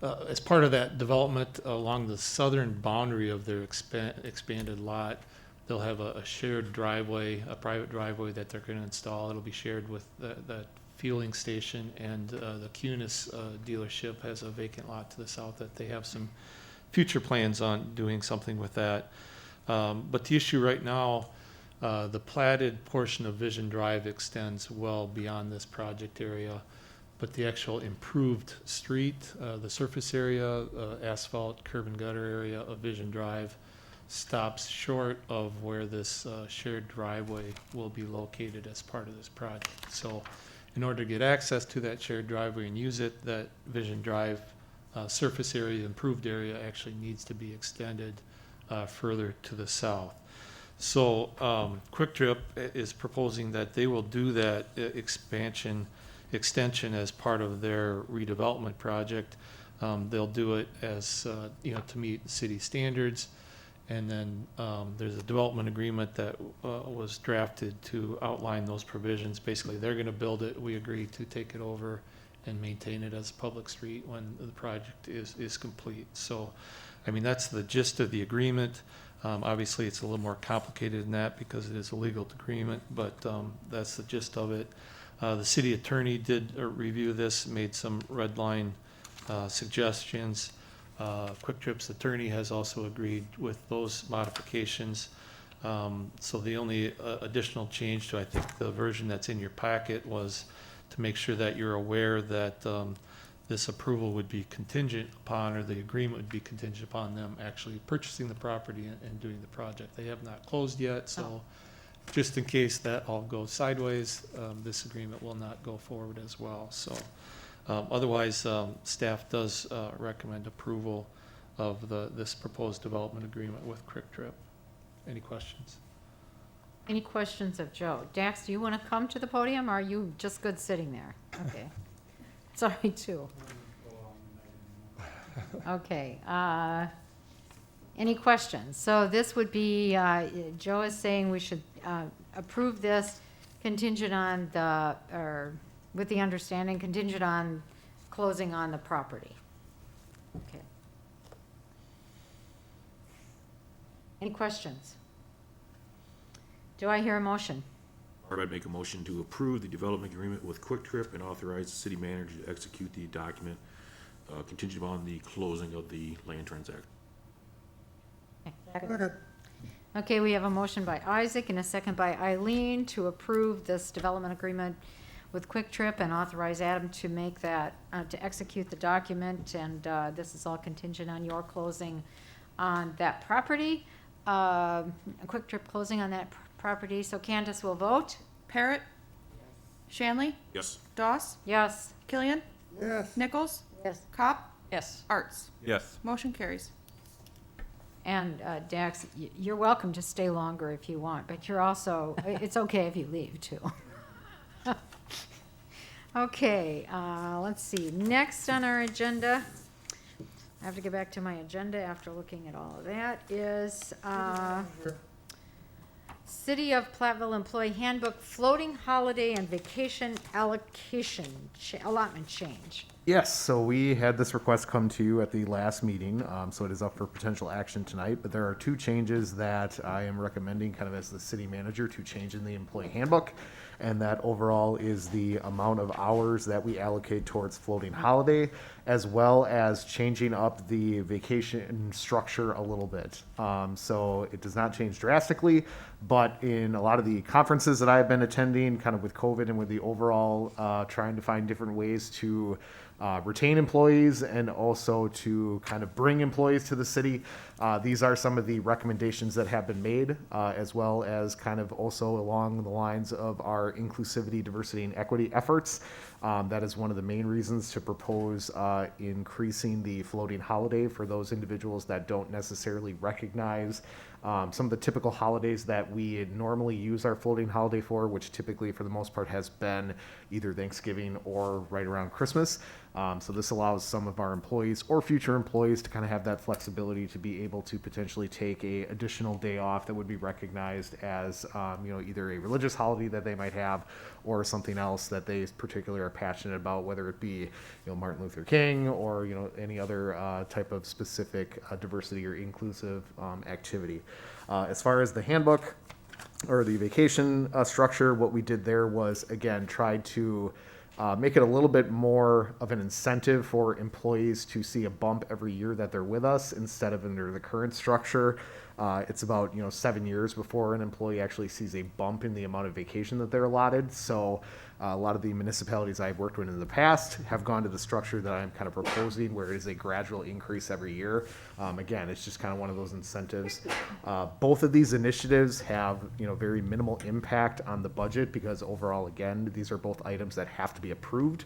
As part of that development along the southern boundary of their expanded lot, they'll have a shared driveway, a private driveway that they're going to install. It'll be shared with that fueling station, and the Cunis dealership has a vacant lot to the south that they have some future plans on doing something with that. But the issue right now, the platted portion of Vision Drive extends well beyond this project area, but the actual improved street, the surface area, asphalt, curb and gutter area of Vision Drive stops short of where this shared driveway will be located as part of this project. So in order to get access to that shared driveway and use it, that Vision Drive surface area, improved area, actually needs to be extended further to the south. So Quick Trip is proposing that they will do that extension as part of their redevelopment project. They'll do it as to meet city standards, and then there's a development agreement that was drafted to outline those provisions. Basically, they're going to build it. We agree to take it over and maintain it as a public street when the project is complete. So, I mean, that's the gist of the agreement. Obviously, it's a little more complicated than that because it is a legal agreement, but that's the gist of it. The city attorney did review this, made some red line suggestions. Quick Trip's attorney has also agreed with those modifications. So the only additional change to, I think, the version that's in your packet was to make sure that you're aware that this approval would be contingent upon, or the agreement would be contingent upon them actually purchasing the property and doing the project. They have not closed yet, so just in case that all goes sideways, this agreement will not go forward as well. So otherwise, staff does recommend approval of this proposed development agreement with Quick Trip. Any questions? Any questions of Joe? Dax, do you want to come to the podium, or are you just good sitting there? Okay. Sorry, too. Okay. Any questions? So this would be, Joe is saying we should approve this contingent on or with the understanding contingent on closing on the property. Okay. Any questions? Do I hear a motion? I'd make a motion to approve the development agreement with Quick Trip and authorize the city manager to execute the document contingent upon the closing of the land transaction. second, Okay, we have a motion by Isaac and a second by Eileen to approve this development agreement with Quick Trip and authorize Adam to make that, to execute the document. And this is all contingent on your closing on that property, Quick Trip closing on that property. So Candace will vote. Parrot? Shanley? Yes. Doss? Yes. Killian? Yes. Nichols? Yes. Cop? Yes. Arts? Yes. Motion carries. And Dax, you're welcome to stay longer if you want, but you're also, it's okay if you leave too. Okay, let's see. Next on our agenda, I have to get back to my agenda after looking at all of that, is City of Platteville Employee Handbook Floating Holiday and Vacation Allocation, Allotment Change. Yes, so we had this request come to you at the last meeting, so it is up for potential action tonight, but there are two changes that I am recommending kind of as the city manager to change in the employee handbook, and that overall is the amount of hours that we allocate towards floating holiday, as well as changing up the vacation structure a little bit. So it does not change drastically, but in a lot of the conferences that I've been attending, kind of with COVID and with the overall trying to find different ways to retain employees and also to kind of bring employees to the city. These are some of the recommendations that have been made, as well as kind of also along the lines of our inclusivity, diversity, and equity efforts. That is one of the main reasons to propose increasing the floating holiday for those individuals that don't necessarily recognize some of the typical holidays that we normally use our floating holiday for, which typically for the most part has been either Thanksgiving or right around Christmas. So this allows some of our employees or future employees to kind of have that flexibility to be able to potentially take a additional day off that would be recognized as either a religious holiday that they might have or something else that they particularly are passionate about, whether it be Martin Luther King or any other type of specific diversity or inclusive activity. As far as the handbook or the vacation structure, what we did there was again tried to make it a little bit more of an incentive for employees to see a bump every year that they're with us instead of under the current structure. It's about 7 years before an employee actually sees a bump in the amount of vacation that they're allotted. So a lot of the municipalities I've worked with in the past have gone to the structure that I'm kind of proposing, where it is a gradual increase every year. Again, it's just kind of one of those incentives. Both of these initiatives have very minimal impact on the budget because overall, again, these are both items that have to be approved.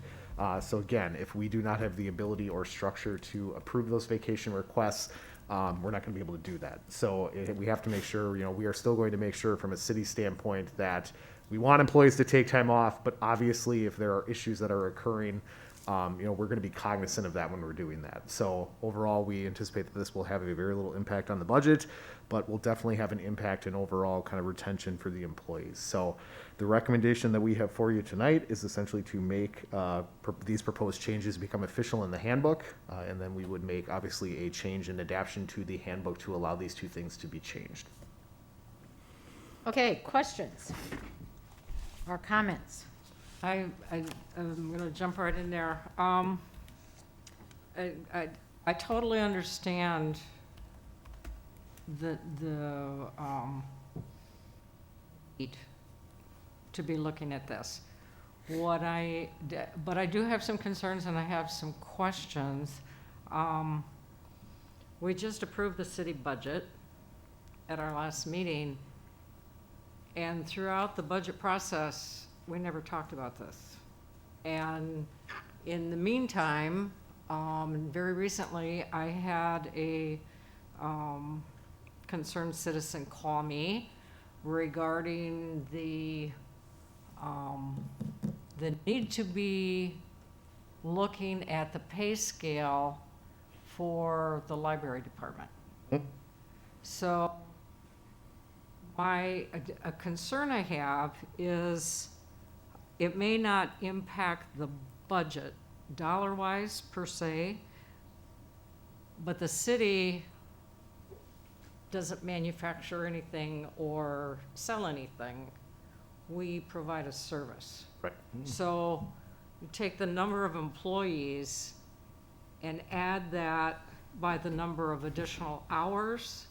So again, if we do not have the ability or structure to approve those vacation requests, we're not going to be able to do that. So we have to make sure, we are still going to make sure from a city standpoint that we want employees to take time off, but obviously if there are issues that are occurring, we're going to be cognizant of that when we're doing that. So overall, we anticipate that this will have a very little impact on the budget, but will definitely have an impact in overall kind of retention for the employees. So the recommendation that we have for you tonight is essentially to make these proposed changes become official in the handbook, and then we would make obviously a change in adaptation to the handbook to allow these two things to be changed. Okay, questions or comments? I'm gonna jump right in there. I totally understand the need to be looking at this. But I do have some concerns and I have some questions. We just approved the city budget at our last meeting, and throughout the budget process, we never talked about this. And in the meantime, very recently, I had a concerned citizen call me regarding the need to be looking at the pay scale for the library department. So a concern I have is it may not impact the budget dollar-wise per se, but the city doesn't manufacture anything or sell anything. We provide a service. Right. So you take the number of employees and add that by the number of additional hours,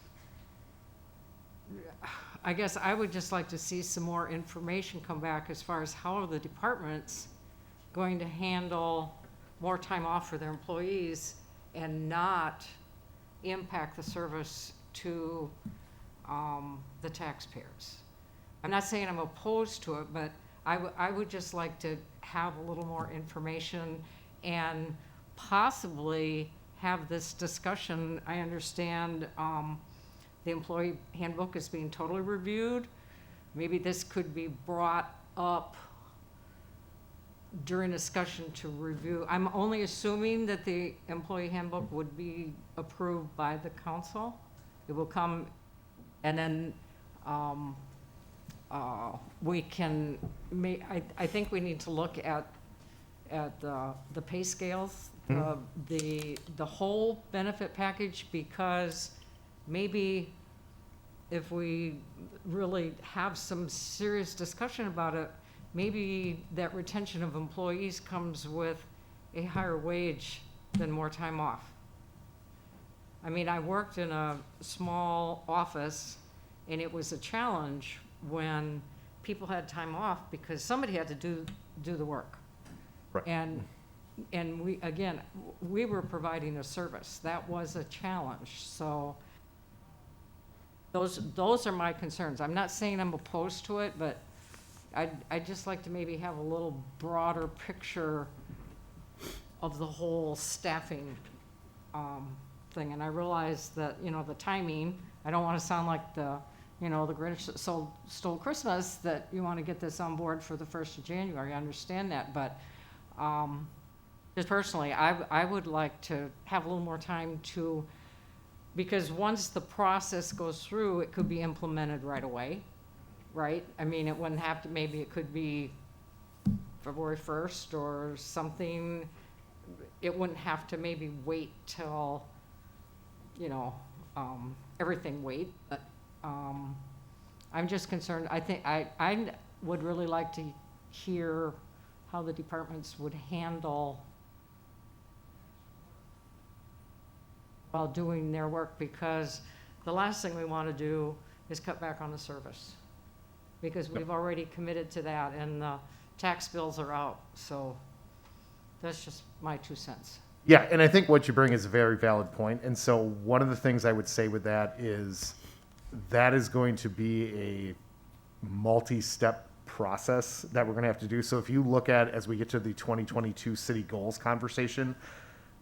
I guess I would just like to see some more information come back as far as how are the departments going to handle more time off for their employees and not impact the service to the taxpayers. I'm not saying I'm opposed to it, but I would just like to have a little more information and possibly have this discussion. I understand the employee handbook is being totally reviewed. Maybe this could be brought up during discussion to review. I'm only assuming that the employee handbook would be approved by the council. It will come, and then we can I think we need to look at the pay scales, the whole benefit package, because maybe if we really have some serious discussion about it, maybe that retention of employees comes with a higher wage than more time off. I mean, I worked in a small office, and it was a challenge when people had time off because somebody had to do the work. Right. And we were providing a service. That was a challenge. So those are my concerns. I'm not saying I'm opposed to it, but I'd just like to maybe have a little broader picture of the whole staffing thing. And I realize that, the timing, I don't want to sound like the Grinch that stole Christmas, that you want to get this on board for the 1st of January. I understand that, but just personally, I would like to have a little more time because once the process goes through, it could be implemented right away, right? I mean, it wouldn't have to, maybe it could be February 1st or something. It wouldn't have to maybe wait till, everything wait, but I'm just concerned. I think I would really like to hear how the departments would handle while doing their work, because the last thing we want to do is cut back on the service, because we've already committed to that and the tax bills are out. So that's just my 2 cents. Yeah, and I think what you bring is a very valid point. And so one of the things I would say with that is going to be a multi-step process that we're going to have to do. So if you look at, as we get to the 2022 city goals conversation,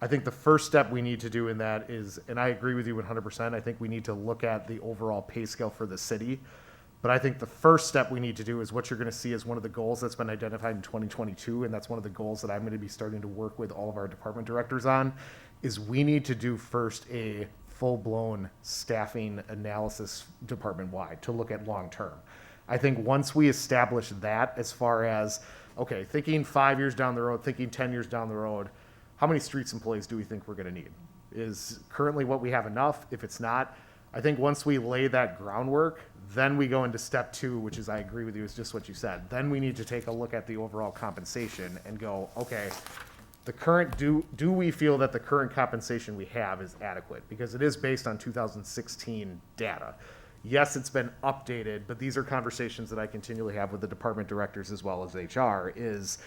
I think the first step we need to do in that is, and I agree with you 100%, I think we need to look at the overall pay scale for the city. But I think the first step we need to do is what you're going to see as one of the goals that's been identified in 2022, and that's one of the goals that I'm going to be starting to work with all of our department directors on, is we need to do first a full-blown staffing analysis department-wide to look at long-term. I think once we establish that, as far as, okay, thinking 5 years down the road, thinking 10 years down the road, how many streets employees do we think we're going to need? Is currently what we have enough? If it's not, I think once we lay that groundwork, then we go into step 2, which is, I agree with you, is just what you said. Then we need to take a look at the overall compensation and go, okay, the current, do we feel that the current compensation we have is adequate? Because it is based on 2016 data. Yes, it's been updated, but these are conversations that I continually have with the department directors as well as HR, is,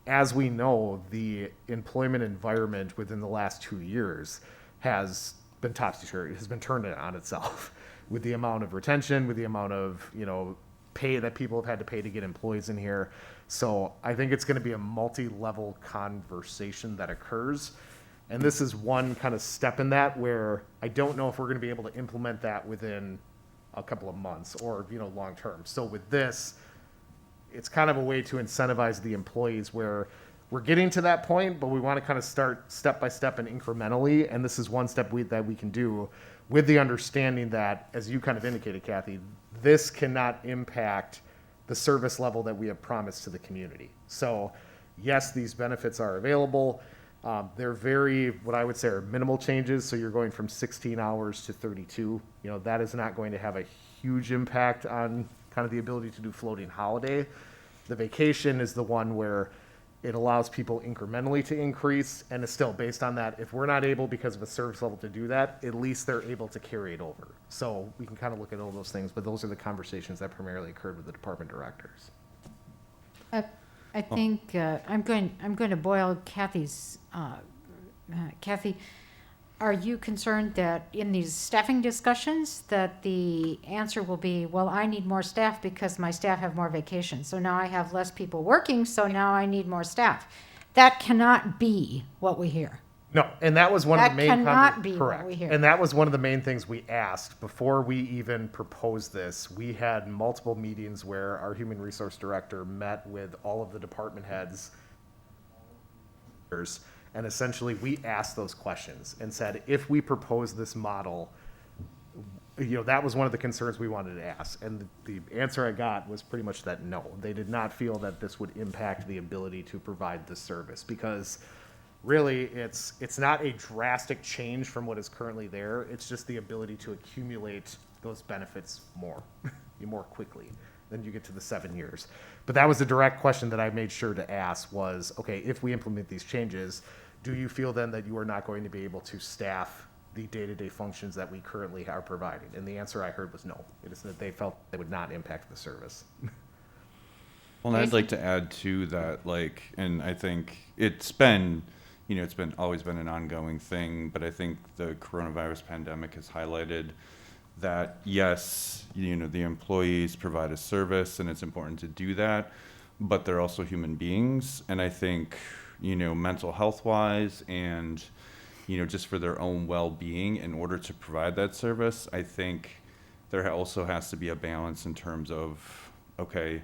as we know, the employment environment within the last 2 years has been topsy-turvy, has been turned on itself with the amount of retention, with the amount of, pay that people have had to pay to get employees in here. So I think it's going to be a multi-level conversation that occurs. And this is one kind of step in that, where I don't know if we're going to be able to implement that within a couple of months or, long term. So with this, it's kind of a way to incentivize the employees where we're getting to that point, but we want to kind of start step by step and incrementally. And this is one step that we can do with the understanding that, as you kind of indicated, Kathy, this cannot impact the service level that we have promised to the community. So yes, these benefits are available. They're very, what I would say, are minimal changes. So you're going from 16 hours to 32. That is not going to have a huge impact on kind of the ability to do floating holiday. The vacation is the one where it allows people incrementally to increase, and it's still based on that. If we're not able, because of a service level, to do that, at least they're able to carry it over. So we can kind of look at all those things, but those are the conversations that primarily occurred with the department directors. I think I'm going to boil Kathy's. Kathy, are you concerned that in these staffing discussions that the answer will be, well, I need more staff because my staff have more vacation, so now I have less people working, so now I need more staff? That cannot be what we hear. No, and that was one of the main cannot be what correct. we hear. And that was one of the main things we asked before we even proposed this. We had multiple meetings where our human resource director met with all of the department heads, and essentially we asked those questions and said, if we propose this model, that was one of the concerns we wanted to ask. And the answer I got was pretty much that no, they did not feel that this would impact the ability to provide this service, because really, it's not a drastic change from what is currently there. It's just the ability to accumulate those benefits more quickly. Then you get to the 7 years. But that was the direct question that I made sure to ask was, okay, if we implement these changes, do you feel then that you are not going to be able to staff the day-to-day functions that we currently are providing? And the answer I heard was no. It is that they felt they would not impact the service. Well, and I'd like to add to that, and I think it's been, it's always been an ongoing thing, but I think the coronavirus pandemic has highlighted that, yes, the employees provide a service and it's important to do that, but they're also human beings. And I think, mental health wise and, just for their own well-being, in order to provide that service, I think there also has to be a balance in terms of, okay,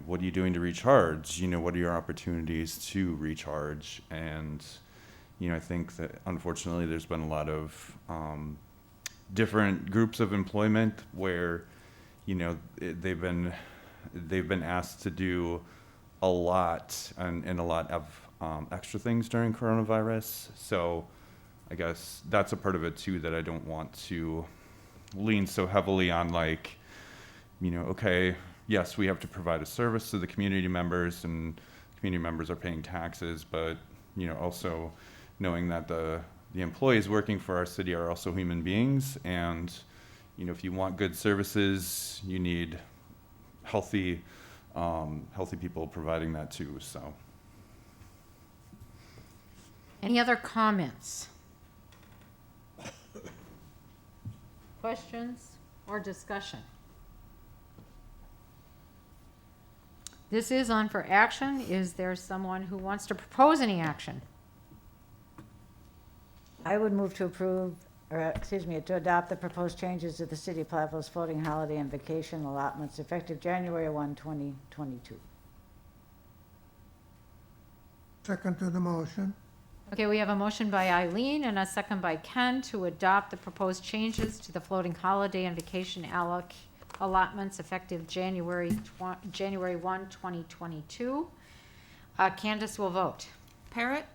what are you doing to recharge? What are your opportunities to recharge? And, I think that unfortunately there's been a lot of different groups of employment where, they've been asked to do a lot and a lot of extra things during coronavirus. So I guess that's a part of it too that I don't want to lean so heavily on, okay, yes, we have to provide a service to the community members, and community members are paying taxes, but also knowing that the employees working for our city are also human beings, and if you want good services, you need healthy people providing that too. So, Any other comments? Questions or discussion? This is on for action. Is there someone who wants to propose any action? I would move to to adopt the proposed changes to the City of Platteville's floating holiday and vacation allotments effective January 1, 2022. Second to the motion. Okay, we have a motion by Eileen and a second by Ken to adopt the proposed changes to the floating holiday and vacation allotments effective January 1, 2022. Candace will vote. Parrott,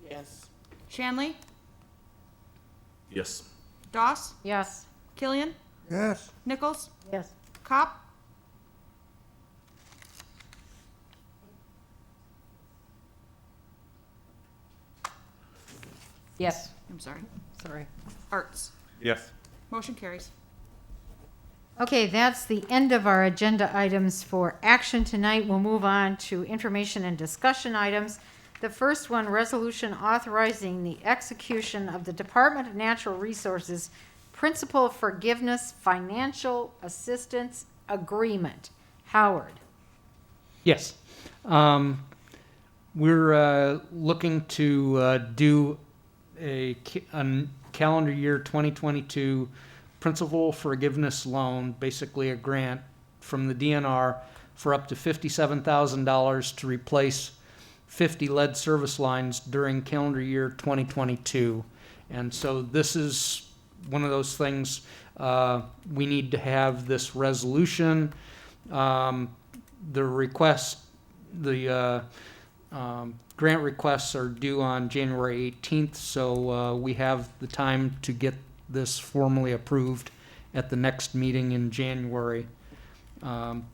Yes. Shanley, Yes. Doss, Yes. Killian, Yes. Nichols, Yes. Cop, Yes. I'm sorry, Sorry. Arts. yes. Motion carries. Okay, that's the end of our agenda items for action tonight. We'll move on to information and discussion items. The first one, resolution authorizing the execution of the Department of Natural Resources Principal Forgiveness Financial Assistance Agreement. Howard. Yes. We're looking to do a calendar year 2022 principal forgiveness loan, basically a grant from the DNR for up to $57,000 to replace 50 lead service lines during calendar year 2022. And so this is one of those things, we need to have this resolution. The grant requests are due on January 18th, so we have the time to get this formally approved at the next meeting in January.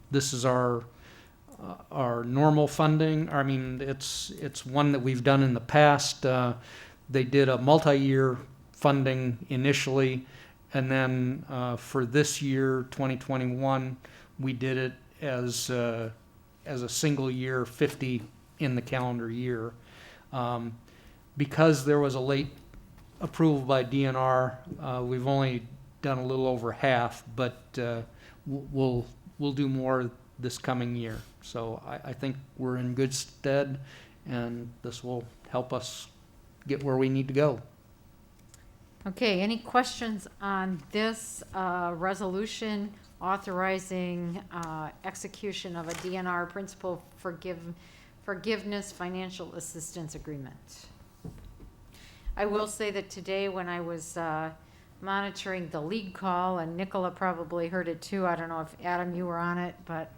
This is our our normal funding. I mean, it's one that we've done in the past. They did a multi-year funding initially, and then for this year, 2021, we did it as a single year, 50 in the calendar year. Because there was a late approval by DNR, we've only done a little over half, but we'll do more this coming year. So I think we're in good stead, and this will help us get where we need to go. Okay, any questions on this resolution authorizing execution of a DNR principal forgiveness financial assistance agreement? I will say that today when I was monitoring the league call, and Nicola probably heard it too, I don't know if Adam, you were on it, but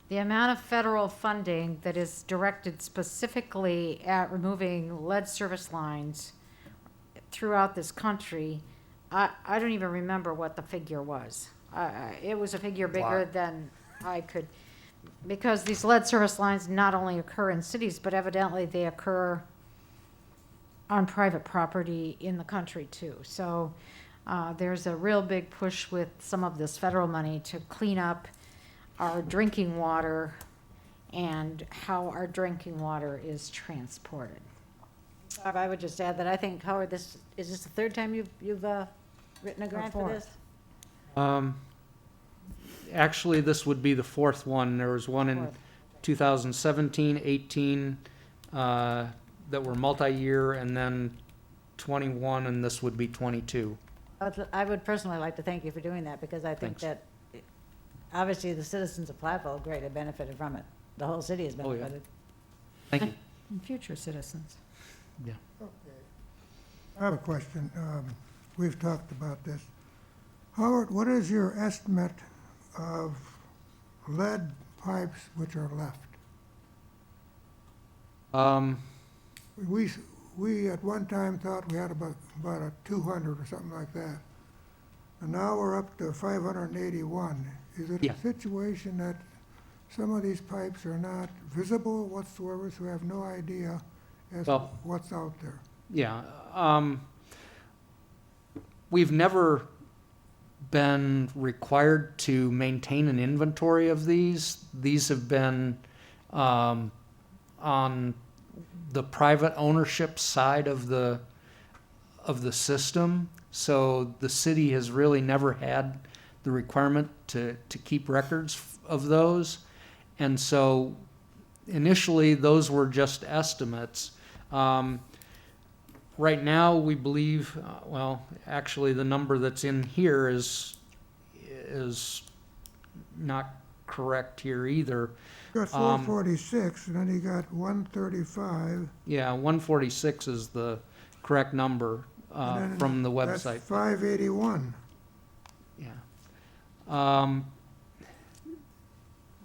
the amount of federal funding that is directed specifically at removing lead service lines throughout this country, I don't even remember what the figure was. It was a figure bigger than I could, because these lead service lines not only occur in cities, but evidently they occur on private property in the country too. So there's a real big push with some of this federal money to clean up our drinking water and how our drinking water is transported. I would just add that I think, Howard, is this the third time you've written a grant for this? Actually, this would be the fourth one. There was one in 2017, 18 that were multi-year, and then 21, and this would be 22. I would personally like to thank you for doing that, because I think that obviously the citizens of Platteville greatly benefited from it. The whole city has benefited. Thank you. And future citizens. Yeah. Okay. I have a question. We've talked about this. Howard, what is your estimate of lead pipes which are left? We at one time thought we had about a 200 or something like that. And now we're up to 581. Is it a situation that some of these pipes are not visible whatsoever, so we have no idea as to what's out there? Yeah. We've never been required to maintain an inventory of these. These have been on the private ownership side of the system. So the city has really never had the requirement to keep records of those. And so initially those were just estimates. Right now we believe, actually the number that's in here is not correct here either. You got 446, and then you got 135. Yeah, 146 is the correct number from the website. That's 581. Yeah.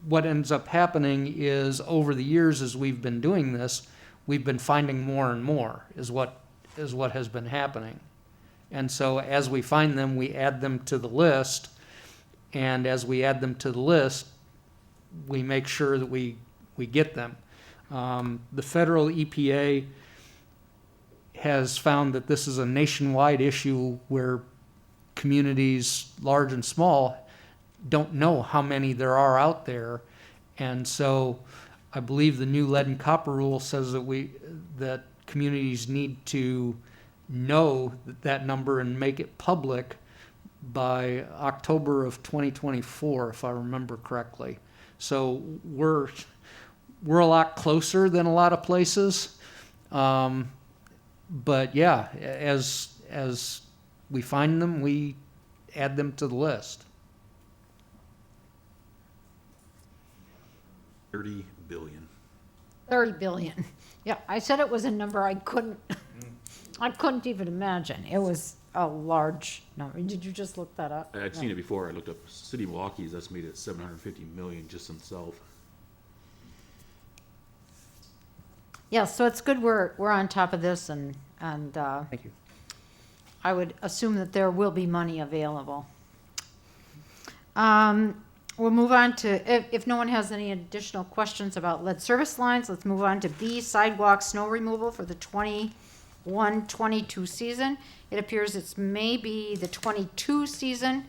What ends up happening is over the years as we've been doing this, we've been finding more and more is what has been happening. And so as we find them, we add them to the list. And as we add them to the list, we make sure that we get them. The federal EPA has found that this is a nationwide issue where communities, large and small, don't know how many there are out there. And so I believe the new lead and copper rule says that communities need to know that number and make it public by October of 2024, if I remember correctly. So we're a lot closer than a lot of places. But yeah, as we find them, we add them to the list. 30 billion. 30 billion. Yeah, I said it was a number I couldn't even imagine. It was a large number. Did you just look that up? I'd seen it before. I looked up City of Milwaukee's estimated at 750 million just themselves. Yeah, so it's good we're on top of this, and Thank you. I would assume that there will be money available. We'll move on to, if no one has any additional questions about lead service lines, let's move on to B, sidewalk snow removal for the 21-22 season. It appears it's maybe the 22 season,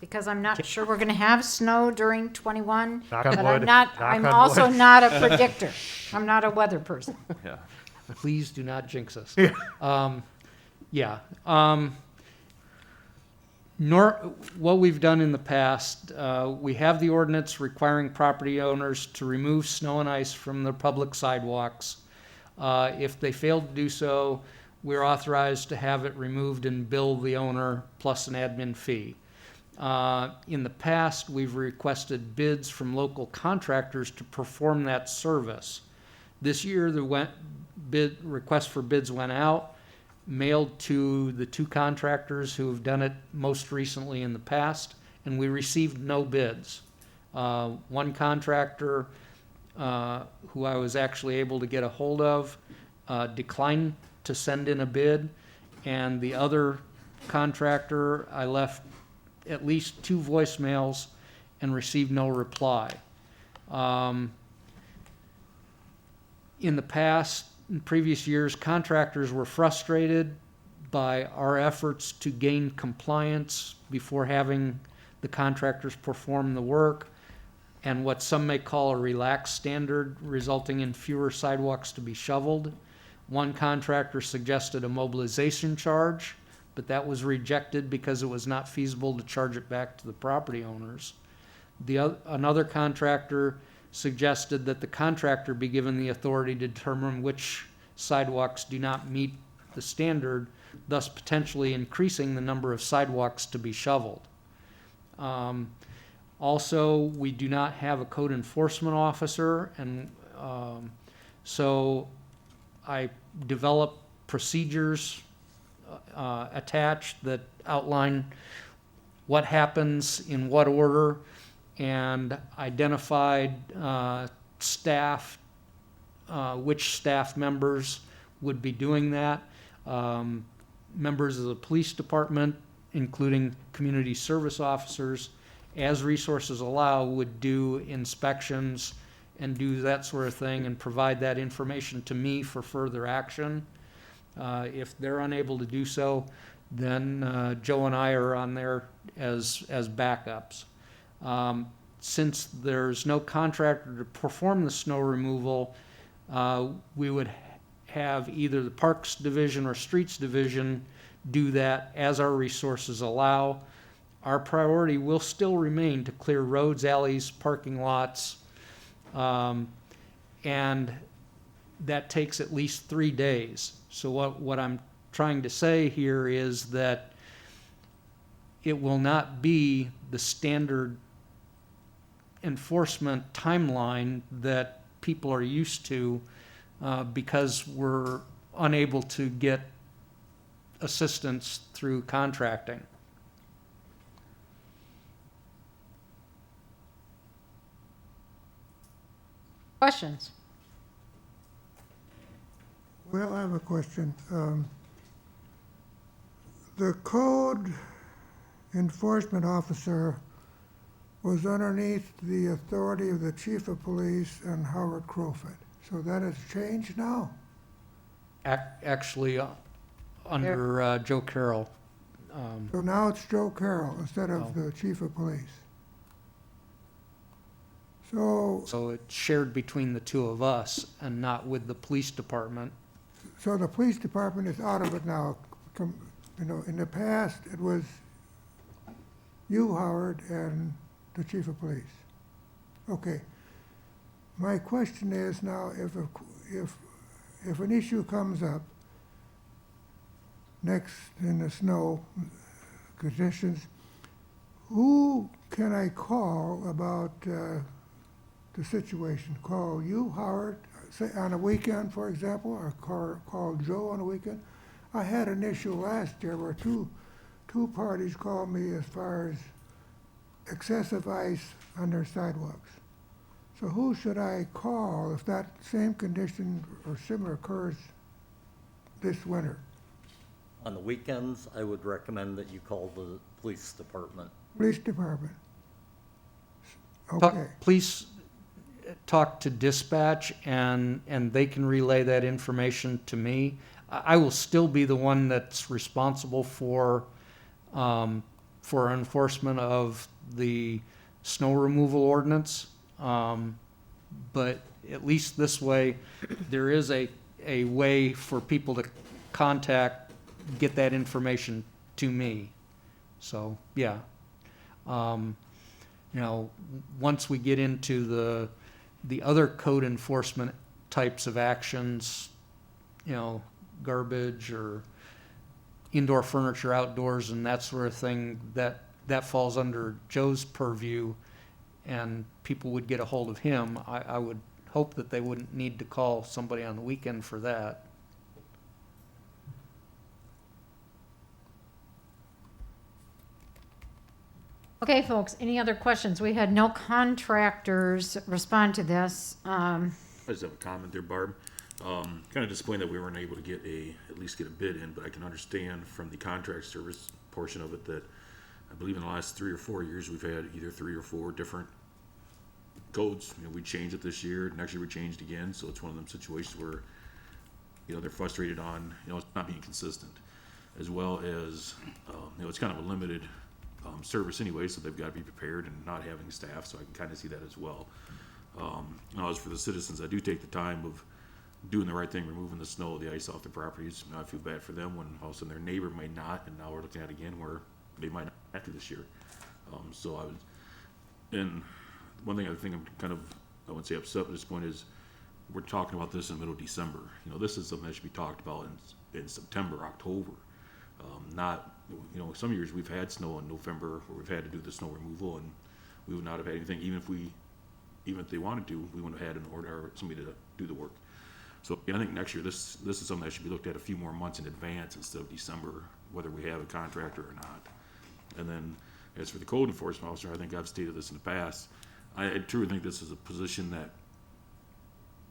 because I'm not sure we're gonna have snow during 21. Knock on But wood. I'm not, Knock I'm on also wood. not a predictor. I'm not a weather person. Yeah. Please do not jinx us. Yeah. What we've done in the past, we have the ordinance requiring property owners to remove snow and ice from their public sidewalks. If they fail to do so, we're authorized to have it removed and bill the owner plus an admin fee. In the past, we've requested bids from local contractors to perform that service. This year, the request for bids went out, mailed to the two contractors who have done it most recently in the past, and we received no bids. One contractor, who I was actually able to get a hold of, declined to send in a bid, and the other contractor, I left at least 2 voicemails and received no reply. In the past, in previous years, contractors were frustrated by our efforts to gain compliance before having the contractors perform the work, and what some may call a relaxed standard, resulting in fewer sidewalks to be shoveled. One contractor suggested a mobilization charge, but that was rejected because it was not feasible to charge it back to the property owners. Another contractor suggested that the contractor be given the authority to determine which sidewalks do not meet the standard, thus potentially increasing the number of sidewalks to be shoveled. Also, we do not have a code enforcement officer, and so I developed procedures attached that outline what happens in what order, and identified staff, which staff members would be doing that. Members of the police department, including community service officers, as resources allow, would do inspections and do that sort of thing and provide that information to me for further action. If they're unable to do so, then Joe and I are on there as backups. Since there's no contractor to perform the snow removal, we would have either the Parks Division or Streets Division do that as our resources allow. Our priority will still remain to clear roads, alleys, parking lots, and that takes at least 3 days. So what I'm trying to say here is that it will not be the standard enforcement timeline that people are used to, because we're unable to get assistance through contracting. Questions? Well, I have a question. The code enforcement officer was underneath the authority of the chief of police and Howard Crowfoot. So that has changed now? Actually, under Joe Carroll. So now it's Joe Carroll instead of the chief of police. So it's shared between the two of us and not with the police department. So the police department is out of it now. You know, in the past, it was you, Howard, and the chief of police. Okay. My question is now, if an issue comes up next in the snow conditions, who can I call about the situation? Call you, Howard, say on a weekend, for example, or call Joe on a weekend? I had an issue last year where two parties called me as far as excessive ice on their sidewalks. So who should I call if that same condition or similar occurs this winter? On the weekends, I would recommend that you call the police department. Police department. Okay. Please talk to dispatch and they can relay that information to me. I will still be the one that's responsible for enforcement of the snow removal ordinance. But at least this way, there is a way for people to get that information to me. So, yeah. Once we get into the other code enforcement types of actions, garbage or indoor furniture outdoors and that sort of thing, that falls under Joe's purview, and people would get a hold of him. I would hope that they wouldn't need to call somebody on the weekend for that. Okay, folks, any other questions? We had no contractors respond to this. I just have a comment there, Barb. Kind of disappointed that we weren't able to at least get a bid in, but I can understand from the contract service portion of it that I believe in the last 3 or 4 years we've had either 3 or 4 different codes. We changed it this year, next year we changed again, so it's one of them situations where they're frustrated on it's not being consistent, as well as it's kind of a limited service anyway, so they've got to be prepared and not having staff, so I can kind of see that as well. Now, as for the citizens, I do take the time of doing the right thing, removing the snow, the ice off the properties. I feel bad for them when all of a sudden their neighbor might not, and now we're looking at it again where they might not have to this year. And one thing I think I'm kind of, I wouldn't say upset at this point is we're talking about this in the middle of December. This is something that should be talked about in September, October. Not, some years we've had snow in November where we've had to do the snow removal, and we would not have had anything, even if they wanted to, we wouldn't have had an order or somebody to do the work. So I think next year this is something that should be looked at a few more months in advance instead of December, whether we have a contractor or not. And then as for the code enforcement officer, I think I've stated this in the past. I truly think this is a position that,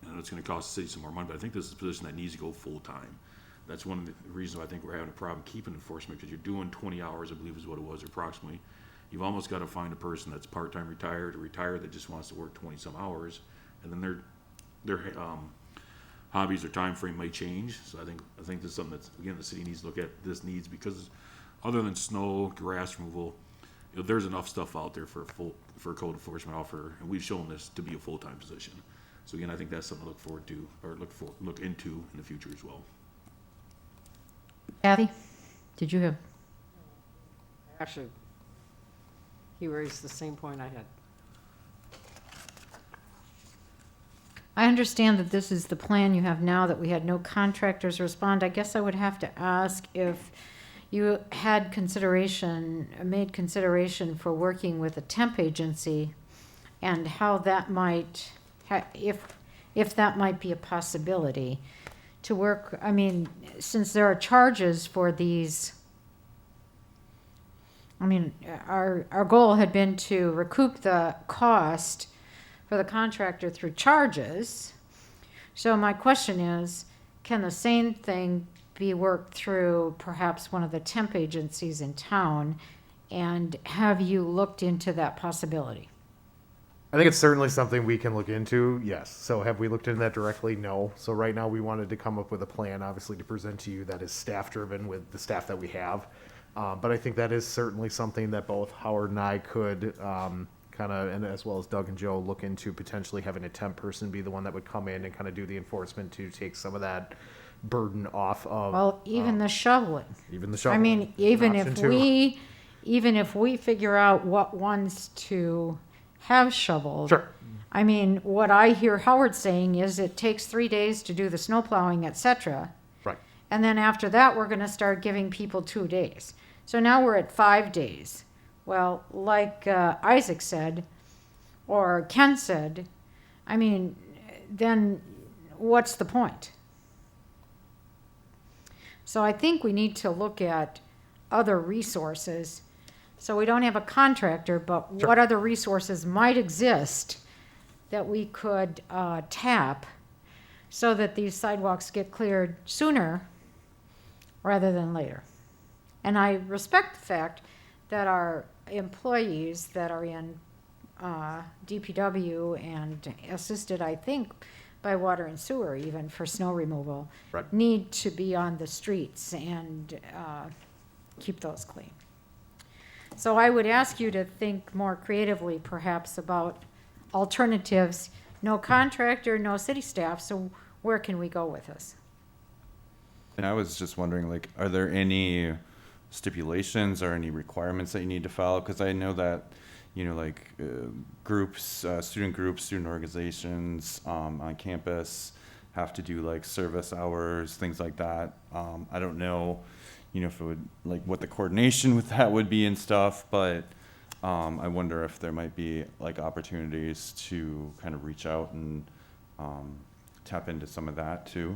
I know it's going to cost the city some more money, but I think this is a position that needs to go full time. That's one of the reasons why I think we're having a problem keeping enforcement, because you're doing 20 hours, I believe is what it was approximately. You've almost got to find a person that's part-time retired or retired that just wants to work 20 some hours, and then their hobbies or time frame may change. So I think this is something that's, again, the city needs to look at this needs, because other than snow, grass removal, there's enough stuff out there for a code enforcement officer, and we've shown this to be a full-time position. So again, I think that's something to look forward to, or look into in the future as well. Kathy, did you have? Actually, he raised the same point I had. I understand that this is the plan you have now, that we had no contractors respond. I guess I would have to ask if you had made consideration for working with a temp agency, and how that might, if that might be a possibility to work. I mean, since there are charges for these, our goal had been to recoup the cost for the contractor through charges. So my question is, can the same thing be worked through perhaps one of the temp agencies in town? And have you looked into that possibility? I think it's certainly something we can look into, yes. So have we looked into that directly? No. So right now we wanted to come up with a plan, obviously, to present to you that is staff-driven with the staff that we have. But I think that is certainly something that both Howard and I could and as well as Doug and Joe, look into potentially having a temp person be the one that would come in and kind of do the enforcement to take some of that burden off of. Well, even the shoveling. Even the shoveling. I mean, even if we figure out what ones to have shoveled. Sure. I mean, what I hear Howard saying is it takes 3 days to do the snow plowing, etc. Right. And then after that, we're going to start giving people 2 days. So now we're at 5 days. Well, like Isaac said, or Ken said, I mean, then what's the point? So I think we need to look at other resources. So we don't have a contractor, but Sure. What other resources might exist that we could tap so that these sidewalks get cleared sooner rather than later. And I respect the fact that our employees that are in DPW and assisted, I think, by water and sewer even for snow removal, Right. need to be on the streets and keep those clean. So I would ask you to think more creatively perhaps about alternatives. No contractor, no city staff, so where can we go with this? And I was just wondering, like, are there any stipulations or any requirements that you need to follow? Because I know that, you know, like groups, student organizations on campus have to do like service hours, things like that. I don't know, you know, if it would, like, what the coordination with that would be and stuff, but I wonder if there might be like opportunities to kind of reach out and tap into some of that too.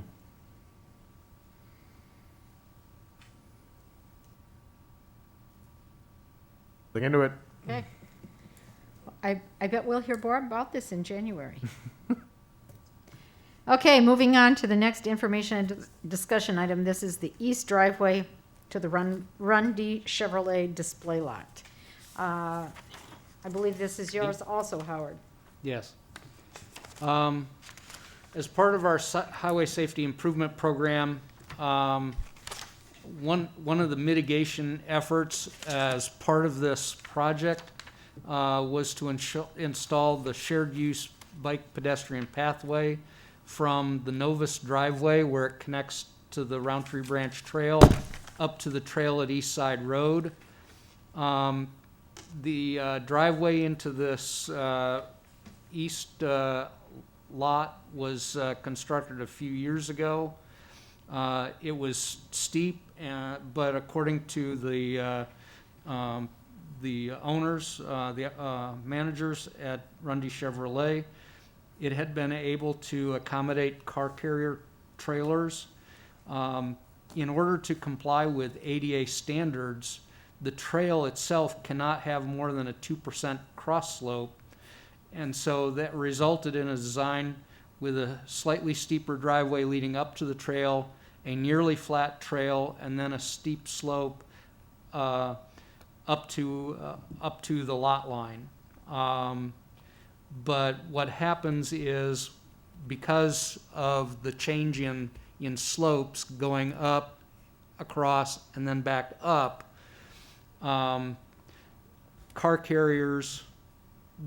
Look into it. Okay. I bet we'll hear more about this in January. Okay, moving on to the next information and discussion item. This is the east driveway to the Rundy Chevrolet display lot. I believe this is yours also, Howard. Yes. As part of our highway safety improvement program, one of the mitigation efforts as part of this project was to install the shared use bike pedestrian pathway from the Novus driveway where it connects to the Roundtree Branch Trail up to the trail at East Side Road. The driveway into this east lot was constructed a few years ago. It was steep, but according to the owners, the managers at Rundy Chevrolet, it had been able to accommodate car carrier trailers. In order to comply with ADA standards, the trail itself cannot have more than a 2% cross slope. And so that resulted in a design with a slightly steeper driveway leading up to the trail, a nearly flat trail, and then a steep slope up to the lot line. But what happens is, because of the change in slopes going up, across, and then back up, car carriers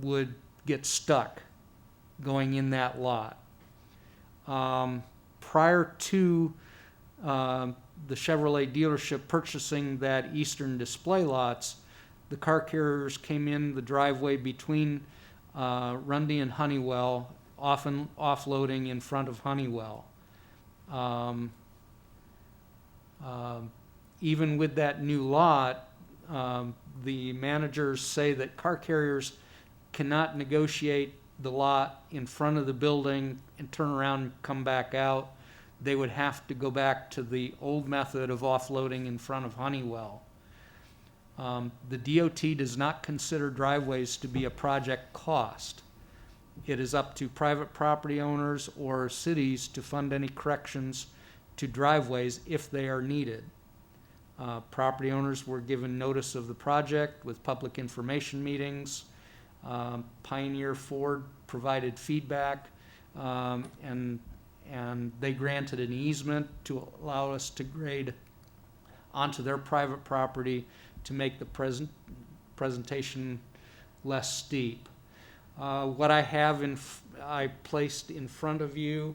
would get stuck going in that lot. Prior to the Chevrolet dealership purchasing that eastern display lots, the car carriers came in the driveway between Rundy and Honeywell, often offloading in front of Honeywell. Even with that new lot, the managers say that car carriers cannot negotiate the lot in front of the building and turn around and come back out. They would have to go back to the old method of offloading in front of Honeywell. The DOT does not consider driveways to be a project cost. It is up to private property owners or cities to fund any corrections to driveways if they are needed. Property owners were given notice of the project with public information meetings. Pioneer Ford provided feedback, and they granted an easement to allow us to grade onto their private property to make the presentation less steep. What I placed in front of you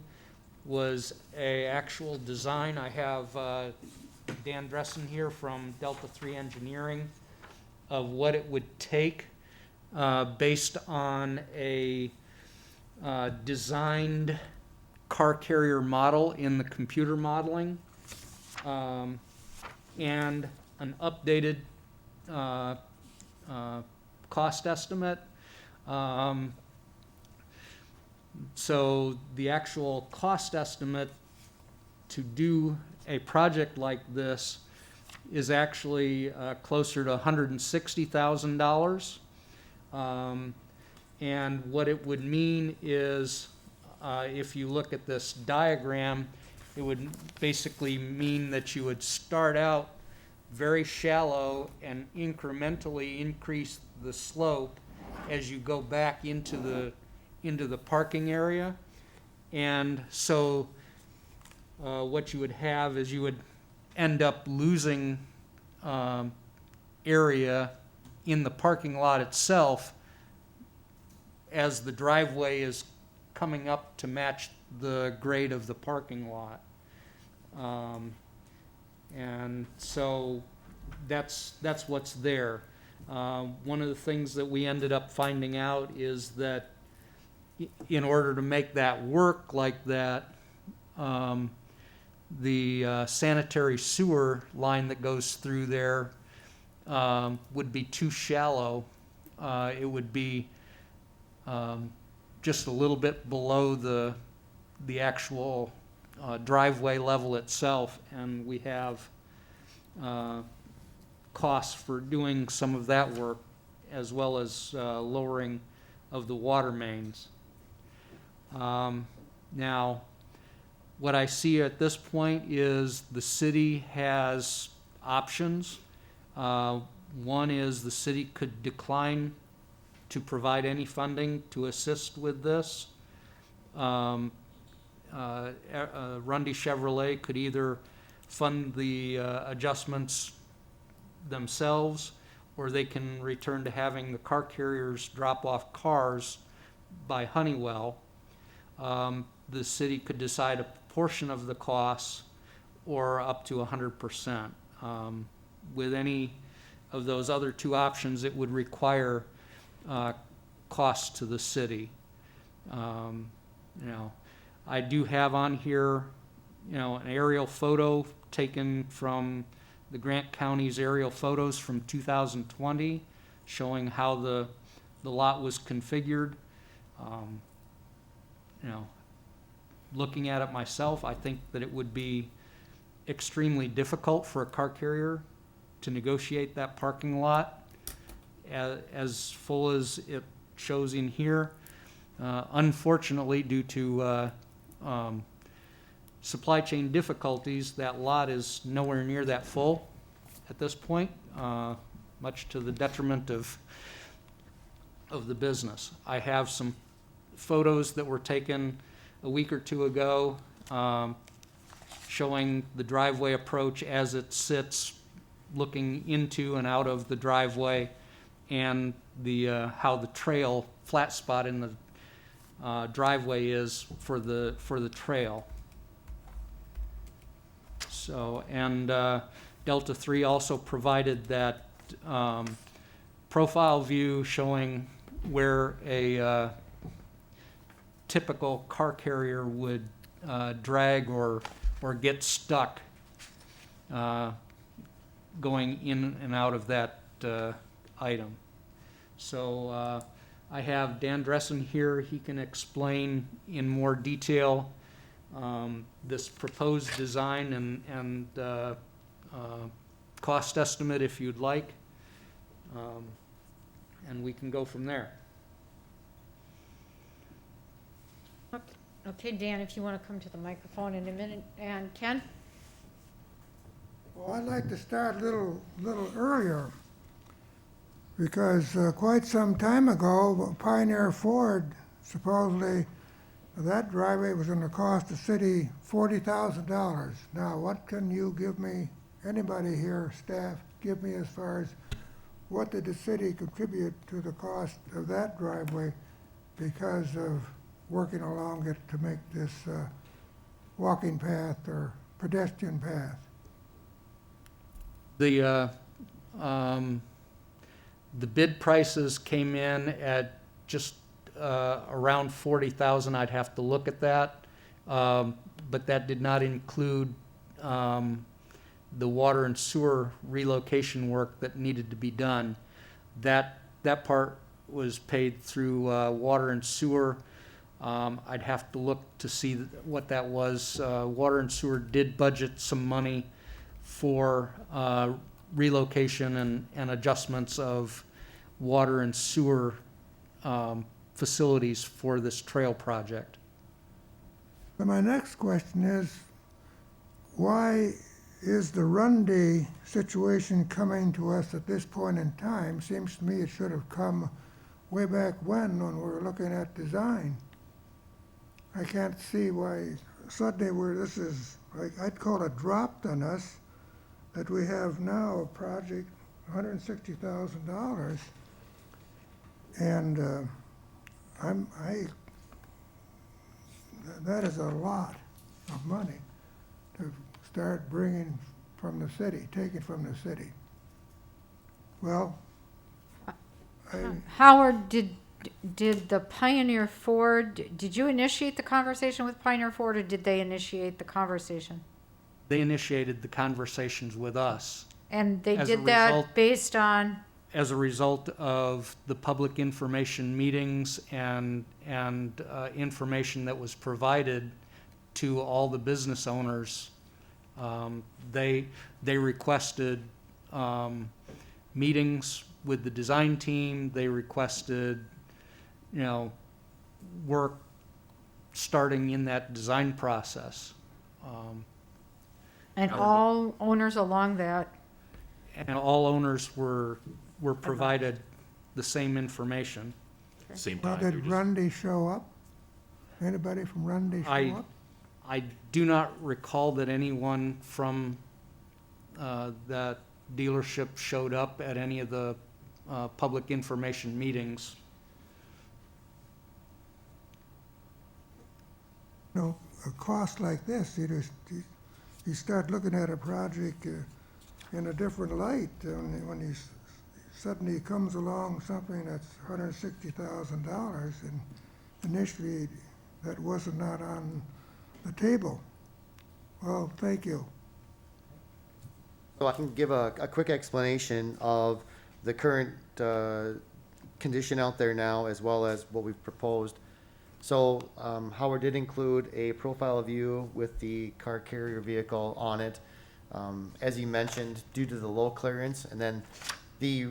was a actual design. I have Dan Dressen here from Delta 3 Engineering of what it would take based on a designed car carrier model in the computer modeling, and an updated cost estimate. So the actual cost estimate to do a project like this is actually closer to $160,000. And what it would mean is, if you look at this diagram, it would basically mean that you would start out very shallow and incrementally increase the slope as you go back into the parking area. And so what you would have is you would end up losing area in the parking lot itself as the driveway is coming up to match the grade of the parking lot. And so that's what's there. One of the things that we ended up finding out is that in order to make that work like that, the sanitary sewer line that goes through there would be too shallow. It would be just a little bit below the actual driveway level itself, and we have costs for doing some of that work, as well as lowering of the water mains. Now, what I see at this point is the city has options. One is the city could decline to provide any funding to assist with this. Rundy Chevrolet could either fund the adjustments themselves, or they can return to having the car carriers drop off cars by Honeywell. The city could decide a portion of the costs or up to 100%. With any of those other two options, it would require costs to the city. I do have on here, an aerial photo taken from the Grant County's aerial photos from 2020, showing how the lot was configured. Looking at it myself, I think that it would be extremely difficult for a car carrier to negotiate that parking lot as full as it shows in here. Unfortunately, due to supply chain difficulties, that lot is nowhere near that full at this point, much to the detriment of the business. I have some photos that were taken a week or two ago, showing the driveway approach as it sits looking into and out of the driveway, and how the trail flat spot in the driveway is for the trail. So, and Delta 3 also provided that profile view showing where a typical car carrier would drag or get stuck going in and out of that item. So I have Dan Dressen here. He can explain in more detail this proposed design and cost estimate if you'd like, and we can go from there. Okay, Dan, if you want to come to the microphone in a minute. And Ken? Well, I'd like to start a little earlier, because quite some time ago, Pioneer Ford, supposedly that driveway was going to cost the city $40,000. Now, what can you give me, anybody here, staff, give me as far as what did the city contribute to the cost of that driveway because of working along it to make this walking path or pedestrian path? The bid prices came in at just around 40,000. I'd have to look at that, but that did not include the water and sewer relocation work that needed to be done. That part was paid through water and sewer. I'd have to look to see what that was. Water and sewer did budget some money for relocation and adjustments of water and sewer facilities for this trail project. But my next question is, why is the Rundy situation coming to us at this point in time? Seems to me it should have come way back when we were looking at design. I can't see why suddenly this is, like, I'd call it dropped on us, that we have now a project, $160,000. And that is a lot of money to start bringing from the city, taking from the city. Well, Howard, did the Pioneer Ford, did you initiate the conversation with Pioneer Ford, or did they initiate the conversation? They initiated the conversations with us. And they As a did that result- based on, As a result of the public information meetings and information that was provided to all the business owners, they requested meetings with the design team. They requested, work starting in that design process. and all owners along that, And all owners were provided the same information. Same well, time. did Rundy show up? Anybody from Rundy show up? I do not recall that anyone from that dealership showed up at any of the public information meetings. A cost like this, you start looking at a project in a different light when suddenly comes along something that's $160,000, and initially that was not on the table. Well, thank you. So I can give a quick explanation of the current condition out there now, as well as what we've proposed. So Howard did include a profile view with the car carrier vehicle on it. As you mentioned, due to the low clearance, and then the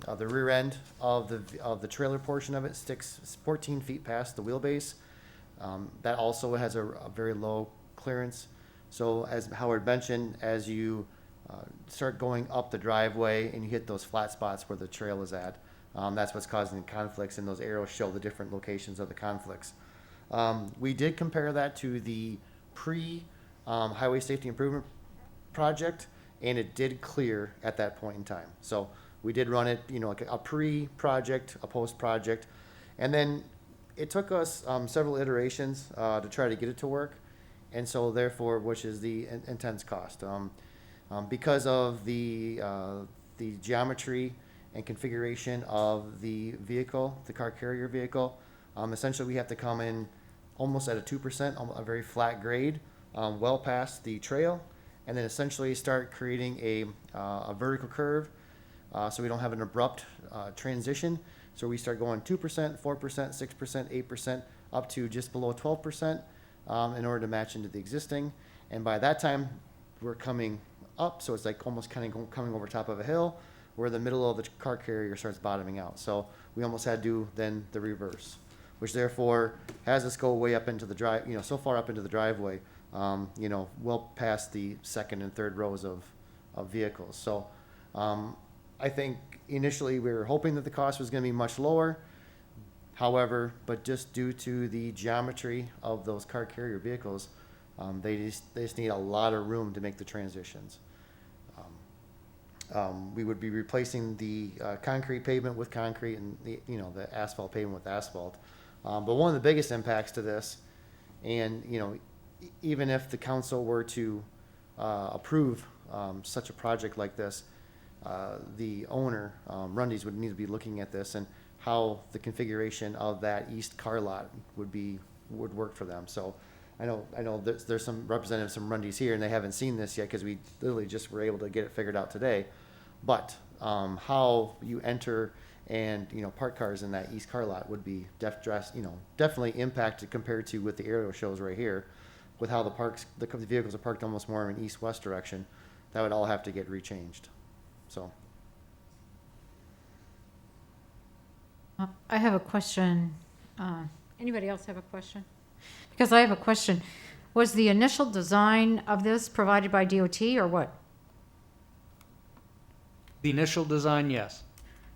rear end of the trailer portion of it sticks 14 feet past the wheelbase. That also has a very low clearance. So as Howard mentioned, as you start going up the driveway and you hit those flat spots where the trail is at, that's what's causing the conflicts, and those arrows show the different locations of the conflicts. We did compare that to the highway safety improvement project, and it did clear at that point in time. So we did run it, like a pre-project, a post-project, and then it took us several iterations to try to get it to work, and so therefore, which is the intense cost. Because of the geometry and configuration of the vehicle, the car carrier vehicle, essentially we have to come in almost at a 2%, a very flat grade, well past the trail, and then essentially start creating a vertical curve, so we don't have an abrupt transition. So we start going 2%, 4%, 6%, 8%, up to just below 12%, in order to match into the existing. And by that time, we're coming up, so it's like almost kind of coming over top of a hill, where the middle of the car carrier starts bottoming out. So we almost had to do then the reverse, which therefore has us go way up into the drive, so far up into the driveway, well past the second and third rows of vehicles. So I think initially we were hoping that the cost was going to be much lower. However, but just due to the geometry of those car carrier vehicles, they just need a lot of room to make the transitions. We would be replacing the concrete pavement with concrete, and the asphalt pavement with asphalt. But one of the biggest impacts to this, and even if the council were to approve such a project like this, the owner, Rundy's, would need to be looking at this and how the configuration of that east car lot would work for them. So I know there's some representatives from Rundy's here, and they haven't seen this yet because we literally just were able to get it figured out today. But how you enter and park cars in that east car lot would be definitely impacted compared to what the aerial shows right here, with how the vehicles are parked almost more in an east-west direction. That would all have to get rechanged. So. I have a question. Anybody else have a question? Because I have a question. Was the initial design of this provided by DOT or what? The initial design, yes.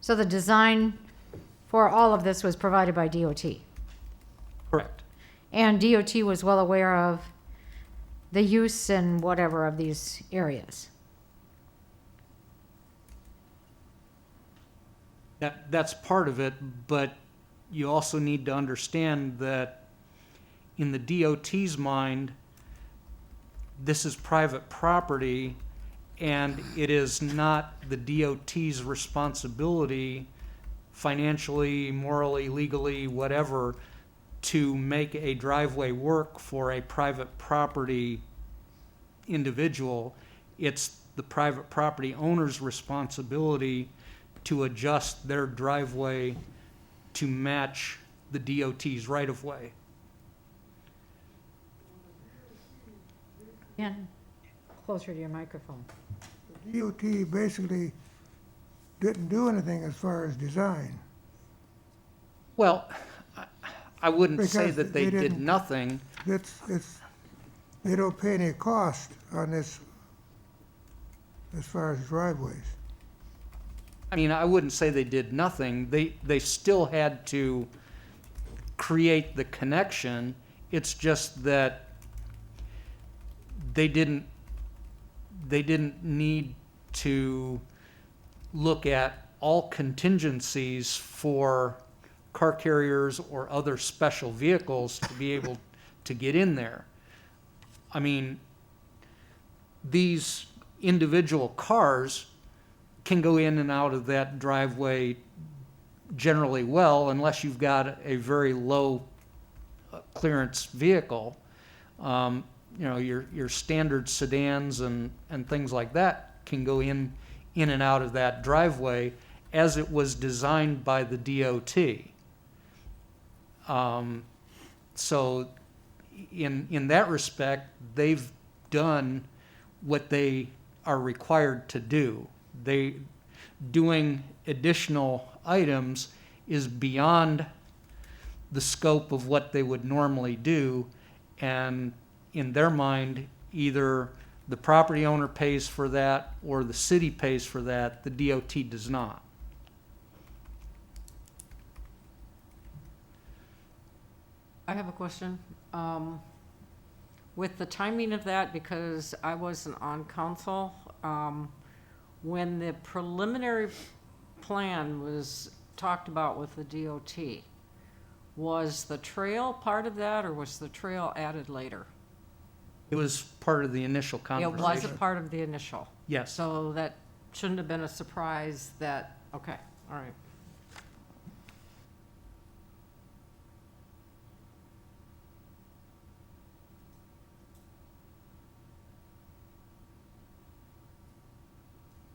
So the design for all of this was provided by DOT. Correct. And DOT was well aware of the use and whatever of these areas. That's part of it, but you also need to understand that in the DOT's mind, this is private property, and it is not the DOT's responsibility, financially, morally, legally, whatever, to make a driveway work for a private property individual. It's the private property owner's responsibility to adjust their driveway to match the DOT's right-of-way. Again, closer to your microphone. DOT basically didn't do anything as far as design. Well, I wouldn't say Because that they they did didn't- nothing. They don't pay any cost on this as far as driveways. I mean, I wouldn't say they did nothing. They still had to create the connection. It's just that they didn't need to look at all contingencies for car carriers or other special vehicles to be able to get in there. I mean, these individual cars can go in and out of that driveway generally well, unless you've got a very low clearance vehicle. You know, your standard sedans and things like that can go in and out of that driveway as it was designed by the DOT. So in that respect, they've done what they are required to do. Doing additional items is beyond the scope of what they would normally do, and in their mind, either the property owner pays for that or the city pays for that. The DOT does not. I have a question. With the timing of that, because I wasn't on council, when the preliminary plan was talked about with the DOT, was the trail part of that, or was the trail added later? It was part of the initial It conversation. was a part of the initial. Yes. So that shouldn't have been a surprise that, okay, all right.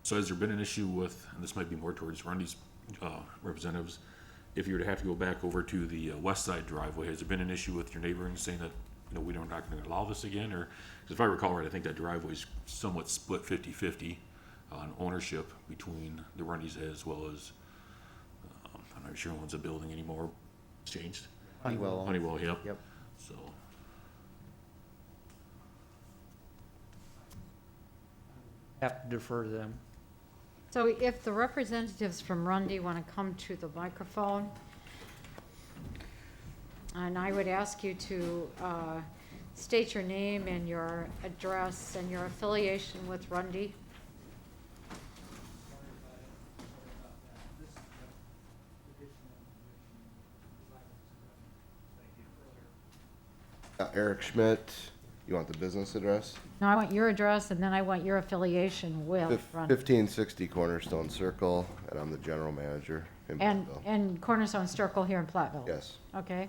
So has there been an issue with, and this might be more towards Rundy's representatives, if you were to have to go back over to the west side driveway, has there been an issue with your neighboring saying that, you know, we're not going to allow this again? Or, 'cause if I recall right, I think that driveway is somewhat split 50-50 on ownership between the Rundys as well as, I'm not sure who owns the building anymore. It's changed. Honeywell. Honeywell, yep. Yep. So, Have to defer to them. So if the representatives from Rundy want to come to the microphone, and I would ask you to state your name and your address and your affiliation with Rundy. Eric Schmidt, you want the business address? No, I want your address, and then I want your affiliation with Rundy. 1560 Cornerstone Circle, and I'm the general manager in And, Platteville. and Cornerstone Circle here in Platteville? Yes. Okay.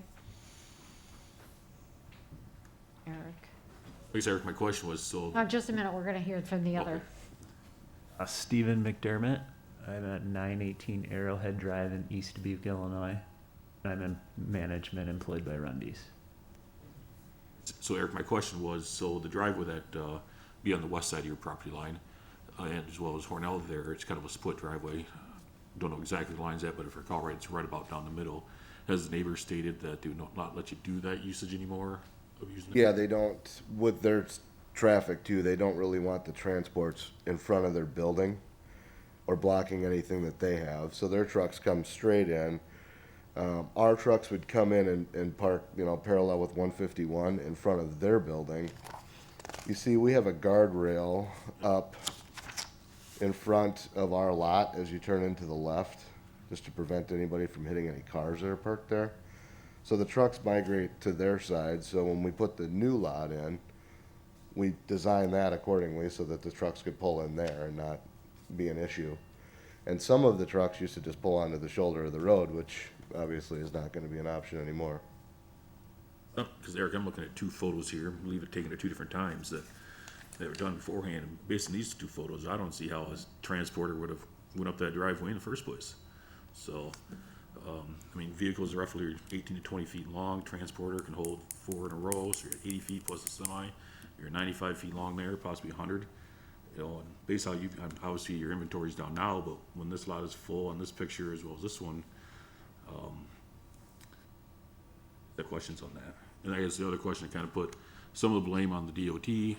Eric. I guess, Eric, my question was, so, Just a minute, we're gonna hear from the other. Stephen McDermott. I'm at 918 Arrowhead Drive in East Dubuque, Illinois. I'm in management employed by Rundy's. so Eric, my question was, so the driveway that be on the west side of your property line, and as well as Hornell there, it's kind of a split driveway. Don't know exactly the lines at, but if I recall right, it's right about down the middle. Has the neighbor stated that they will not let you do that usage anymore of using it? Yeah, they don't, with their traffic too, they don't really want the transports in front of their building or blocking anything that they have. So their trucks come straight in, Our trucks would come in and park, you know, parallel with 151 in front of their building. You see, we have a guardrail up in front of our lot as you turn into the left, just to prevent anybody from hitting any cars that are parked there. So the trucks migrate to their side, so when we put the new lot in, we design that accordingly so that the trucks could pull in there and not be an issue. And some of the trucks used to just pull onto the shoulder of the road, which obviously is not gonna be an option anymore. Because Eric, I'm looking at two photos here, I believe it taken at two different times that were done beforehand. And based on these two photos, I don't see how his transporter would have went up that driveway in the first place. So, I mean, vehicles are roughly 18 to 20 feet long. Transporter can hold 4 in a row, so you're at 80 feet plus a semi. You're 95 feet long there, possibly 100. You know, and based on how you, obviously your inventory's down now, but when this lot is full on this picture as well as this one, the questions on that. And I guess the other question, kind of put some of the blame on the DOT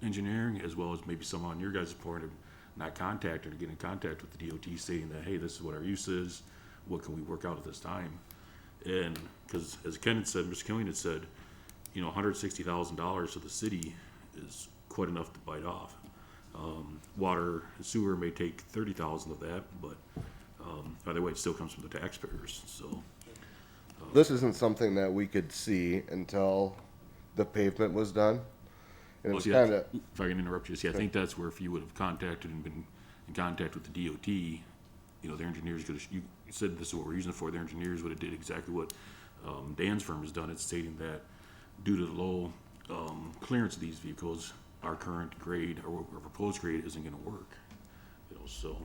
engineering, as well as maybe some on your guys' part of not contacting or getting in contact with the DOT stating that, hey, this is what our use is, what can we work out at this time? And, because as Ken had said, Mr. Killian had said, you know, $160,000 to the city is quite enough to bite off. Water and sewer may take 30,000 of that, but, either way, it still comes from the taxpayers, so. This isn't something that we could see until the pavement was done. And it was kind of, If I can interrupt you, see, I think that's where if you would have contacted and been in contact with the DOT, you know, their engineers could have, you said this is what we're using it for, their engineers would have did exactly what Dan's firm has done. It's stating that due to the low clearance of these vehicles, our current grade or our proposed grade isn't gonna work, you know, so.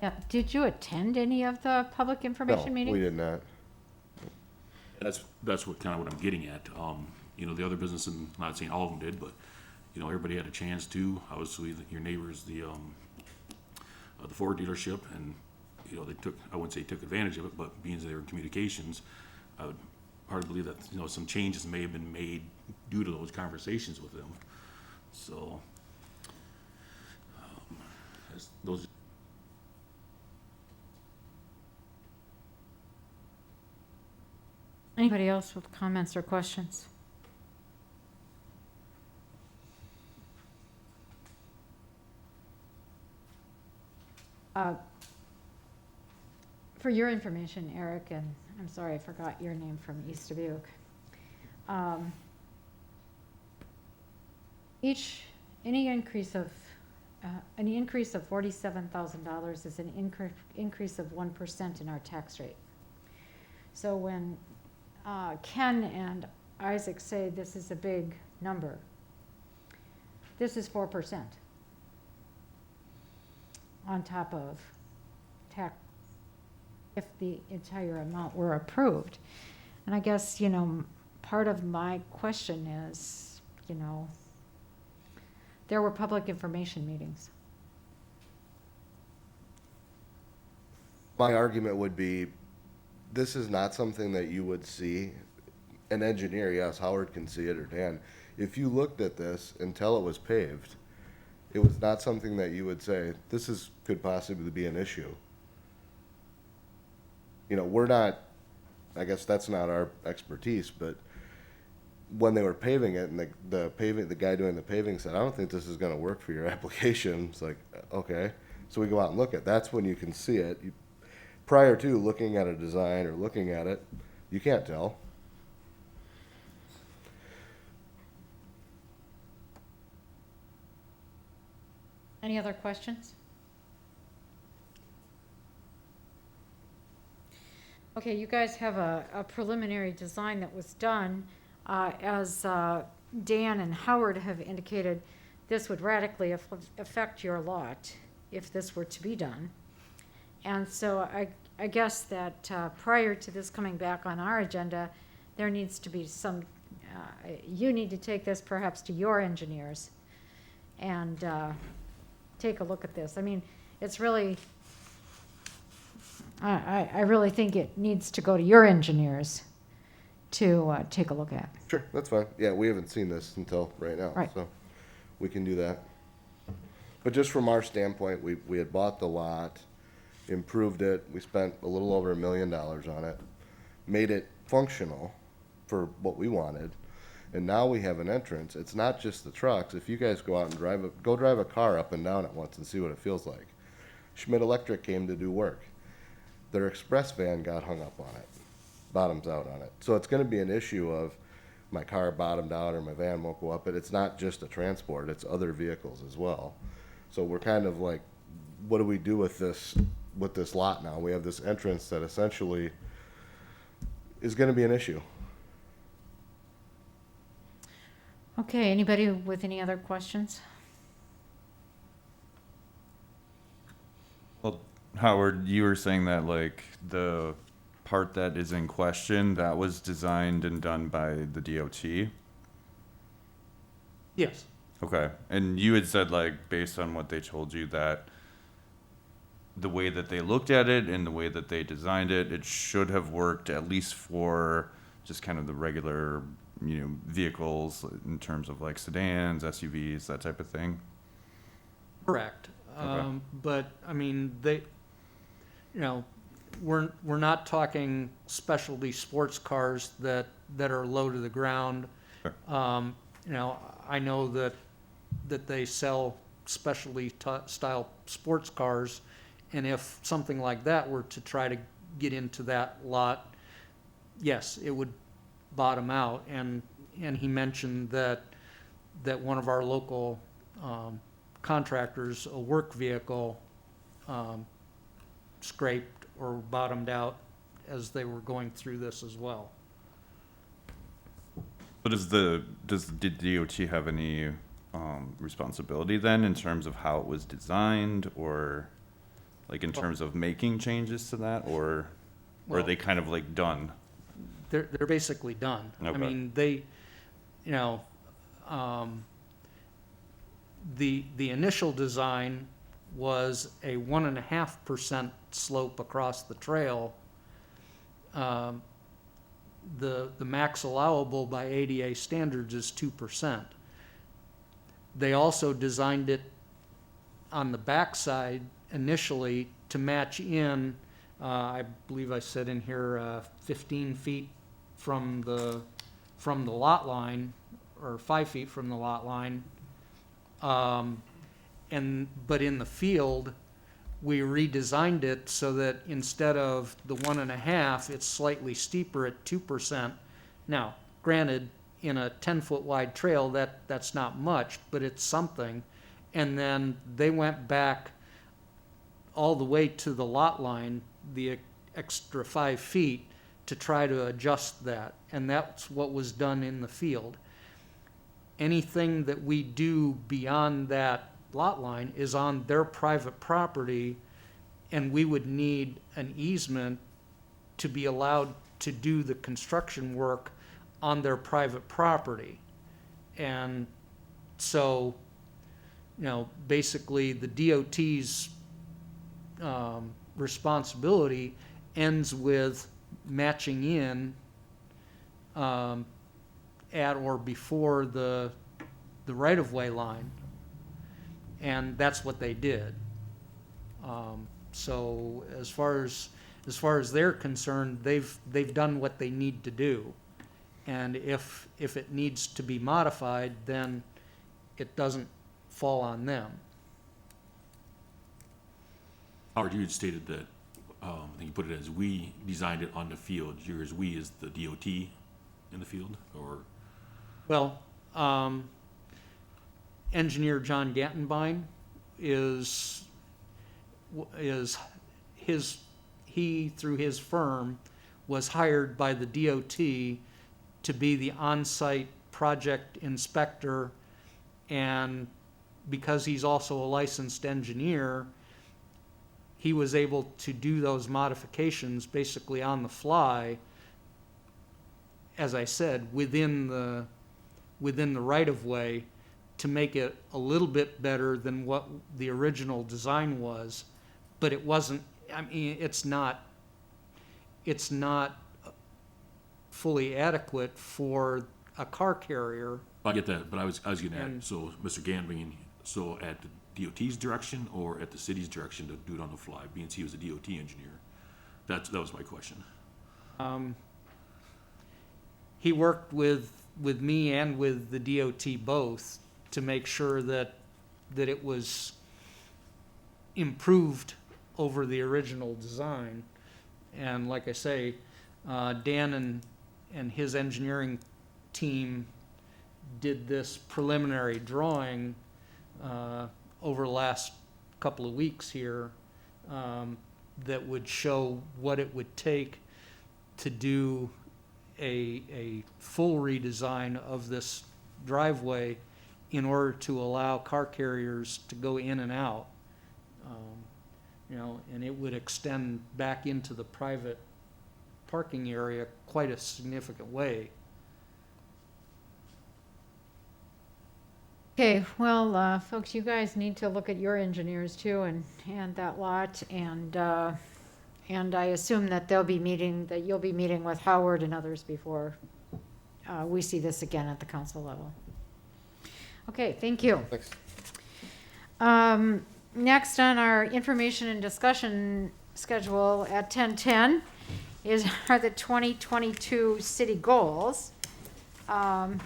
Yeah, did you attend any of the public no, information meetings? we did not. That's what kind of what I'm getting at. You know, the other business, and I'm not saying all of them did, but, you know, everybody had a chance to. Obviously, your neighbors, the Ford dealership, and, you know, they took, I wouldn't say took advantage of it, but being they were in communications, I would hardly believe that, you know, some changes may have been made due to those conversations with them. So, those. Anybody else with comments or questions? For your information, Eric, and I'm sorry I forgot your name from East Dubuque. Any increase of $47,000 is an increase of 1% in our tax rate. So when Ken and Isaac say this is a big number, this is 4% on top of tax, if the entire amount were approved. And I guess, you know, part of my question is, you know, there were public information meetings. My argument would be, this is not something that you would see. An engineer, yes, Howard can see it, or Dan. If you looked at this until it was paved, it was not something that you would say, could possibly be an issue. You know, we're not, I guess that's not our expertise, but when they were paving it, and the guy doing the paving said, I don't think this is gonna work for your application. It's like, okay. So we go out and look at, that's when you can see it. Prior to looking at a design or looking at it, you can't tell. Any other questions? Okay, you guys have a preliminary design that was done. As Dan and Howard have indicated, this would radically affect your lot if this were to be done. And so I guess that prior to this coming back on our agenda, there needs to be some, you need to take this perhaps to your engineers and take a look at this. I mean, it's really, I really think it needs to go to your engineers to take a look at. Sure, that's fine. Yeah, we haven't seen this until right now, Right. so we can do that. But just from our standpoint, we had bought the lot, improved it. We spent a little over $1 million on it, made it functional for what we wanted. And now we have an entrance. It's not just the trucks. If you guys go out and go drive a car up and down it once and see what it feels like. Schmidt Electric came to do work. Their express van got hung up on it, bottoms out on it. So it's going to be an issue of my car bottomed out or my van won't go up, but it's not just a transport, it's other vehicles as well. So we're kind of like, what do we do with this lot now? We have this entrance that essentially is going to be an issue. Okay, anybody with any other questions? Well, Howard, you were saying that like the part that is in question, that was designed and done by the DOT? Yes. Okay. And you had said like, based on what they told you, that the way that they looked at it and the way that they designed it, it should have worked at least for just kind of the regular, vehicles in terms of like sedans, SUVs, that type of thing? Correct. Okay. But, I mean, we're not talking specialty sports cars that are low to the ground. Sure. I know that they sell specialty style sports cars, and if something like that were to try to get into that lot, yes, it would bottom out. And he mentioned that one of our local contractors, a work vehicle, scraped or bottomed out as they were going through this as well. But does the DOT have any responsibility then in terms of how it was designed, or like in terms of making changes to that, or are they kind of like done? They're basically done. Okay. I mean, they, the initial design was a 1.5% slope across the trail. The max allowable by ADA standards is 2%. They also designed it on the backside initially to match in, I believe I said in here, 15 feet from the lot line, or 5 feet from the lot line. But in the field, we redesigned it so that instead of the 1.5, it's slightly steeper at 2%. Now, granted, in a 10-foot wide trail, that's not much, but it's something. And then they went back all the way to the lot line, the extra 5 feet, to try to adjust that. And that's what was done in the field. Anything that we do beyond that lot line is on their private property, and we would need an easement to be allowed to do the construction work on their private property. And so, basically the DOT's responsibility ends with matching in at or before the right-of-way line. And that's what they did. So as far as they're concerned, they've done what they need to do. And if it needs to be modified, then it doesn't fall on them. Howard, you had stated that, I think you put it as we designed it on the field. Yours, we is the DOT in the field, or? Well, engineer John Gantenbein he, through his firm, was hired by the DOT to be the on-site project inspector, and because he's also a licensed engineer, he was able to do those modifications basically on the fly, as I said, within the right-of-way, to make it a little bit better than what the original design was. But it wasn't, I mean, it's not fully adequate for a car carrier. I get that, but I was getting And- at, so Mr. Ganveen, so at DOT's direction or at the city's direction to do it on the fly, being he was a DOT engineer? That was my question. He worked with me and with the DOT both to make sure that it was improved over the original design. And like I say, Dan and his engineering team did this preliminary drawing over the last couple of weeks here that would show what it would take to do a full redesign of this driveway in order to allow car carriers to go in and out. And it would extend back into the private parking area quite a significant way. Okay, well, folks, you guys need to look at your engineers too and that lot, and I assume that you'll be meeting with Howard and others before we see this again at the council level. Okay, thank you. Thanks. Next on our information and discussion schedule at 10:10 are the 2022 city goals. So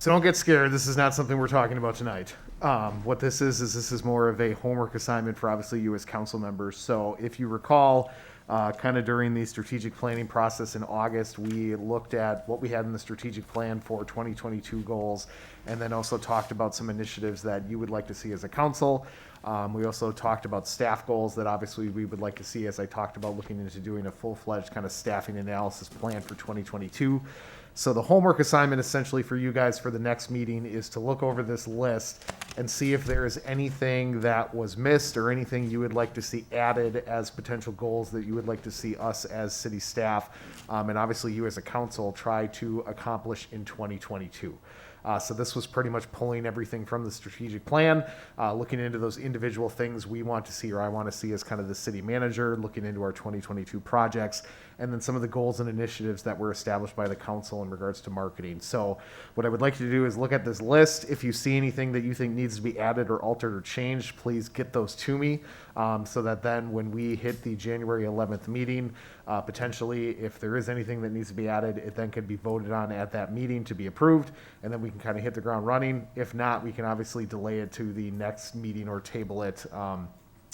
don't get scared. This is not something we're talking about tonight. What this is more of a homework assignment for obviously you as council members. So if you recall, kind of during the strategic planning process in August, we looked at what we had in the strategic plan for 2022 goals, and then also talked about some initiatives that you would like to see as a council. We also talked about staff goals that obviously we would like to see, as I talked about looking into doing a full-fledged kind of staffing analysis plan for 2022. So the homework assignment essentially for you guys for the next meeting is to look over this list and see if there is anything that was missed or anything you would like to see added as potential goals that you would like to see us as city staff, and obviously you as a council try to accomplish in 2022. So this was pretty much pulling everything from the strategic plan, looking into those individual things we want to see or I want to see as kind of the city manager, looking into our 2022 projects, and then some of the goals and initiatives that were established by the council in regards to marketing. So what I would like you to do is look at this list. If you see anything that you think needs to be added or altered or changed, please get those to me, so that then when we hit the January 11th meeting, potentially if there is anything that needs to be added, it then could be voted on at that meeting to be approved, and then we can kind of hit the ground running. If not, we can obviously delay it to the next meeting or table it.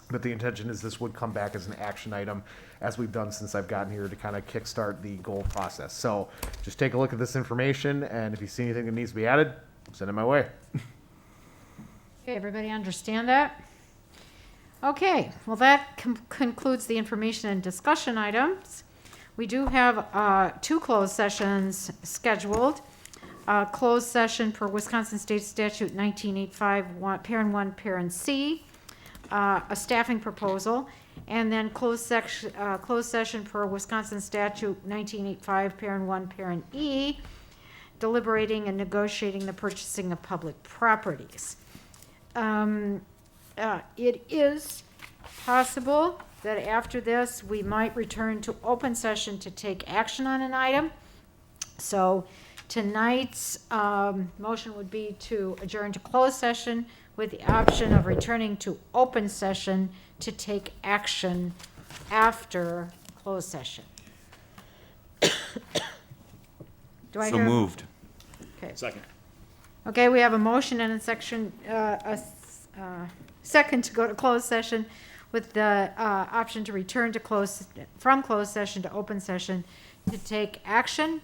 But the intention is this would come back as an action item, as we've done since I've gotten here, to kind of kickstart the goal process. So just take a look at this information, and if you see anything that needs to be added, send it my way. Okay, everybody understand that? Okay, well, that concludes the information and discussion items. We do have 2 closed sessions scheduled. Closed session per Wisconsin State Statute 1985, Parent 1, Parent C, a staffing proposal, and then closed session per Wisconsin Statute 1985, Parent 1, Parent E, deliberating and negotiating the purchasing of public properties. It is possible that after this, we might return to open session to take action on an item. So tonight's motion would be to adjourn to closed session with the option of returning to open session to take action after closed session. Do I So hear? moved. Okay. Second. Okay, we have a motion and a second to go to closed session with the option to return to from closed session to open session to take action.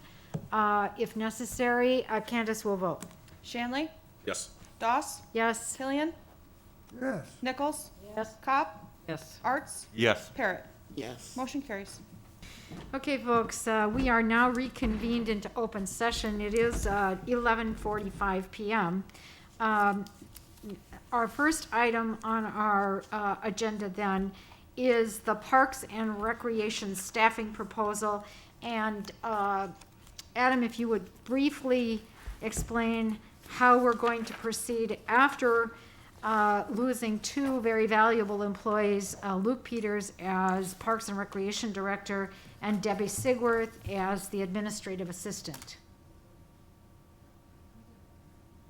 If necessary, Candace will vote. Shanley? Yes. Doss? Yes. Killian? Yes. Nichols? Yes. Cobb? Yes. Arts? Yes. Parrot? Yes. Motion carries. Okay, folks, we are now reconvened into open session. It is 11:45 p.m. Our first item on our agenda then is the Parks and Recreation staffing proposal. And Adam, if you would briefly explain how we're going to proceed after losing 2 very valuable employees, Luke Peters as Parks and Recreation Director and Debbie Sigworth as the Administrative Assistant.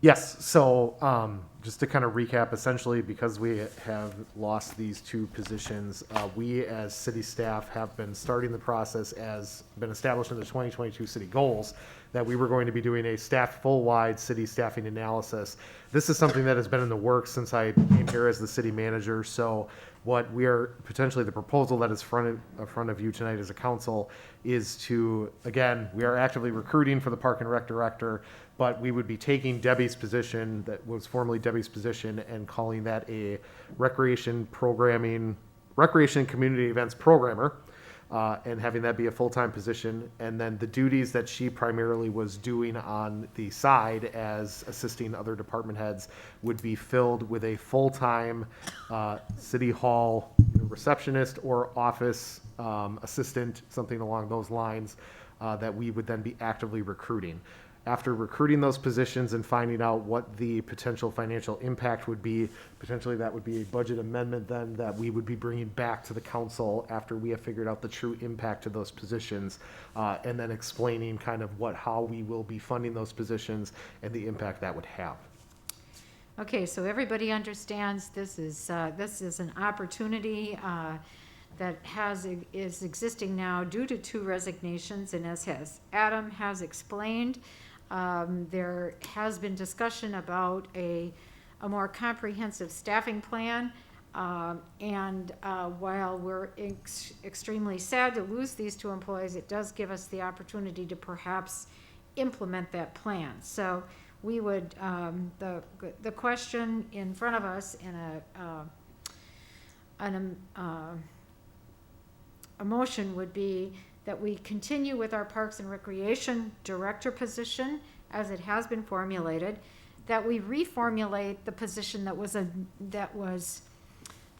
Yes, so just to kind of recap, essentially, because we have lost these two positions, we as city staff have been starting the process as been established in the 2022 city goals that we were going to be doing a full-wide city staffing analysis. This is something that has been in the works since I came here as the city manager. So what we are potentially, the proposal that is front of you tonight as a council is to, again, we are actively recruiting for the Park and Rec director, but we would be taking Debbie's position, that was formerly Debbie's position, and calling that a recreation and community events programmer, and having that be a full-time position. And then the duties that she primarily was doing on the side as assisting other department heads would be filled with a full-time city hall receptionist or office assistant, something along those lines, that we would then be actively recruiting. After recruiting those positions and finding out what the potential financial impact would be, potentially that would be a budget amendment then that we would be bringing back to the council after we have figured out the true impact of those positions, and then explaining kind of how we will be funding those positions and the impact that would have. Okay, so everybody understands this is an opportunity that is existing now due to two resignations, and as Adam has explained, there has been discussion about a more comprehensive staffing plan, and while we're extremely sad to lose these two employees, it does give us the opportunity to perhaps implement that plan. So we would, the question in front of us in a motion would be that we continue with our Parks and Recreation Director position as it has been formulated, that we reformulate the position that was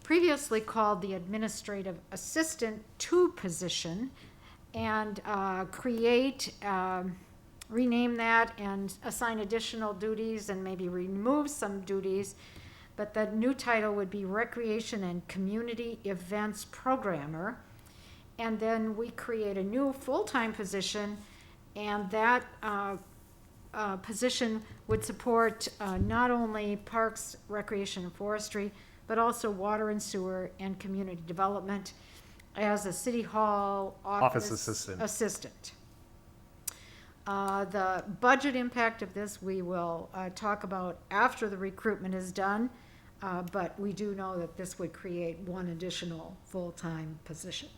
previously called the Administrative Assistant 2 position, and rename that and assign additional duties and maybe remove some duties, but the new title would be Recreation and Community Events Programmer. And then we create a new full-time position, and that position would support not only parks, recreation, and forestry, but also water and sewer and community development as a city hall office assistant. The budget impact of this we will talk about after the recruitment is done, but we do know that this would create one additional full-time position.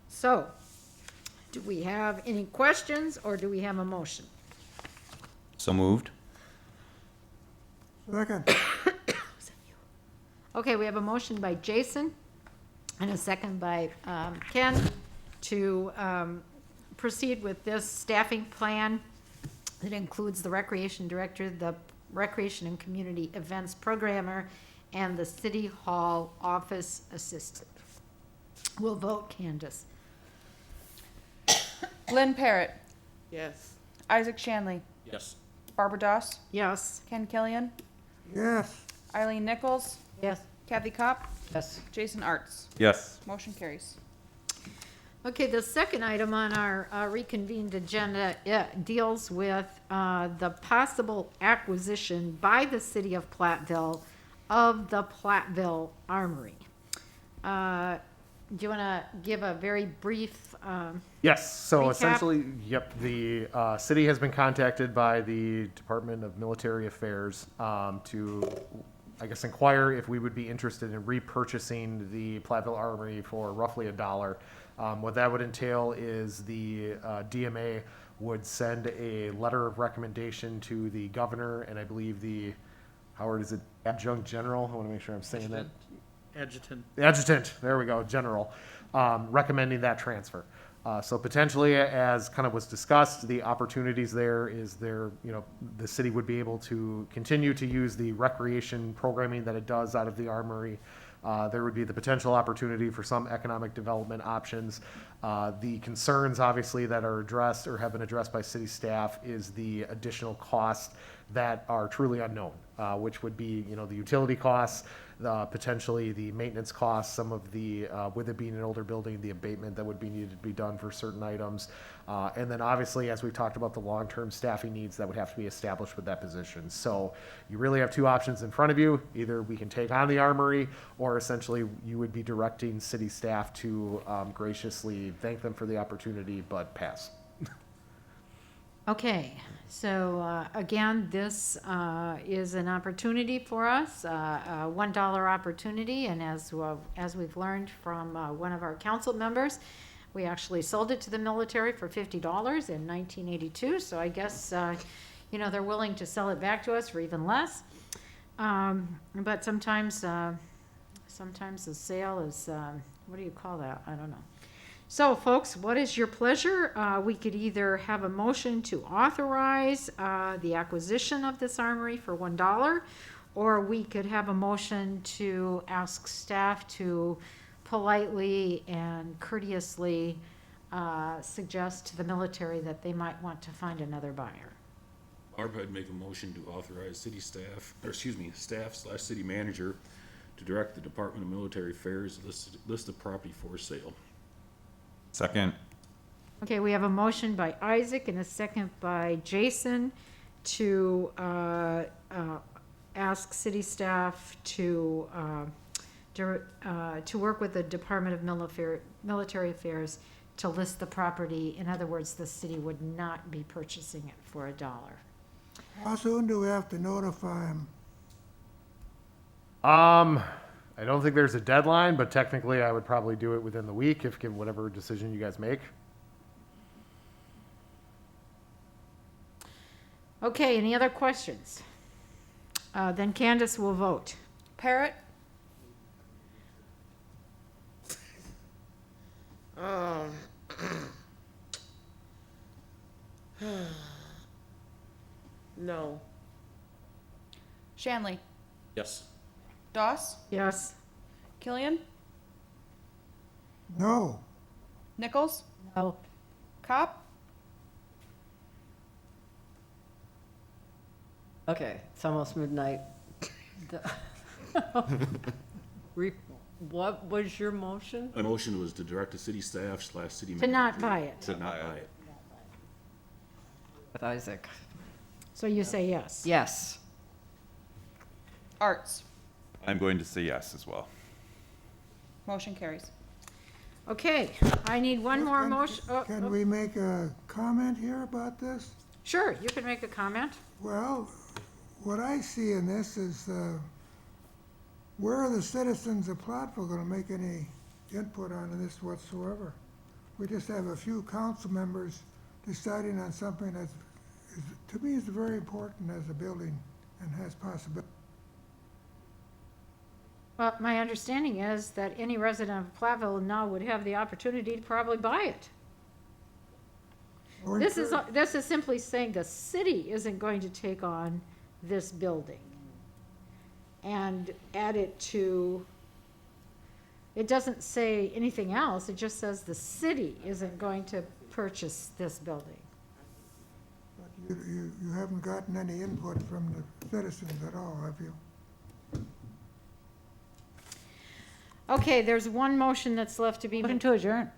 So, do we have any questions, or do we have a motion? So moved. Second. Okay, we have a motion by Jason and a second by Ken to proceed with this staffing plan that includes the recreation director, the recreation and community events programmer, and the city hall office assistant. We'll vote. Candace. Lynn Parrott, Yes. Isaac Shanley, Yes. Barbara Doss, Yes. Ken Killian, Yes. Eileen Nichols, Yes. Kathy Kopp, Yes. Jason Arts. Yes. Motion carries. Okay, the second item on our reconvened agenda deals with the possible acquisition by the city of Platteville of the Platteville Armory. Do you want to give a very brief Yes, so recap? essentially, yep, the city has been contacted by the Department of Military Affairs to, I guess, inquire if we would be interested in repurchasing the Platteville Armory for roughly $1. What that would entail is the DMA would send a letter of recommendation to the governor, and I believe the, Howard, is it adjunct general? I want to make sure I'm saying that. Adjutant, there we go, general, recommending that transfer. So potentially, as kind of was discussed, the opportunities there is the city would be able to continue to use the recreation programming that it does out of the armory. There would be the potential opportunity for some economic development options. The concerns, obviously, that are addressed or have been addressed by city staff is the additional costs that are truly unknown, which would be, the utility costs, potentially the maintenance costs, some of the, with it being an older building, the abatement that would be needed to be done for certain items. And then obviously, as we've talked about, the long-term staffing needs that would have to be established with that position. So you really have two options in front of you. Either we can take on the armory, or essentially you would be directing city staff to graciously thank them for the opportunity, but pass. Okay, so again, this is an opportunity for us, a $1 opportunity, and as we've learned from one of our council members, we actually sold it to the military for $50 in 1982, so I guess, you know, they're willing to sell it back to us for even less. But sometimes the sale is, what do you call that? I don't know. So, folks, what is your pleasure? We could either have a motion to authorize the acquisition of this armory for $1, or we could have a motion to ask staff to politely and courteously suggest to the military that they might want to find another buyer. Barb, I'd make a motion to authorize city staff, or excuse me, staff/city manager to direct the Department of Military Affairs list of property for sale. Second. Okay, we have a motion by Isaac and a second by Jason to ask city staff to work with the Department of Military Affairs to list the property. In other words, the city would not be purchasing it for $1. How soon do we have to notify them? I don't think there's a deadline, but technically I would probably do it within the week if given whatever decision you guys make. Okay, any other questions? Then Candace will vote. Parrot, No. Shanley, Yes. Doss, Yes. Killian, No. Nichols, No. Cop, Okay, it's almost midnight. What was your motion? My motion was to direct the city staff/city To manager. not buy it. To not buy it. With Isaac. So you say yes. Yes. Arts. I'm going to say yes as well. Motion carries. Okay, I need one more motion. Can we make a comment here about this? Sure, you can make a comment. Well, what I see in this is, where are the citizens of Platteville gonna make any input on this whatsoever? We just have a few council members deciding on something that, to me, is very important as a building and has possibility. Well, my understanding is that any resident of Platteville now would have the opportunity to probably buy it. This is simply saying the city isn't going to take on this building and add it to, it doesn't say anything else, it just says the city isn't going to purchase this building. You haven't gotten any input from the citizens at all, have you? Okay, there's one motion that's left to be Motion made. to adjourn.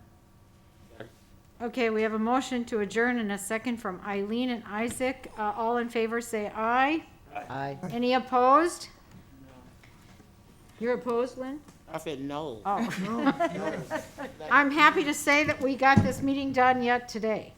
Okay, we have a motion to adjourn and a second from Eileen and Isaac. All in favor, say aye. Aye. Any opposed? You're opposed, Lynn? I said no. Oh. I'm happy to say that we got this meeting done yet today.